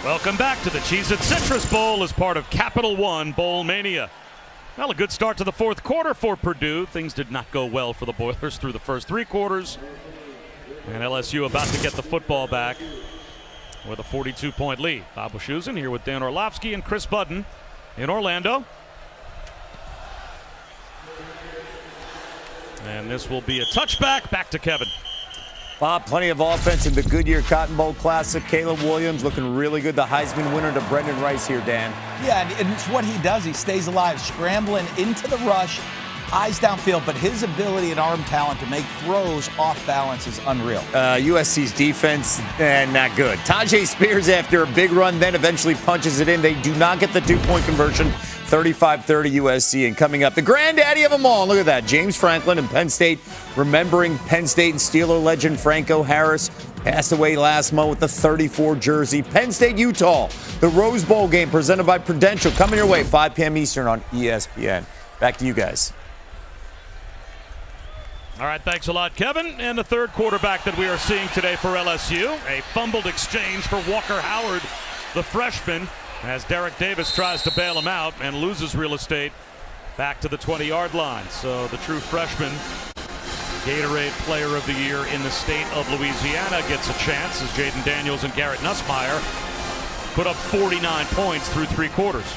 Welcome back to the Cheez-It Citrus Bowl as part of Capital One Bowl Mania. Well, a good start to the fourth quarter for Purdue. Things did not go well for the Boilers through the first three quarters. And LSU about to get the football back with a 42-point lead. Bob Wischusen here with Dan Orlovsky and Chris Budden in Orlando. And this will be a touchback. Back to Kevin. Bob, plenty of offense in the Goodyear Cotton Bowl Classic. Caleb Williams looking really good. The Heisman winner to Brendan Rice here, Dan. Yeah, and it's what he does. He stays alive, scrambling into the rush, eyes downfield, but his ability and arm talent to make throws off balance is unreal. USC's defense, not good. Tajay Spears, after a big run, then eventually punches it in. They do not get the two-point conversion. 35-30 USC. And coming up, the granddaddy of them all. Look at that. James Franklin and Penn State, remembering Penn State and Steeler legend Franco Harris. Passed away last month with the 34 jersey. Penn State, Utah, the Rose Bowl game presented by Prudential. Coming your way, 5 p.m. Eastern on ESPN. Back to you guys. All right, thanks a lot, Kevin. And the third quarterback that we are seeing today for LSU, a fumbled exchange for Walker Howard, the freshman, as Derek Davis tries to bail him out and loses real estate back to the 20-yard line. So the true freshman, Gatorade Player of the Year in the state of Louisiana, gets a chance as Jaden Daniels and Garrett Nussmeier put up 49 points through 3 quarters.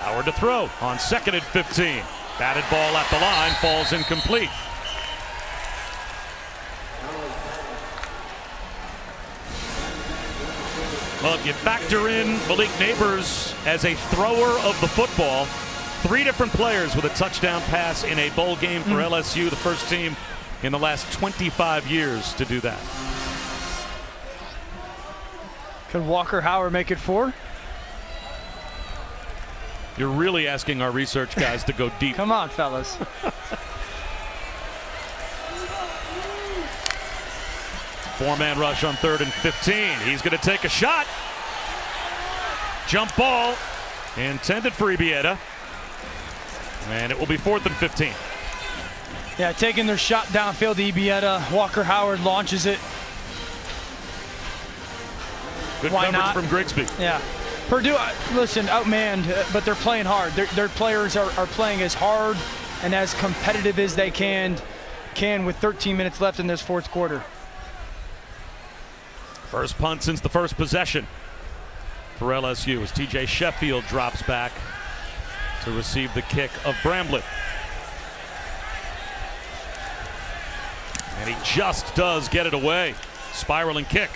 Howard to throw on 2nd and 15. Batted ball at the line, falls incomplete. Well, if you factor in Malik Neighbors as a thrower of the football, 3 different players with a touchdown pass in a bowl game for LSU, the first team in the last 25 years to do that. Could Walker Howard make it 4? You're really asking our research guys to go deep. Come on, fellas. Four-man rush on 3rd and 15. He's going to take a shot. Jump ball intended for Ibieta. And it will be 4th and 15. Yeah, taking their shot downfield to Ibieta. Walker Howard launches it. Good Why coverage not? from Grigsby. Yeah. Purdue, listen, outmanned, but they're playing hard. Their players are playing as hard and as competitive as they can with 13 minutes left in this 4th quarter. First punt since the first possession for LSU as TJ Sheffield drops back to receive the kick of Bramblett. And he just does get it away. Spiraling kick.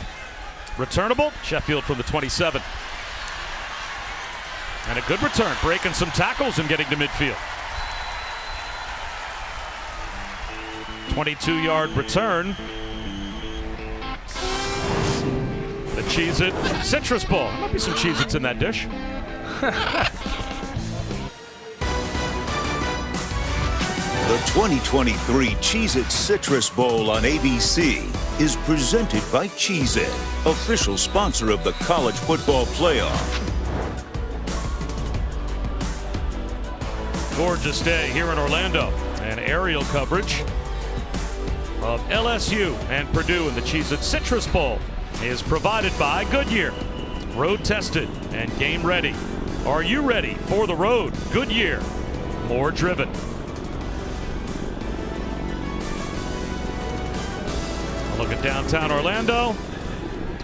Returnable. Sheffield from the 27. And a good return, breaking some tackles and getting to midfield. 22-yard return. The Cheez-It Citrus Bowl. There might be some Cheez-Its in that dish. The 2023 Cheez-It Citrus Bowl on ABC is presented by Cheez-It, official sponsor of the College Football Playoff. Gorgeous day here in Orlando, and aerial coverage of LSU and Purdue in the Cheez-It Citrus Bowl is provided by Goodyear. Road tested and game ready. Are you ready for the road? Goodyear, more driven. A look at downtown Orlando.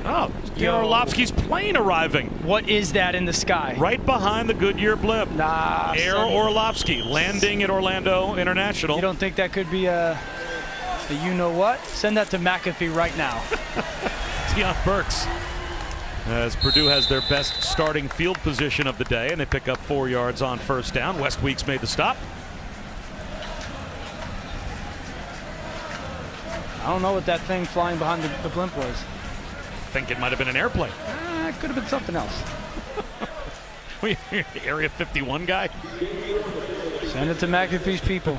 Oh, Orlovsky's plane arriving. What is that in the sky? Right behind the Goodyear blimp. Nah. Air Orlovsky landing at Orlando International. You don't think that could be a you-know-what? Send that to McAfee right now. Deion Burks, as Purdue has their best starting field position of the day, and they pick up 4 yards on first down. West Weeks made the stop. I don't know what that thing flying behind the blimp was. I think it might have been an airplane. It could have been something else. Area 51 guy? Send it to McAfee's people.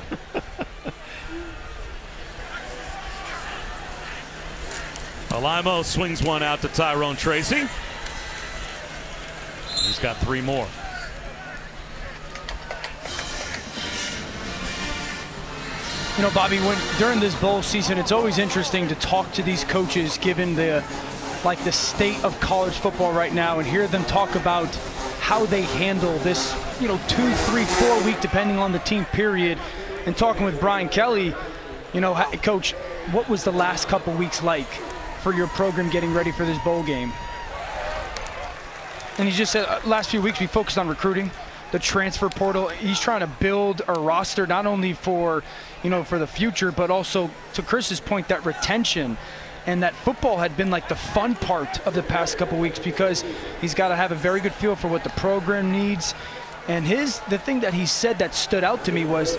Alimo swings one out to Tyrone Tracy. He's got 3 more. You know, Bobby, during this bowl season, it's always interesting to talk to these coaches, given the state of college football right now, and hear them talk about how they handle this, 2, 3, 4 week, depending on the team period. And talking with Brian Kelly, Coach, what was the last couple weeks like for your program getting ready for this bowl game? And he just said, last few weeks we focused on recruiting, the transfer portal. He's trying to build a roster not only for, for the future, but also, to Chris's point, that retention. And that football had been like the fun part of the past couple weeks, because he's got to have a very good feel for what the program needs. And the thing that he said that stood out to me was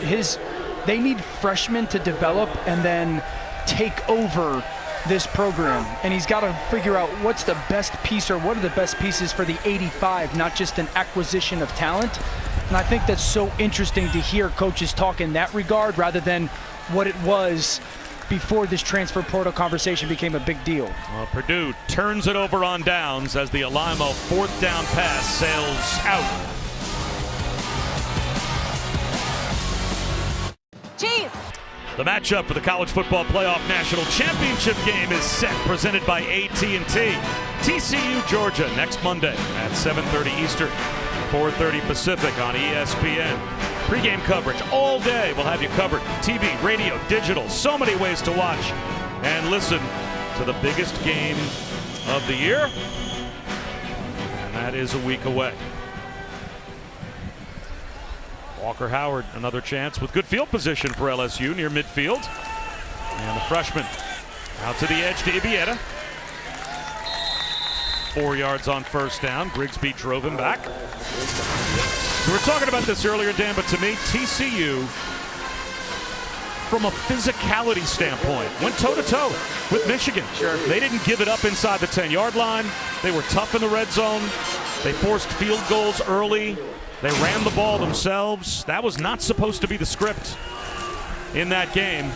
they need freshmen to develop and then take over this program. And he's got to figure out what's the best piece, or what are the best pieces for the 85, not just an acquisition of talent. And I think that's so interesting to hear coaches talk in that regard, rather than what it was before this transfer portal conversation became a big deal. Well, Purdue turns it over on downs as the Alimo 4th down pass sails out. Cheese! The matchup for the College Football Playoff National Championship game is set, presented by AT&T. TCU, Georgia, next Monday at 7:30 Eastern, 4:30 Pacific on ESPN. Pre-game coverage all day. We'll have you covered. TV, radio, digital, so many ways to watch and listen to the biggest game of the year. And that is a week away. Walker Howard, another chance with good field position for LSU near midfield. And the freshman out to the edge to Ibieta. 4 yards on first down. Grigsby drove him back. So we were talking about this earlier, Dan, but to me, TCU, from a physicality standpoint, went toe-to-toe with Michigan. Sure. They didn't give it up inside the 10-yard line. They were tough in the red zone. They forced field goals early. They ran the ball themselves. That was not supposed to be the script in that game.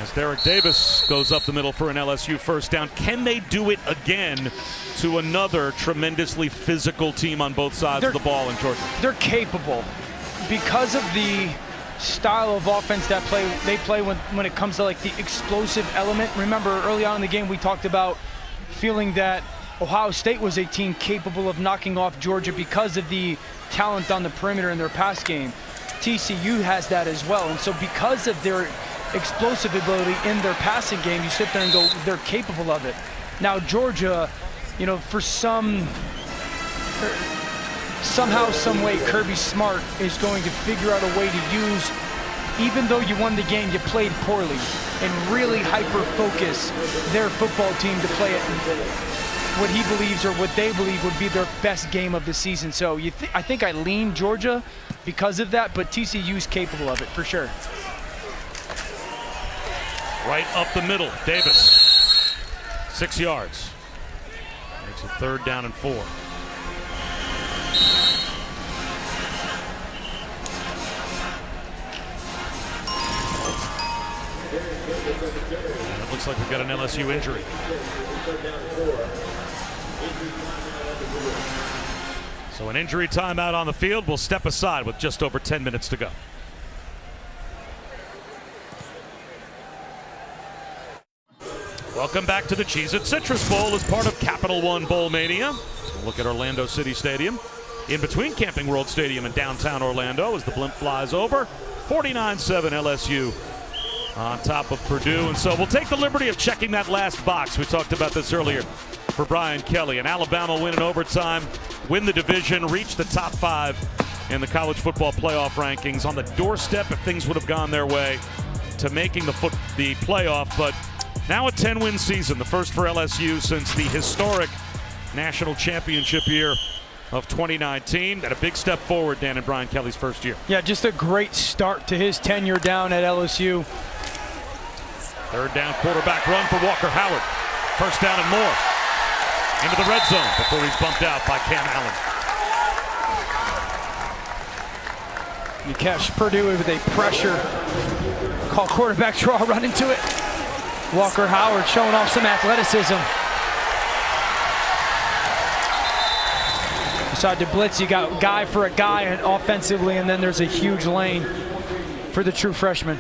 As Derek Davis goes up the middle for an LSU first down. Can they do it again to another tremendously physical team on both sides of the ball in Georgia? They're capable because of the style of offense that they play when it comes to like the explosive element. Remember early on in the game we talked about feeling that Ohio State was a team capable of knocking off Georgia because of the talent on the perimeter in their pass game. TCU has that as well, and so because of their explosive ability in their passing game, you sit there and go, they're capable of it. Now Georgia, you know, for somehow, some way, Kirby Smart is going to figure out a way to use, even though you won the game, you played poorly, and really hyper-focus their football team to play it what he believes or what they believe would be their best game of the season. So I think I lean Georgia because of that, but TCU's capable of it for sure. Right up the middle, Davis, 6 yards. Makes it 3rd down and 4. And it looks like we've got an LSU injury. So an injury timeout on the field. We'll step aside with just over 10 minutes to go. Welcome back to the Cheez-It Citrus Bowl as part of Capital One Bowl Mania. So look at Orlando City Stadium. In between Camping World Stadium and downtown Orlando as the blimp flies over. 49-7 LSU on top of Purdue. And so we'll take the liberty of checking that last box. We talked about this earlier for Brian Kelly. And Alabama win in overtime, win the division, reach the top 5 in the college football playoff rankings. On the doorstep, if things would have gone their way, to making the playoff. But now a 10-win season, the first for LSU since the historic national championship year of 2019. And a big step forward, Dan, in Brian Kelly's first year. Yeah, just a great start to his tenure down at LSU. 3rd down quarterback run for Walker Howard. 1st down and more. Into the red zone before he's bumped out by Cam Allen. You catch Purdue with a pressure. Call quarterback draw, run into it. Walker Howard showing off some athleticism. Inside the blitz, you got guy for a guy offensively, and then there's a huge lane for the true freshman.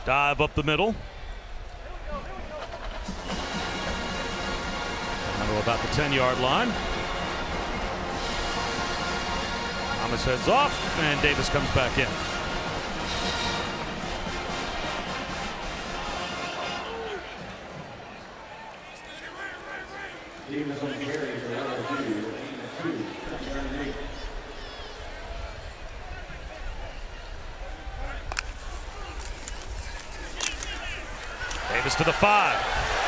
Dive up the middle. Down to about the 10-yard line. Thomas heads off, and Davis comes back in. Davis to the 5.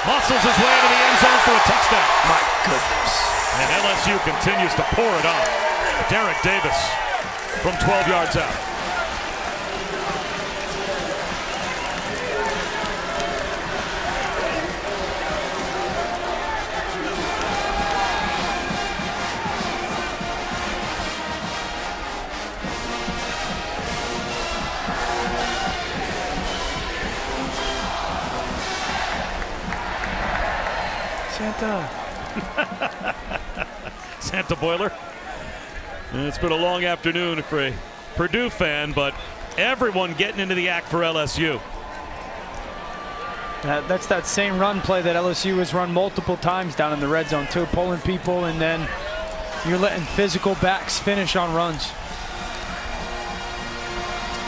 Muscles his way into the end zone for a touchdown. My goodness. And LSU continues to pour it on. Derek Davis from 12 yards out. Santa. Santa Boiler. And it's been a long afternoon for a Purdue fan, but everyone getting into the act for LSU. That's that same run play that LSU has run multiple times down in the red zone too, pulling people, and then you're letting physical backs finish on runs.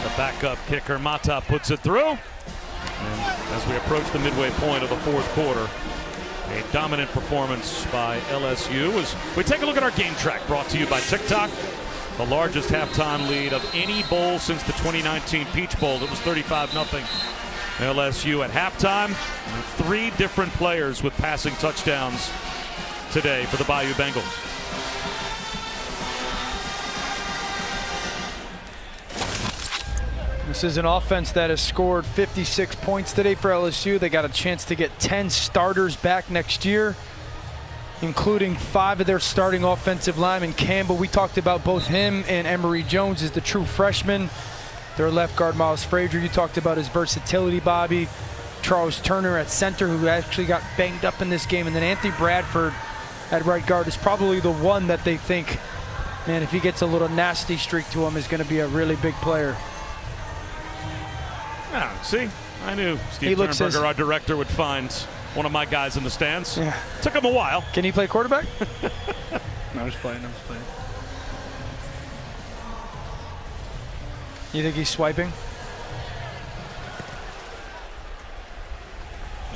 The backup kicker, Mata, puts it through. And as we approach the midway point of the fourth quarter, a dominant performance by LSU. As we take a look at our game track, brought to you by TikTok. The largest halftime lead of any bowl since the 2019 Peach Bowl. It was 35-0. LSU at halftime. 3 different players with passing touchdowns today for the Bayou Bengals. This is an offense that has scored 56 points today for LSU. They got a chance to get 10 starters back next year, including 5 of their starting offensive linemen. Campbell, we talked about both him and Emory Jones as the true freshman. Their left guard, Miles Frazier, you talked about his versatility, Bobby. Charles Turner at center, who actually got banged up in this game. And then Anthony Bradford at right guard is probably the one that they think, man, if he gets a little nasty streak to him, is going to be a really big player. Yeah, see, I knew Steve Turnberger, our director, would find one of my guys in the stands. Yeah. Took him a while. Can he play quarterback? No, I'm just playing. You think he's swiping?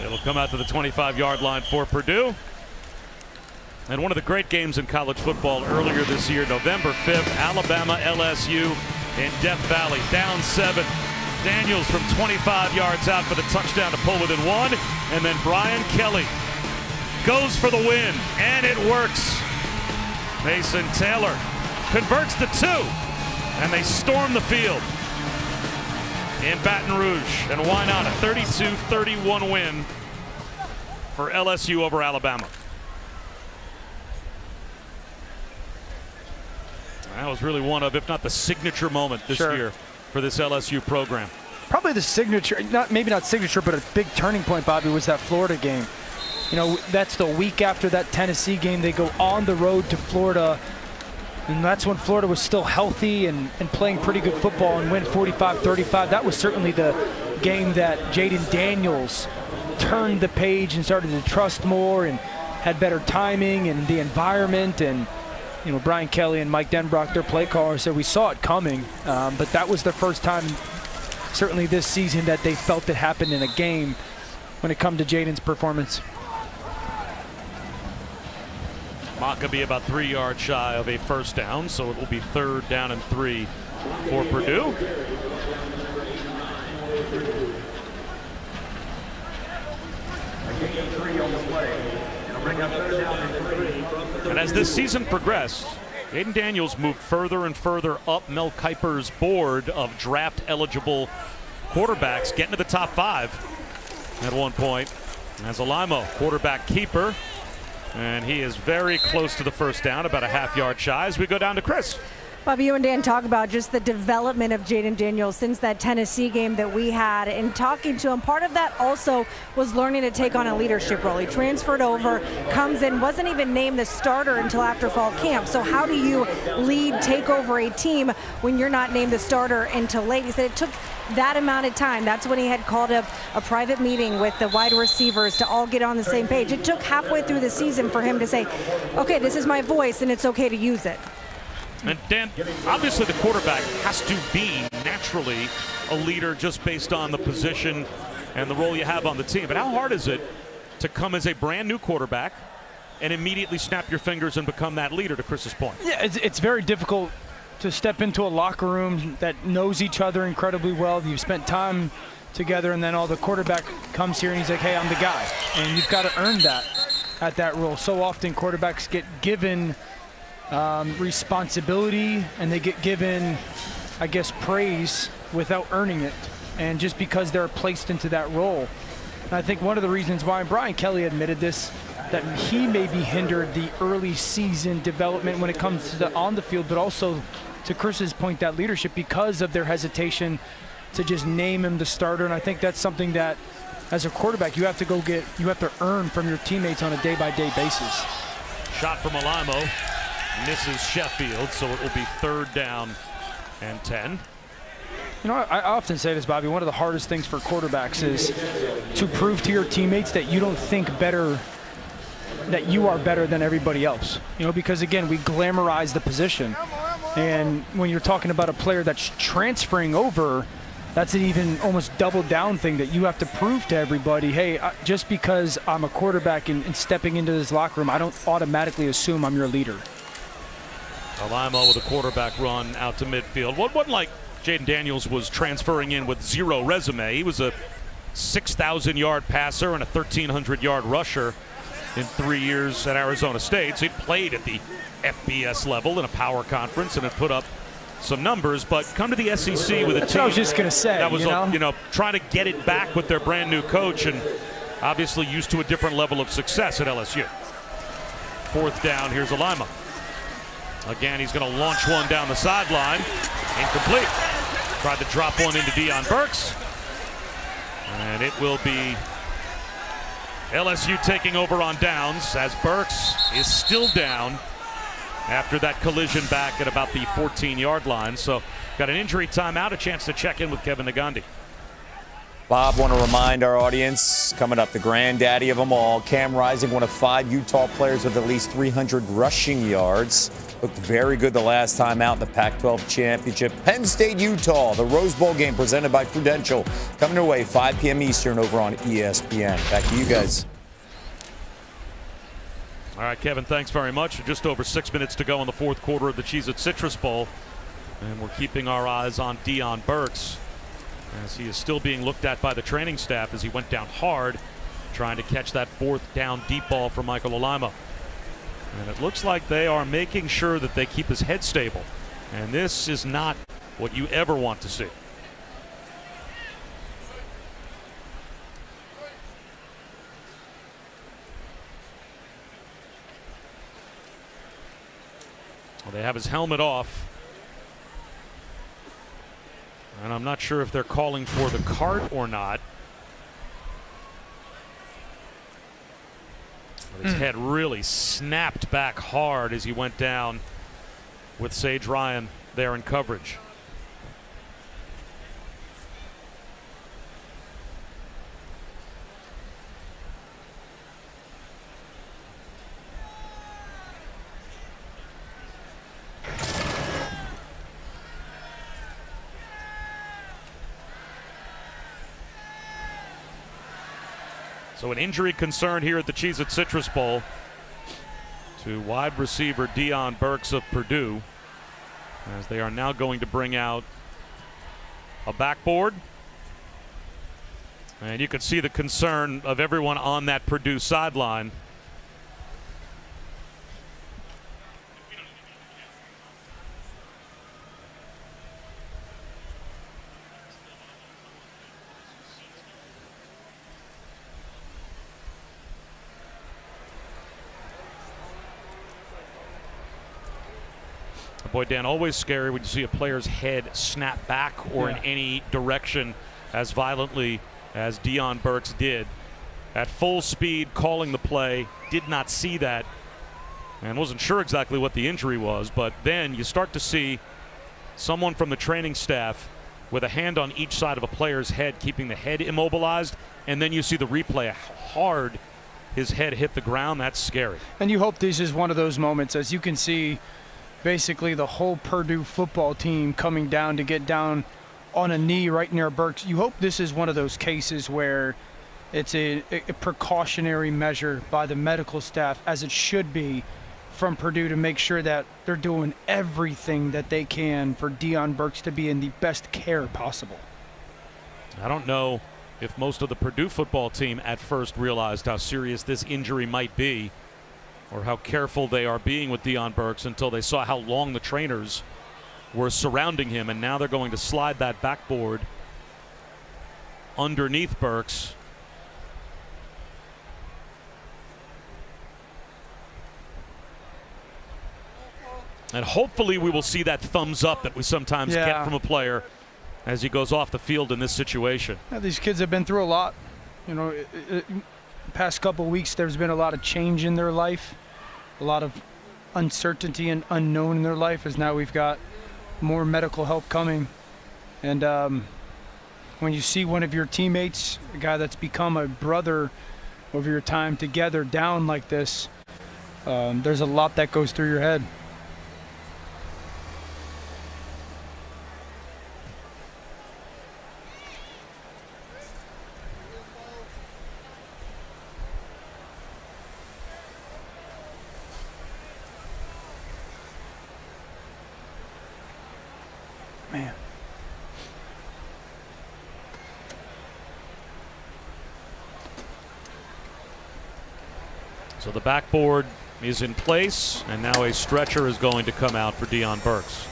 It'll come out to the 25-yard line for Purdue. And one of the great games in college football earlier this year, November 5th, Alabama LSU in Death Valley, down 7. Daniels from 25 yards out for the touchdown to pull within 1. And then Brian Kelly goes for the win, and it works. Mason Taylor converts the 2, and they storm the field in Baton Rouge. And why not? A 32-31 win for LSU over Alabama. That was really one of, if not the signature moment this year for this LSU program. Probably the signature, maybe not signature, but a big turning point, Bobby, was that Florida game. You know, that's the week after that Tennessee game. They go on the road to Florida, and that's when Florida was still healthy and playing pretty good football and win 45-35. That was certainly the game that Jaden Daniels turned the page and started to trust more and had better timing and the environment. And you know, Brian Kelly and Mike Denbrock, their play caller, said we saw it coming, but that was the first time, certainly this season, that they felt it happened in a game when it come to Jaden's performance. Maccabee about 3 yards shy of a first down, so it will be 3rd down and 3 for Purdue. And as this season progressed, Jaden Daniels moved further and further up Mel Kiper's board of draft-eligible quarterbacks, getting to the top 5 at one point. As Alimo, quarterback keeper, and he is very close to the first down, about a half-yard shy, as we go down to Chris. Bobby, you and Dan talk about just the development of Jaden Daniels since that Tennessee game that we had, and talking to him, part of that also was learning to take on a leadership role. He transferred over, comes in, wasn't even named the starter until after fall camp. So how do you lead, take over a team when you're not named the starter until late? He said it took that amount of time. That's when he had called up a private meeting with the wide receivers to all get on the same page. It took halfway through the season for him to say, okay, this is my voice and it's okay to use it. And Dan, obviously the quarterback has to be naturally a leader just based on the position and the role you have on the team. But how hard is it to come as a brand new quarterback and immediately snap your fingers and become that leader, to Chris's point? Yeah, it's very difficult to step into a locker room that knows each other incredibly well. You've spent time together, and then all the quarterback comes here and he's like, hey, I'm the guy. And you've got to earn that at that role. So often quarterbacks get given responsibility, and they get given, I guess, praise without earning it, and just because they're placed into that role. And I think one of the reasons why Brian Kelly admitted this, that he may be hindered the early season development when it comes to the on the field, but also to Chris's point, that leadership, because of their hesitation to just name him the starter. And I think that's something that as a quarterback, you have to earn from your teammates on a day-by-day basis. Shot from Alamo, misses Sheffield, so it will be 3rd down and 10. You know, I often say this, Bobby, one of the hardest things for quarterbacks is to prove to your teammates that you don't think better, that you are better than everybody else. You know, because again, we glamorize the position. And when you're talking about a player that's transferring over, that's an even almost double down thing that you have to prove to everybody, hey, just because I'm a quarterback and stepping into this locker room, I don't automatically assume I'm your leader. Alamo with a quarterback run out to midfield. What wasn't like Jaden Daniels was transferring in with 0 resume. He was a 6,000-yard passer and a 1,300-yard rusher in 3 years at Arizona State. So he played at the FBS level in a power conference and had put up some numbers. But come to the SEC with a team. I was just going to say. That was, trying to get it back with their brand new coach and obviously used to a different level of success at LSU. 4th down, here's Alamo. Again, he's going to launch one down the sideline. Incomplete. Tried to drop one into Deion Burks. And it will be LSU taking over on downs as Burks is still down after that collision back at about the 14-yard line. So got an injury timeout, a chance to check in with Kevin Nagandi. Bob, want to remind our audience, coming up, the granddaddy of them all, Cam Rising, one of 5 Utah players with at least 300 rushing yards. Looked very good the last time out in the Pac-12 championship. Penn State, Utah, the Rose Bowl game presented by Prudential. Coming your way, 5 p.m. Eastern over on ESPN. Back to you guys. All right, Kevin, thanks very much. Just over 6 minutes to go in the 4th quarter of the Cheez-It Citrus Bowl. And we're keeping our eyes on Deion Burks as he is still being looked at by the training staff as he went down hard trying to catch that 4th down deep ball from Michael Alamo. And it looks like they are making sure that they keep his head stable. And this is not what you ever want to see. Well, they have his helmet off. And I'm not sure if they're calling for the cart or not. His head really snapped back hard as he went down with Sage Ryan there in coverage. So an injury concern here at the Cheez-It Citrus Bowl to wide receiver Deion Burks of Purdue, as they are now going to bring out a backboard. And you can see the concern of everyone on that Purdue sideline. Boy, Dan, always scary when you see a player's head snap back or in any direction as violently as Deion Burks did. At full speed, calling the play, did not see that, and wasn't sure exactly what the injury was, but then you start to see someone from the training staff with a hand on each side of a player's head, keeping the head immobilized, and then you see the replay, how hard his head hit the ground. That's scary. And you hope this is one of those moments, as you can see basically the whole Purdue football team coming down to get down on a knee right near Burks. You hope this is one of those cases where it's a precautionary measure by the medical staff, as it should be, from Purdue to make sure that they're doing everything that they can for Deion Burks to be in the best care possible. I don't know if most of the Purdue football team at first realized how serious this injury might be, or how careful they are being with Deion Burks, until they saw how long the trainers were surrounding him. And now they're going to slide that backboard underneath Burks. And hopefully we will see that thumbs up that we sometimes get from a player as he goes off the field in this situation. Yeah, these kids have been through a lot. You know, past couple weeks, there's been a lot of change in their life, a lot of uncertainty and unknown in their life, as now we've got more medical help coming. And when you see one of your teammates, a guy that's become a brother over your time together, down like this, there's a lot that goes through your head. Man. So the backboard is in place, and now a stretcher is going to come out for Deion Burks.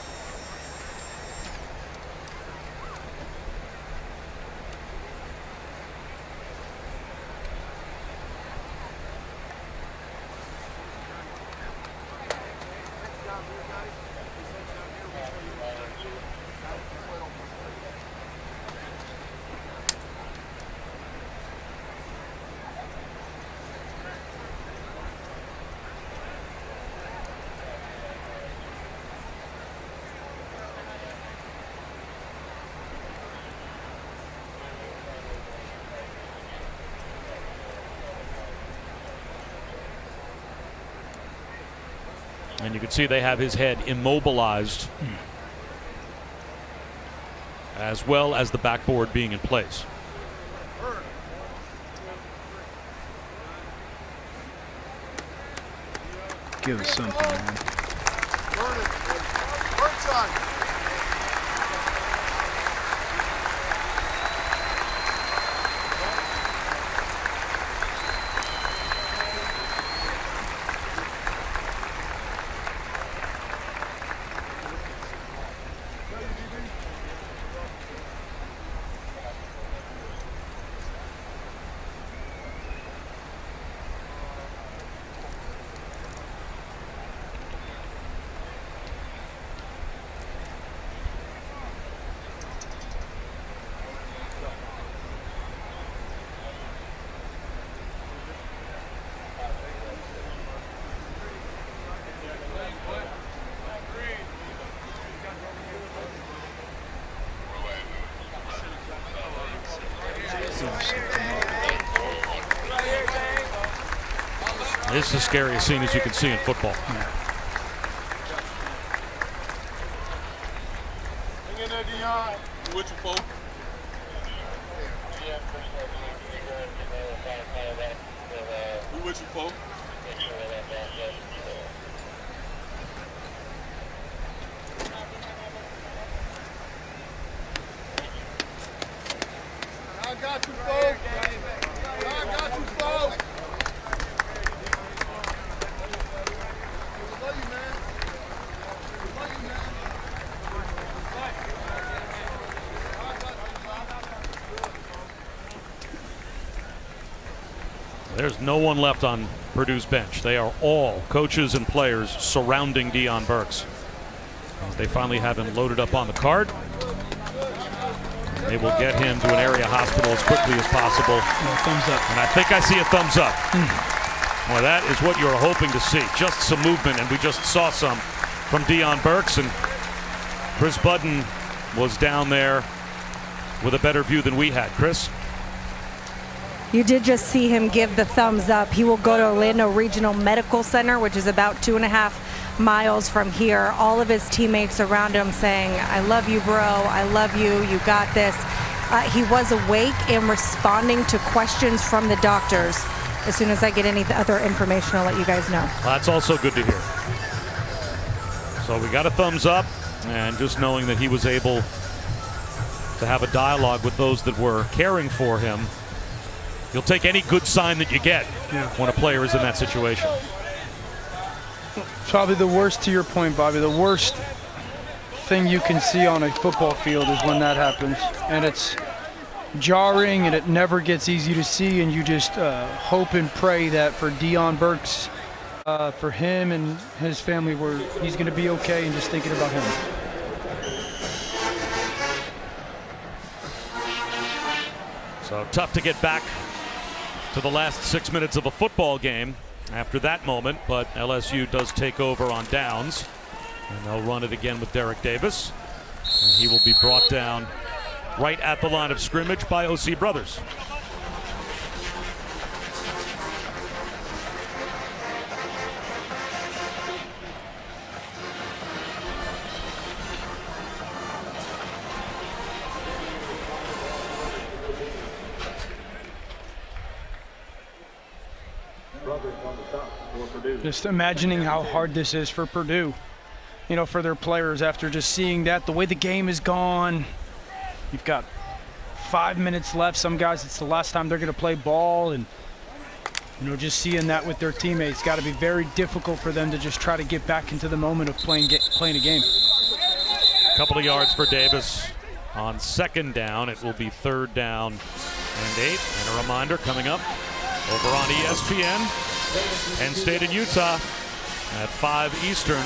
And you can see they have his head immobilized, as well as the backboard being in place. Give us something, man. This is the scariest scene as you can see in football. Hang in there, Deion. You with your folks? We with you, folks? I got you, folks. I got you, folks. I love you, man. I love you, man. There's no one left on Purdue's bench. They are all coaches and players surrounding Deion Burks. They finally have him loaded up on the cart. They will get him to an area hospital as quickly as possible. Thumbs up. And I think I see a thumbs up. Well, that is what you're hoping to see. Just some movement, and we just saw some from Deion Burks. And Chris Budden was down there with a better view than we had. Chris? You did just see him give the thumbs up. He will go to Orlando Regional Medical Center, which is about 2.5 miles from here. All of his teammates around him saying, I love you, bro. I love you. You got this. He was awake and responding to questions from the doctors. As soon as I get any other information, I'll let you guys know. That's also good to hear. So we got a thumbs up, and just knowing that he was able to have a dialogue with those that were caring for him. You'll take any good sign that you get when a player is in that situation. Probably the worst, to your point, Bobby, the worst thing you can see on a football field is when that happens. And it's jarring, and it never gets easy to see, and you just hope and pray that for Deion Burks, for him and his family, where he's going to be okay, and just thinking about him. So tough to get back to the last 6 minutes of a football game after that moment, but LSU does take over on downs, and they'll run it again with Derek Davis, and he will be brought down right at the line of scrimmage by O.C. Brothers. Just imagining how hard this is for Purdue, you know, for their players after just seeing that, the way the game is gone. You've got 5 minutes left. Some guys, it's the last time they're going to play ball, and, you know, just seeing that with their teammates, got to be very difficult for them to just try to get back into the moment of playing a game. A couple of yards for Davis on second down. It will be 3rd down and 8. And a reminder coming up over on ESPN. Penn State and Utah at 5 Eastern,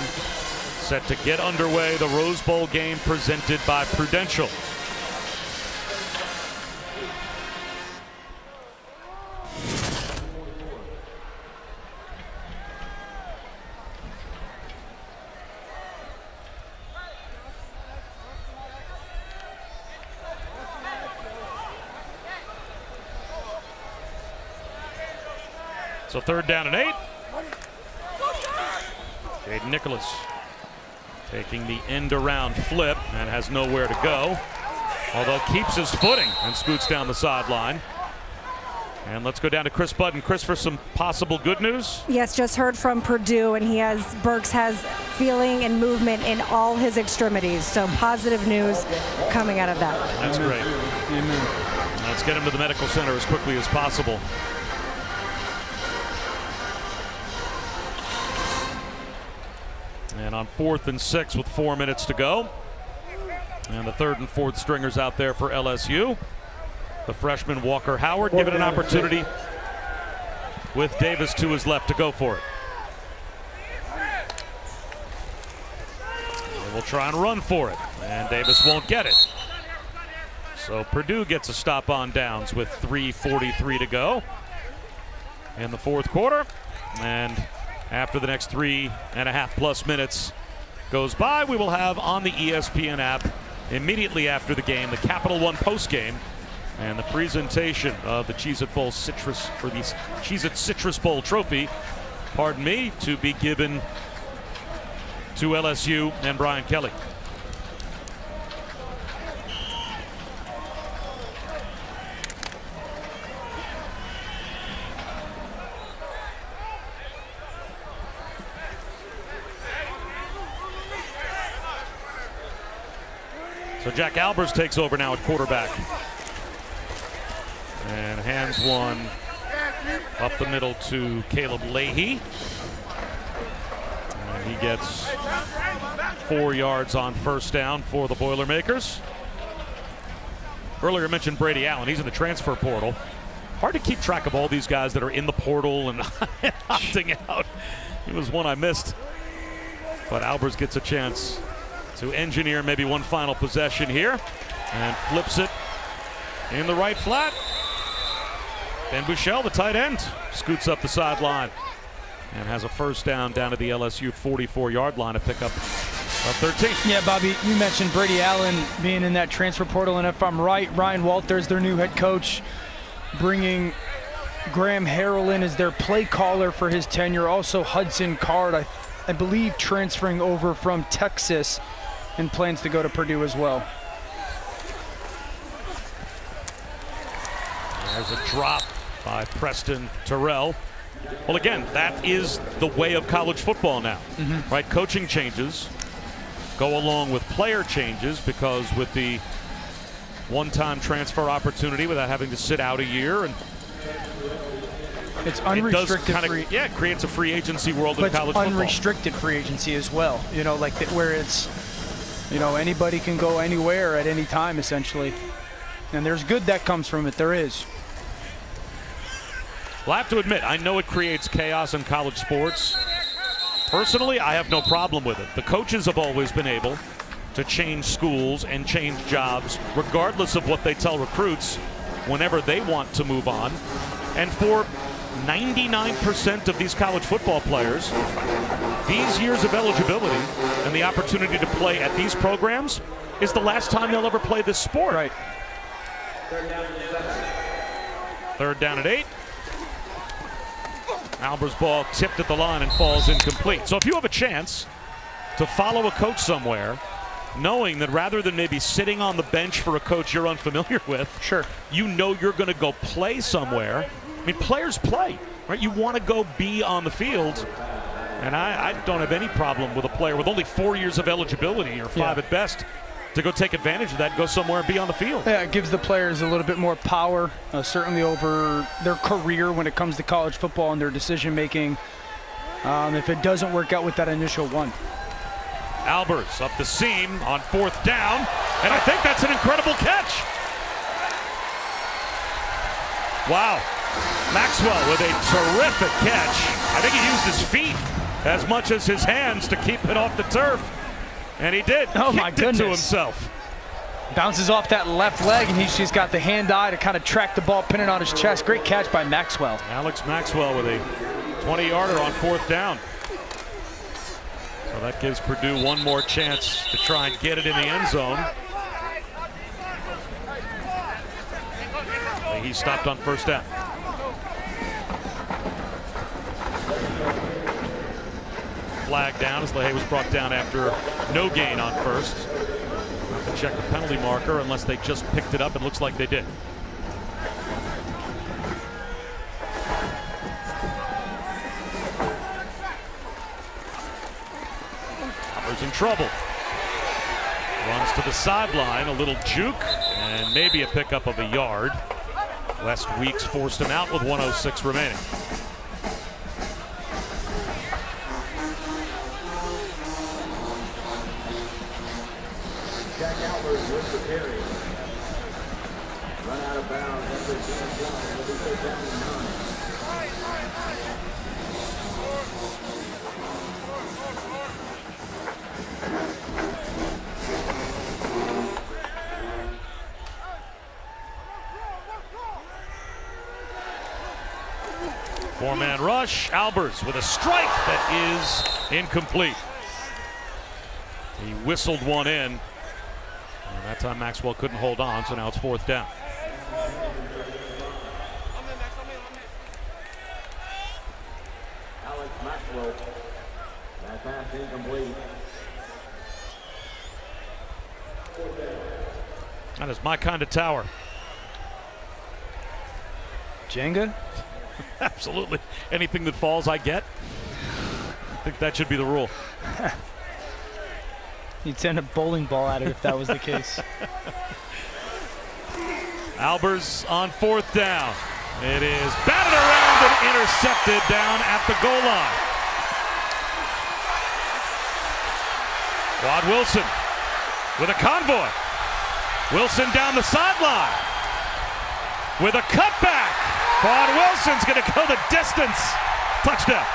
set to get underway the Rose Bowl game presented by Prudential. So 3rd down and 8. Jaden Nicholas taking the end around flip and has nowhere to go, although keeps his footing and scoots down the sideline. And let's go down to Chris Budden. Chris, for some possible good news. Yes, just heard from Purdue, and Burks has feeling and movement in all his extremities. So positive news coming out of that. That's great. Amen. Let's get him to the medical center as quickly as possible. And on 4th and 6 with 4 minutes to go. And the 3rd and 4th stringers out there for LSU. The freshman Walker Howard given an opportunity with Davis to his left to go for it. And we'll try and run for it, and Davis won't get it. So Purdue gets a stop on downs with 3:43 to go in the 4th quarter. And after the next 3.5+ minutes goes by, we will have on the ESPN app immediately after the game the Capital One post game and the presentation of the Cheez-It Bowl Citrus, or the Cheez-It Citrus Bowl trophy, pardon me, to be given to LSU and Brian Kelly. So Jack Albers takes over now at quarterback and hands one up the middle to Caleb Leahy. And he gets 4 yards on 1st down for the Boilermakers. Earlier mentioned Brady Allen. He's in the transfer portal. Hard to keep track of all these guys that are in the portal and opting out. He was one I missed. But Albers gets a chance to engineer maybe one final possession here and flips it in the right flat. Ben Buechele, the tight end, scoots up the sideline and has a 1st down to the LSU 44-yard line, a pickup of 13. Yeah, Bobby, you mentioned Brady Allen being in that transfer portal, and if I'm right, Ryan Walters, their new head coach, bringing Graham Harrell in as their play caller for his tenure. Also Hudson Card, I believe, transferring over from Texas and plans to go to Purdue as well. There's a drop by Preston Terrell. Well, again, that is the way of college football now, right? Coaching changes go along with player changes, because with the one-time transfer opportunity without having to sit out a year, and it's unrestricted it creates a free agency world in college football. Unrestricted free agency as well, you know, like where it's, you know, anybody can go anywhere at any time essentially, and there's good that comes from it. There is. Well, I have to admit, I know it creates chaos in college sports. Personally, I have no problem with it. The coaches have always been able to change schools and change jobs regardless of what they tell recruits whenever they want to move on. And for 99% of these college football players, these years of eligibility and the opportunity to play at these programs is the last time they'll ever play this sport. Right. Third down at 8. Albers' ball tipped at the line and falls incomplete. So if you have a chance to follow a coach somewhere, knowing that rather than maybe sitting on the bench for a coach you're unfamiliar with, sure, you know you're going to go play somewhere. I mean, players play, right? You want to go be on the field. And I don't have any problem with a player with only 4 years of eligibility, or 5 at best, to go take advantage of that and go somewhere and be on the field. Yeah, it gives the players a little bit more power, certainly over their career when it comes to college football and their decision-making, if it doesn't work out with that initial one. Albers up the seam on 4th down, and I think that's an incredible catch. Wow. Maxwell with a terrific catch. I think he used his feet as much as his hands to keep it off the turf. And he did. Oh, my goodness. It to himself. Bounces off that left leg, and he's just got the hand-eye to kind of track the ball, pin it on his chest. Great catch by Maxwell. Alex Maxwell with a 20-yarder on 4th down. So that gives Purdue one more chance to try and get it in the end zone. He stopped on 1st down. Flag down as LaHaye was brought down after no gain on 1st. Not to check the penalty marker unless they just picked it up. It looks like they did. Albers in trouble. Runs to the sideline, a little juke, and maybe a pickup of a yard. West Weeks forced him out with 1:06 remaining. Jack Albers with the carry. Run out of bounds. That's a Johnson. Will be taken down to 9. Four-man rush. Albers with a strike that is incomplete. He whistled one in. And that time Maxwell couldn't hold on, so now it's 4th down. Alex Maxwell. That pass incomplete. That is my kind of tower. Jenga? Absolutely. Anything that falls, I get. I think that should be the rule. You'd send a bowling ball at it if that was the case. Albers on 4th down. It is batted around and intercepted down at the goal line. Quad Wilson with a convoy. Wilson down the sideline with a cutback. Quad Wilson's going to go the distance. Touchdown.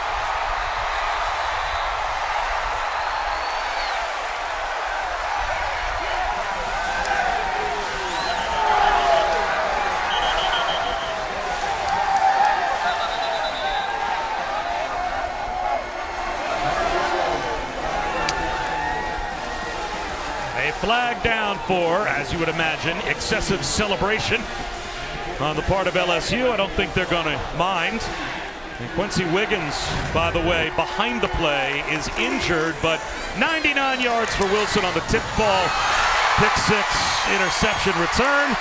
A flag down for, as you would imagine, excessive celebration on the part of LSU. I don't think they're going to mind. And Quincy Wiggins, by the way, behind the play, is injured, but 99 yards for Wilson on the tip ball. Pick 6, interception return.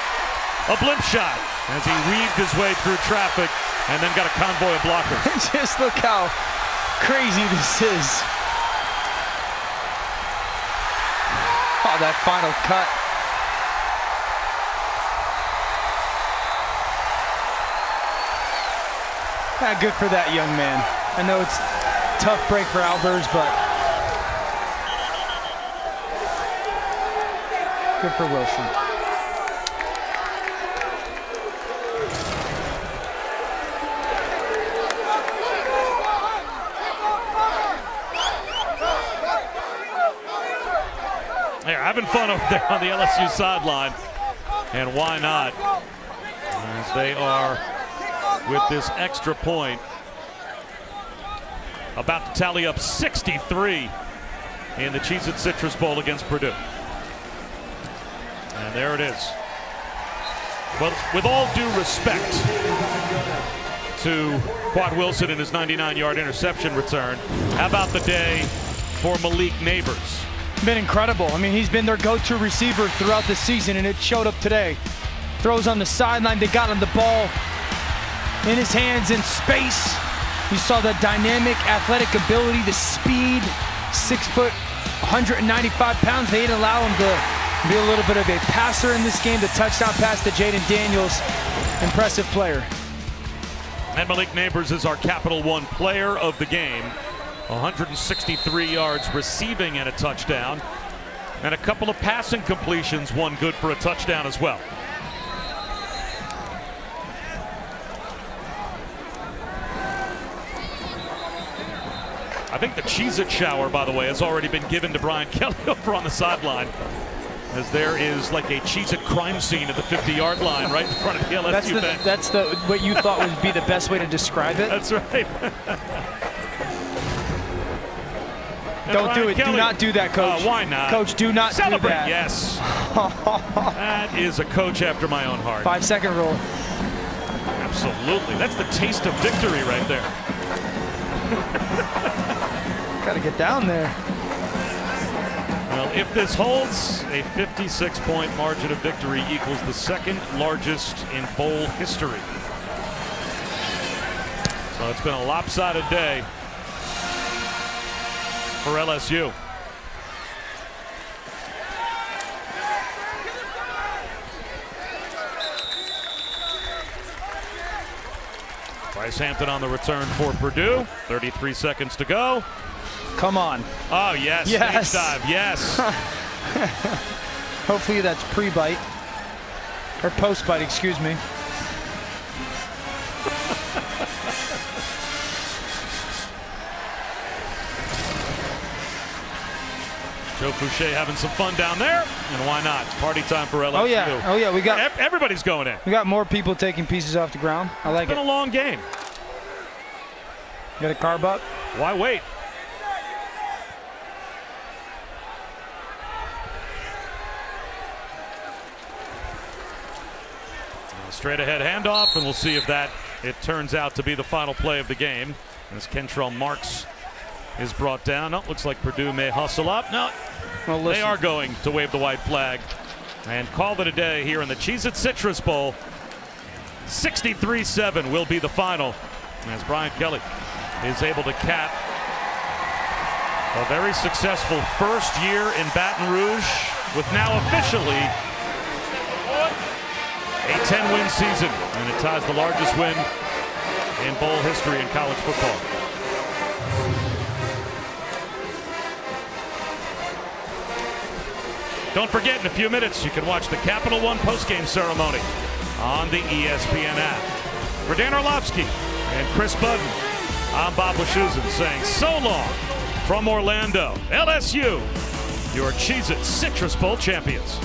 A blimp shot as he weaved his way through traffic and then got a convoy of blockers. Just look how crazy this is. Oh, that final cut. Good for that young man. I know it's a tough break for Albers, but good for Wilson. They're having fun over there on the LSU sideline, and why not? As they are with this extra point. About to tally up 63 in the Cheez-It Citrus Bowl against Purdue. And there it is. Well, with all due respect to Quad Wilson and his 99-yard interception return, how about the day for Malik Neighbors? Been incredible. I mean, he's been their go-to receiver throughout the season, and it showed up today. Throws on the sideline. They got him the ball in his hands in space. You saw the dynamic, athletic ability, the speed. 6 foot, 195 pounds. They didn't allow him to be a little bit of a passer in this game. The touchdown pass to Jaden Daniels. Impressive player. And Malik Neighbors is our Capital One player of the game. 163 yards receiving and a touchdown. And a couple of passing completions, one good for a touchdown as well. I think the Cheez-It shower, by the way, has already been given to Brian Kelly over on the sideline, as there is like a Cheez-It crime scene at the 50-yard line right in front of the LSU bench. That's what you thought would be the best way to describe it? That's right. Don't do it. Do not do that, Coach. Why not? Coach, do not celebrate. Do that. Yes. That is a coach after my own heart. 5-second rule. Absolutely. That's the taste of victory right there. Got to get down there. Well, if this holds, a 56-point margin of victory equals the second largest in bowl history. So it's been a lopsided day for LSU. Bryce Hampton on the return for Purdue. 33 seconds to go. Come on. Oh, yes. Yes. Stage dive, yes. Hopefully that's pre-bite. Or post-bite, excuse me. Joe Fouché having some fun down there, and why not? Party time for LSU. Oh yeah, we got everybody's going in. We got more people taking pieces off the ground. I like it. It's been a long game. Got a carb up? Why wait? Straight ahead handoff, and we'll see if it turns out to be the final play of the game. As Kentrell Marks is brought down. Oh, looks like Purdue may hustle up. No, well, they are going to wave the white flag and call it a day here in the Cheez-It Citrus Bowl. 63-7 will be the final, as Brian Kelly is able to cap a very successful first year in Baton Rouge, with now officially a 10-win season, and it ties the largest win in bowl history in college football. Don't forget, in a few minutes, you can watch the Capital One postgame ceremony on the ESPN app. For Dan Orlovsky and Chris Budden, I'm Bob Wischusen saying so long from Orlando. LSU, your Cheez-It Citrus Bowl champions.